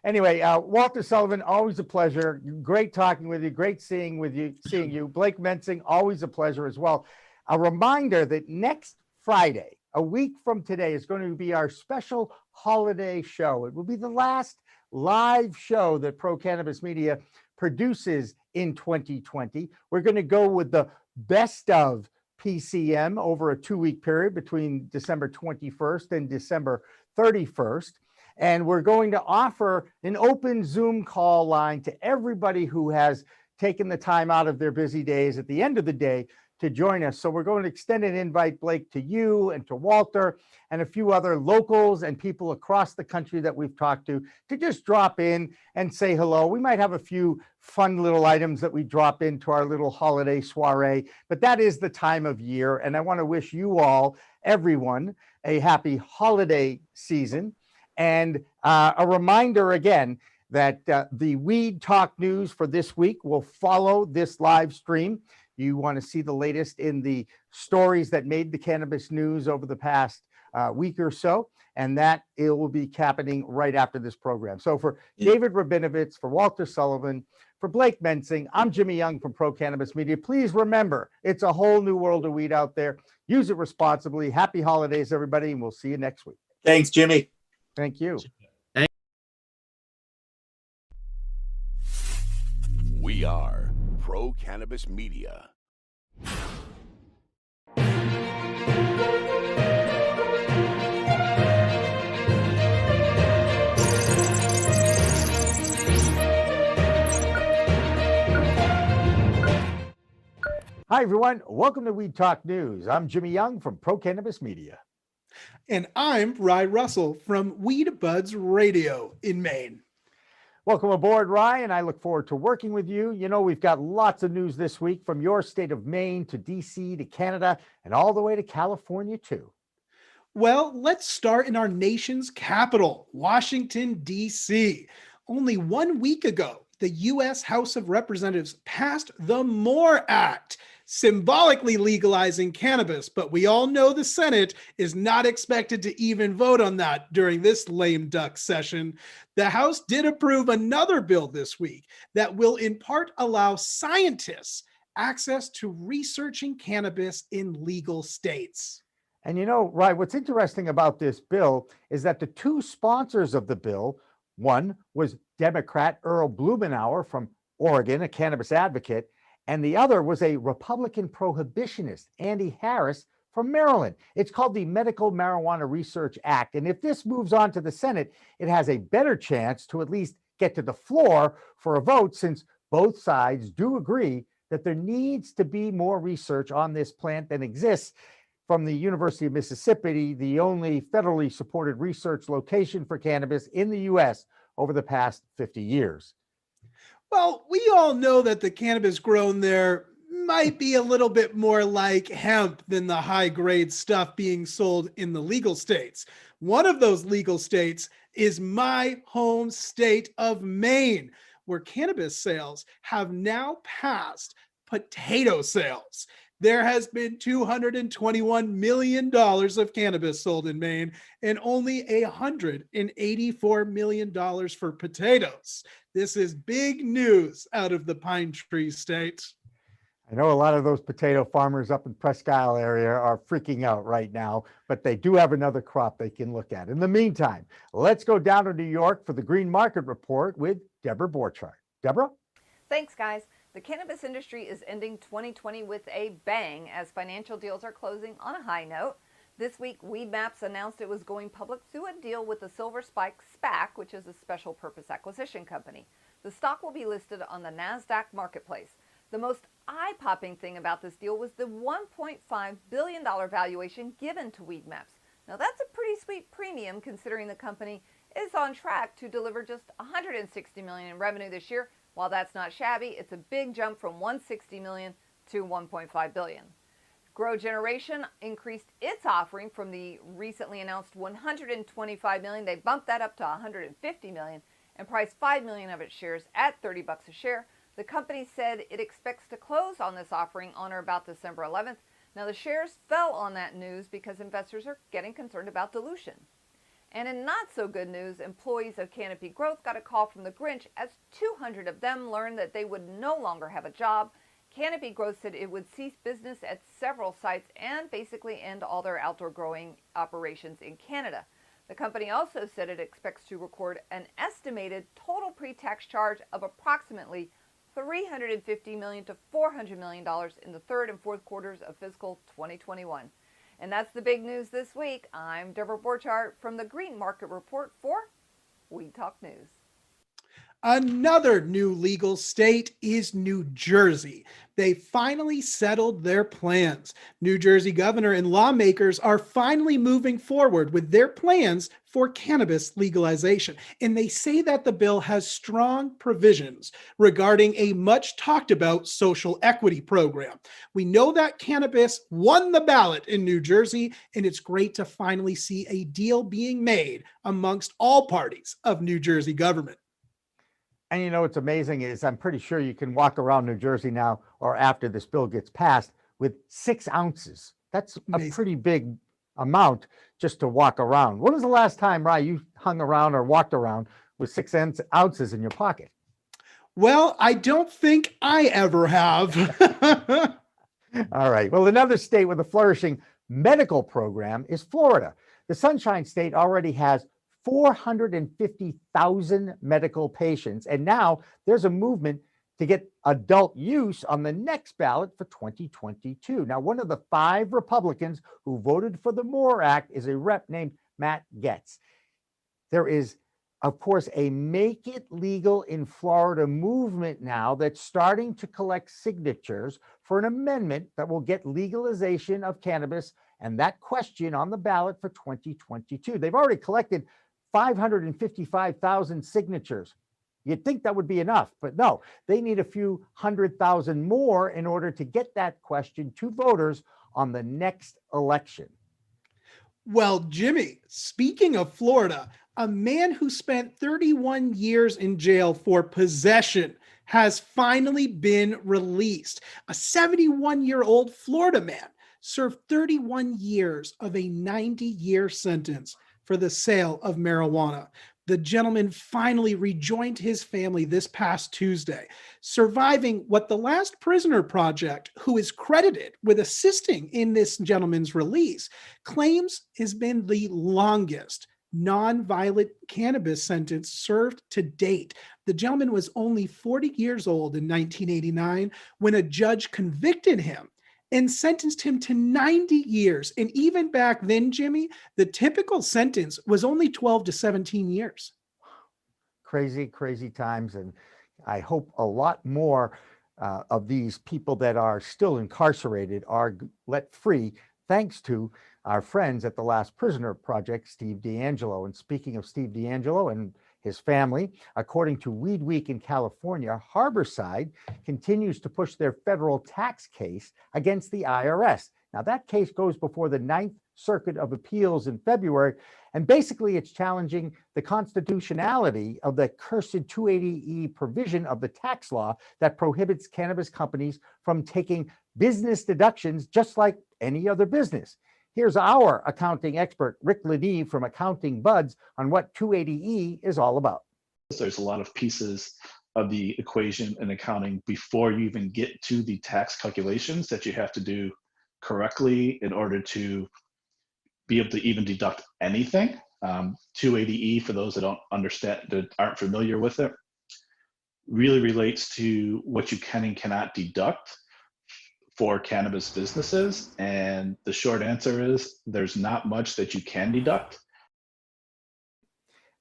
anyway, Walter Sullivan, always a pleasure. Great talking with you. Great seeing you. Blake Mensing, always a pleasure as well. A reminder that next Friday, a week from today, is going to be our special holiday show. It will be the last live show that Pro Cannabis Media produces in 2020. We're going to go with the best of PCM over a 2-week period between December 21st and December 31st. And we're going to offer an open Zoom call line to everybody who has taken the time out of their busy days at the end of the day to join us. So we're going to extend an invite, Blake, to you and to Walter and a few other locals and people across the country that we've talked to just drop in and say hello. We might have a few fun little items that we drop into our little holiday soiree, but that is the time of year. And I want to wish you all, everyone, a happy holiday season. And a reminder again that the Weed Talk news for this week will follow this live stream. You want to see the latest in the stories that made the cannabis news over the past week or so, and that it will be happening right after this program. So for David Rabinovitz, for Walter Sullivan, for Blake Mensing, I'm Jimmy Young from Pro Cannabis Media. Please remember, it's a whole new world of weed out there. Use it responsibly. Happy holidays, everybody, and we'll see you next week. Thanks, Jimmy. Thank you. We are Pro Cannabis Media. Hi, everyone. Welcome to Weed Talk News. I'm Jimmy Young from Pro Cannabis Media. And I'm Rye Russell from Weed Buds Radio in Maine. Welcome aboard, Rye, and I look forward to working with you. You know, we've got lots of news this week from your state of Maine to DC to Canada and all the way to California, too. Well, let's start in our nation's capital, Washington, D.C. Only 1 week ago, the U.S. House of Representatives passed the MORE Act, symbolically legalizing cannabis, but we all know the Senate is not expected to even vote on that during this lame duck session. The House did approve another bill this week that will in part allow scientists access to researching cannabis in legal states. And you know, Rye, what's interesting about this bill is that the two sponsors of the bill, one was Democrat Earl Blumenauer from Oregon, a cannabis advocate, and the other was a Republican prohibitionist, Andy Harris from Maryland. It's called the Medical Marijuana Research Act. And if this moves on to the Senate, it has a better chance to at least get to the floor for a vote, since both sides do agree that there needs to be more research on this plant than exists. From the University of Mississippi, the only federally supported research location for cannabis in the U.S. over the past 50 years. Well, we all know that the cannabis grown there might be a little bit more like hemp than the high-grade stuff being sold in the legal states. One of those legal states is my home state of Maine, where cannabis sales have now passed potato sales. There has been $221 million of cannabis sold in Maine and only $184 million for potatoes. This is big news out of the Pine Tree State. I know a lot of those potato farmers up in Presque Isle area are freaking out right now, but they do have another crop they can look at. In the meantime, let's go down to New York for the Green Market Report with Deborah Borchardt. Deborah? Thanks, guys. The cannabis industry is ending 2020 with a bang as financial deals are closing on a high note. This week, Weedmaps announced it was going public through a deal with the Silver Spike SPAC, which is a special purpose acquisition company. The stock will be listed on the NASDAQ marketplace. The most eye-popping thing about this deal was the $1.5 billion valuation given to Weedmaps. Now that's a pretty sweet premium considering the company is on track to deliver just $160 million in revenue this year. While that's not shabby, it's a big jump from $160 million to $1.5 billion. Grow Generation increased its offering from the recently announced $125 million. They bumped that up to $150 million and priced $5 million of its shares at $30 a share. The company said it expects to close on this offering on or about December 11th. Now, the shares fell on that news because investors are getting concerned about dilution. And in not so good news, employees of Canopy Growth got a call from the Grinch as 200 of them learned that they would no longer have a job. Canopy Growth said it would cease business at several sites and basically end all their outdoor growing operations in Canada. The company also said it expects to record an estimated total pre-tax charge of approximately $350 million to $400 million in the third and fourth quarters of fiscal 2021. And that's the big news this week. I'm Deborah Borchardt from the Green Market Report for Weed Talk News. Another new legal state is New Jersey. They finally settled their plans. New Jersey governor and lawmakers are finally moving forward with their plans for cannabis legalization. And they say that the bill has strong provisions regarding a much talked about social equity program. We know that cannabis won the ballot in New Jersey, and it's great to finally see a deal being made amongst all parties of New Jersey government. And you know what's amazing is I'm pretty sure you can walk around New Jersey now or after this bill gets passed with 6 ounces. That's a pretty big amount just to walk around. When was the last time, Rye, you hung around or walked around with 6 ounces in your pocket? Well, I don't think I ever have. All right. Well, another state with a flourishing medical program is Florida. The Sunshine State already has 450,000 medical patients. And now there's a movement to get adult use on the next ballot for 2022. Now, one of the 5 Republicans who voted for the MORE Act is a rep named Matt Gaetz. There is, of course, a Make It Legal in Florida movement now that's starting to collect signatures for an amendment that will get legalization of cannabis and that question on the ballot for 2022. They've already collected 555,000 signatures. You'd think that would be enough, but no, they need a few 100,000 more in order to get that question to voters on the next election. Well, Jimmy, speaking of Florida, a man who spent 31 years in jail for possession has finally been released. A 71-year-old Florida man served 31 years of a 90-year sentence for the sale of marijuana. The gentleman finally rejoined his family this past Tuesday, surviving what the Last Prisoner Project, who is credited with assisting in this gentleman's release, claims has been the longest non-violent cannabis sentence served to date. The gentleman was only 40 years old in 1989 when a judge convicted him and sentenced him to 90 years. And even back then, Jimmy, the typical sentence was only 12 to 17 years. Crazy, crazy times. And I hope a lot more of these people that are still incarcerated are let free, thanks to our friends at the Last Prisoner Project, Steve D'Angelo. And speaking of Steve D'Angelo and his family, according to Weed Week in California, Harborside continues to push their federal tax case against the IRS. Now, that case goes before the Ninth Circuit of Appeals in February, and basically it's challenging the constitutionality of the cursed 280E provision of the tax law that prohibits cannabis companies from taking business deductions just like any other business. Here's our accounting expert, Rick Lenee from Accounting Buds, on what 280E is all about. There's a lot of pieces of the equation in accounting before you even get to the tax calculations that you have to do correctly in order to be able to even deduct anything. 280E, for those that don't understand, that aren't familiar with it, really relates to what you can and cannot deduct for cannabis businesses. And the short answer is there's not much that you can deduct.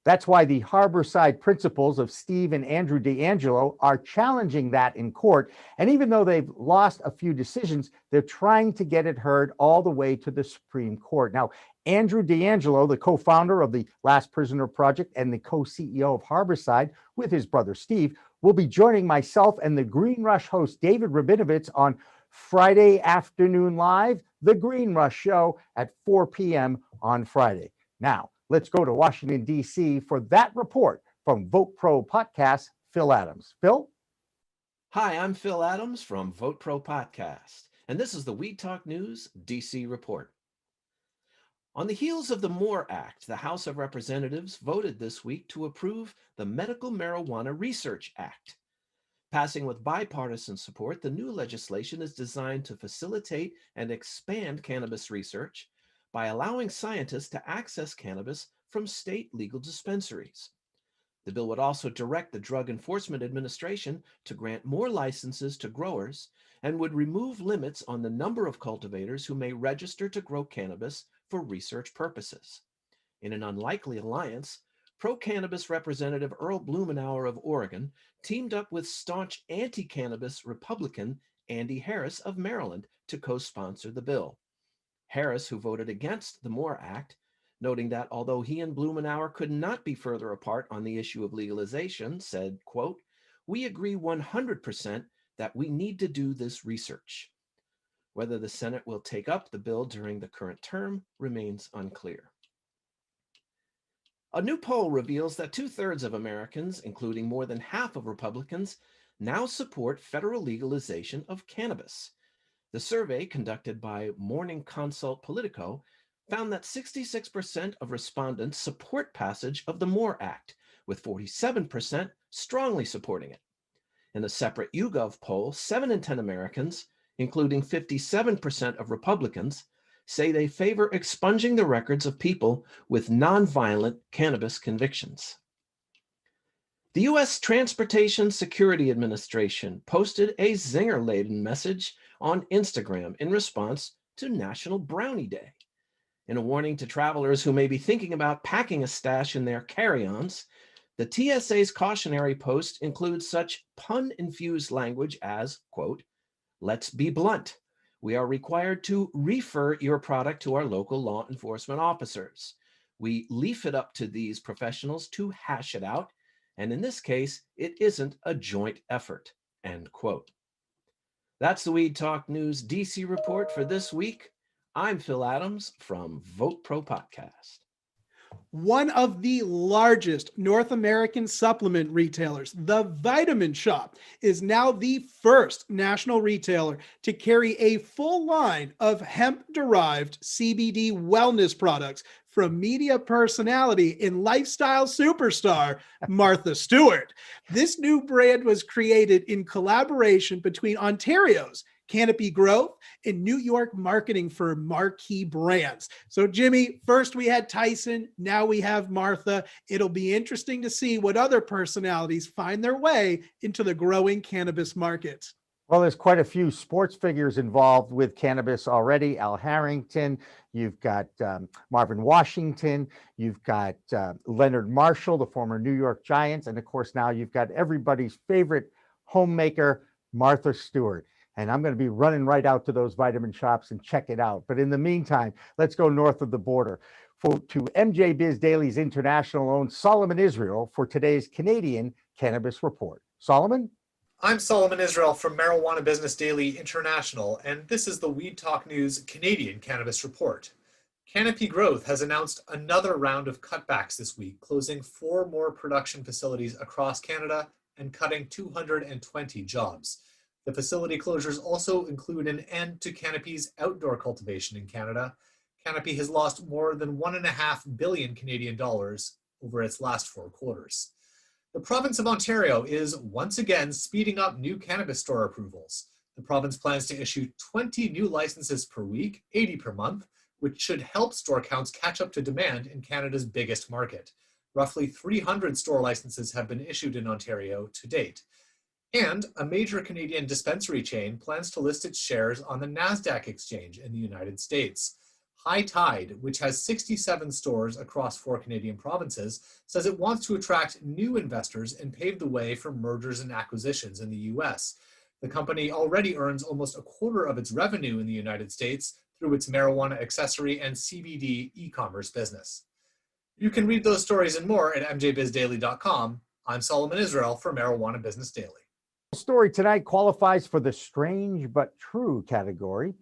That's why the Harborside principals of Steve and Andrew D'Angelo are challenging that in court. And even though they've lost a few decisions, they're trying to get it heard all the way to the Supreme Court. Now, Andrew D'Angelo, the co-founder of the Last Prisoner Project and the co-CEO of Harborside with his brother Steve, will be joining myself and the Green Rush host David Rabinovitz on Friday afternoon live, The Green Rush Show at 4 p.m. on Friday. Now, let's go to Washington, D.C. for that report from Vote Pro Podcast, Phil Adams. Phil? Hi, I'm Phil Adams from Vote Pro Podcast, and this is the Weed Talk News D.C. report. On the heels of the MORE Act, the House of Representatives voted this week to approve the Medical Marijuana Research Act. Passing with bipartisan support, the new legislation is designed to facilitate and expand cannabis research by allowing scientists to access cannabis from state legal dispensaries. The bill would also direct the Drug Enforcement Administration to grant more licenses to growers and would remove limits on the number of cultivators who may register to grow cannabis for research purposes. In an unlikely alliance, pro-cannabis Representative Earl Blumenauer of Oregon teamed up with staunch anti-cannabis Republican Andy Harris of Maryland to co-sponsor the bill. Harris, who voted against the MORE Act, noting that although he and Blumenauer could not be further apart on the issue of legalization, said, quote, "We agree 100% that we need to do this research." Whether the Senate will take up the bill during the current term remains unclear. A new poll reveals that 2/3 of Americans, including more than half of Republicans, now support federal legalization of cannabis. The survey, conducted by Morning Consult Politico, found that 66% of respondents support passage of the MORE Act, with 47% strongly supporting it. In a separate YouGov poll, 7 in 10 Americans, including 57% of Republicans, say they favor expunging the records of people with nonviolent cannabis convictions. The U.S. Transportation Security Administration posted a zinger-laden message on Instagram in response to National Brownie Day. In a warning to travelers who may be thinking about packing a stash in their carry-ons, the TSA's cautionary post includes such pun-infused language as, quote, "Let's be blunt. We are required to refer your product to our local law enforcement officers. We leave it up to these professionals to hash it out, and in this case, it isn't a joint effort," end quote. That's the Weed Talk News DC report for this week. I'm Phil Adams from Vote Pro Podcast. One of the largest North American supplement retailers, The Vitamin Shoppe, is now the first national retailer to carry a full line of hemp-derived CBD wellness products from media personality and lifestyle superstar Martha Stewart. This new brand was created in collaboration between Ontario's Canopy Growth and New York marketing firm Marquee Brands. So Jimmy, first we had Tyson, now we have Martha. It'll be interesting to see what other personalities find their way into the growing cannabis market. Well, there's quite a few sports figures involved with cannabis already. Al Harrington, you've got Marvin Washington, you've got Leonard Marshall, the former New York Giants, and of course now you've got everybody's favorite homemaker, Martha Stewart. And I'm going to be running right out to those vitamin shops and check it out. But in the meantime, let's go north of the border to MJ Biz Daily's international-owned Solomon Israel for today's Canadian Cannabis Report. Solomon? I'm Solomon Israel from Marijuana Business Daily International, and this is the Weed Talk News Canadian Cannabis Report. Canopy Growth has announced another round of cutbacks this week, closing 4 more production facilities across Canada and cutting 220 jobs. The facility closures also include an end to Canopy's outdoor cultivation in Canada. Canopy has lost more than $1.5 billion Canadian dollars over its last 4 quarters. The province of Ontario is once again speeding up new cannabis store approvals. The province plans to issue 20 new licenses per week, 80 per month, which should help store counts catch up to demand in Canada's biggest market. Roughly 300 store licenses have been issued in Ontario to date. And a major Canadian dispensary chain plans to list its shares on the NASDAQ exchange in the United States. High Tide, which has 67 stores across 4 Canadian provinces, says it wants to attract new investors and pave the way for mergers and acquisitions in the US. The company already earns almost a quarter of its revenue in the United States through its marijuana accessory and CBD e-commerce business. You can read those stories and more at mjbizdaily.com. I'm Solomon Israel for Marijuana Business Daily. Story tonight qualifies for the strange but true category.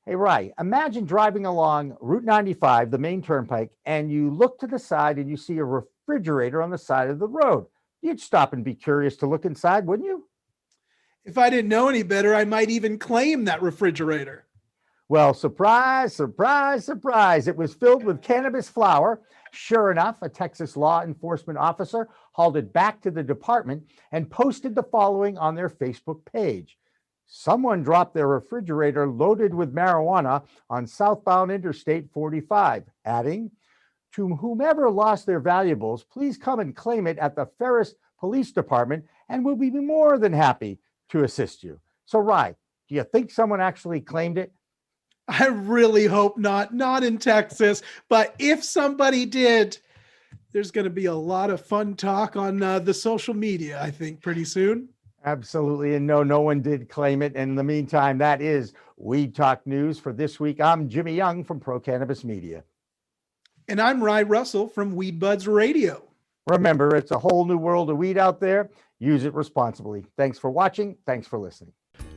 Hey, Ry, imagine driving along Route 95, the main turnpike, and you look to the side and you see a refrigerator on the side of the road. You'd stop and be curious to look inside, wouldn't you? If I didn't know any better, I might even claim that refrigerator. Well, surprise, surprise, surprise. It was filled with cannabis flower. Sure enough, a Texas law enforcement officer hauled it back to the department and posted the following on their Facebook page. Someone dropped their refrigerator loaded with marijuana on southbound Interstate 45, adding, "To whomever lost their valuables, please come and claim it at the Ferris Police Department and we'll be more than happy to assist you." So, Ry, do you think someone actually claimed it? I really hope not in Texas, but if somebody did, there's going to be a lot of fun talk on the social media, I think, pretty soon. Absolutely. And no one did claim it. And in the meantime, that is Weed Talk News for this week. I'm Jimmy Young from Pro Cannabis Media. And I'm Rye Russell from Weed Buds Radio. Remember, it's a whole new world of weed out there. Use it responsibly. Thanks for watching. Thanks for listening.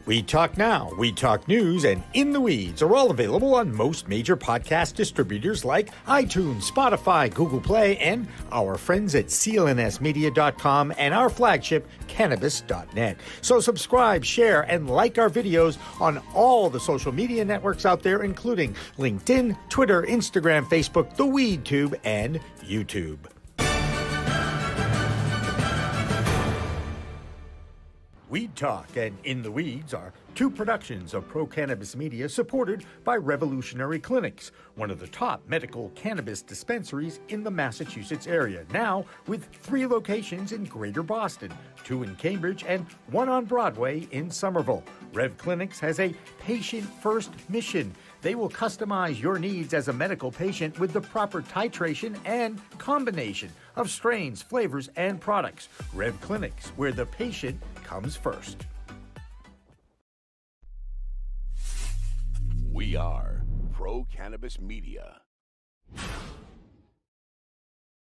Weed Talk Now, Weed Talk News, and In the Weeds are all available on most major podcast distributors like iTunes, Spotify, Google Play, and our friends at clnsmedia.com and our flagship, cannabis.net. So subscribe, share, and like our videos on all the social media networks out there, including LinkedIn, Twitter, Instagram, Facebook, the WeedTube, and YouTube. Weed Talk and In the Weeds are two productions of Pro Cannabis Media supported by Revolutionary Clinics, one of the top medical cannabis dispensaries in the Massachusetts area, now with 3 locations in Greater Boston, 2 in Cambridge, and 1 on Broadway in Somerville. Rev Clinics has a patient-first mission. They will customize your needs as a medical patient with the proper titration and combination of strains, flavors, and products. Rev Clinics, where the patient comes first. We are Pro Cannabis Media.